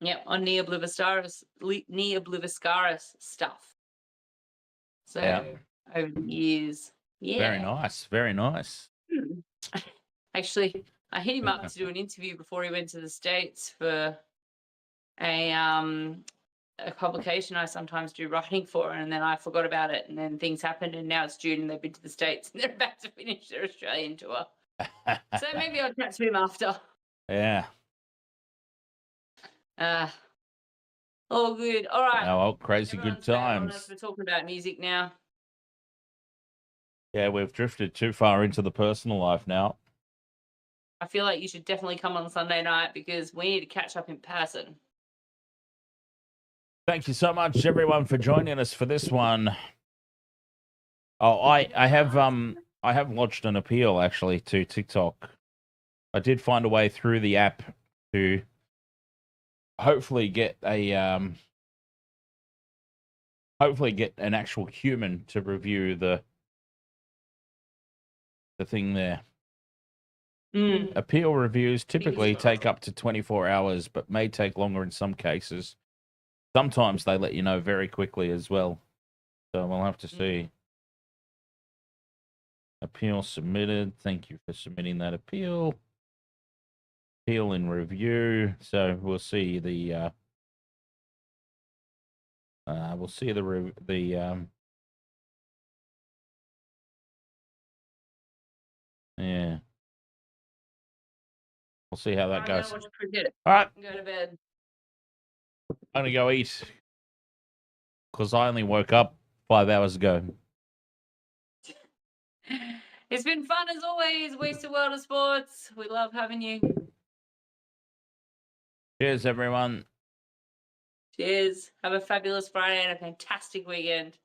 Speaker 1: yeah, on Neobliviscaris stuff. So
Speaker 2: Yeah.
Speaker 1: over the years. Yeah.
Speaker 2: Very nice. Very nice.
Speaker 1: Actually, I hit him up to do an interview before he went to the States for a publication I sometimes do writing for, and then I forgot about it, and then things happened, and now it's June, and they've been to the States, and they're about to finish their Australian tour. So maybe I'll chat to him after.
Speaker 2: Yeah.
Speaker 1: All good. All right.
Speaker 2: Oh, well, crazy
Speaker 1: Everyone's
Speaker 2: good
Speaker 1: back on
Speaker 2: times.
Speaker 1: us. We're talking about music now.
Speaker 2: Yeah, we've drifted too far into the personal life now.
Speaker 1: I feel like you should definitely come on Sunday night because we need to catch up in person.
Speaker 2: Thank you so much, everyone, for joining us for this one. Oh, I have lodged an appeal actually to TikTok. I did find a way through the app to hopefully get an actual human to review the thing there. Appeal reviews typically take up to 24 hours, but may take longer in some cases. Sometimes they let you know very quickly as well. So we'll have to see. Appeal submitted. Thank you for submitting that appeal. Appeal in review. So we'll see the yeah. We'll see how that goes.
Speaker 1: Watch cricket.
Speaker 2: All right.
Speaker 1: Go to bed.
Speaker 2: I'm gonna go eat because I only woke up 5 hours ago.
Speaker 1: It's been fun as always. Wasted World of Sports. We love having you.
Speaker 2: Cheers, everyone.
Speaker 1: Cheers. Have a fabulous Friday and a fantastic weekend.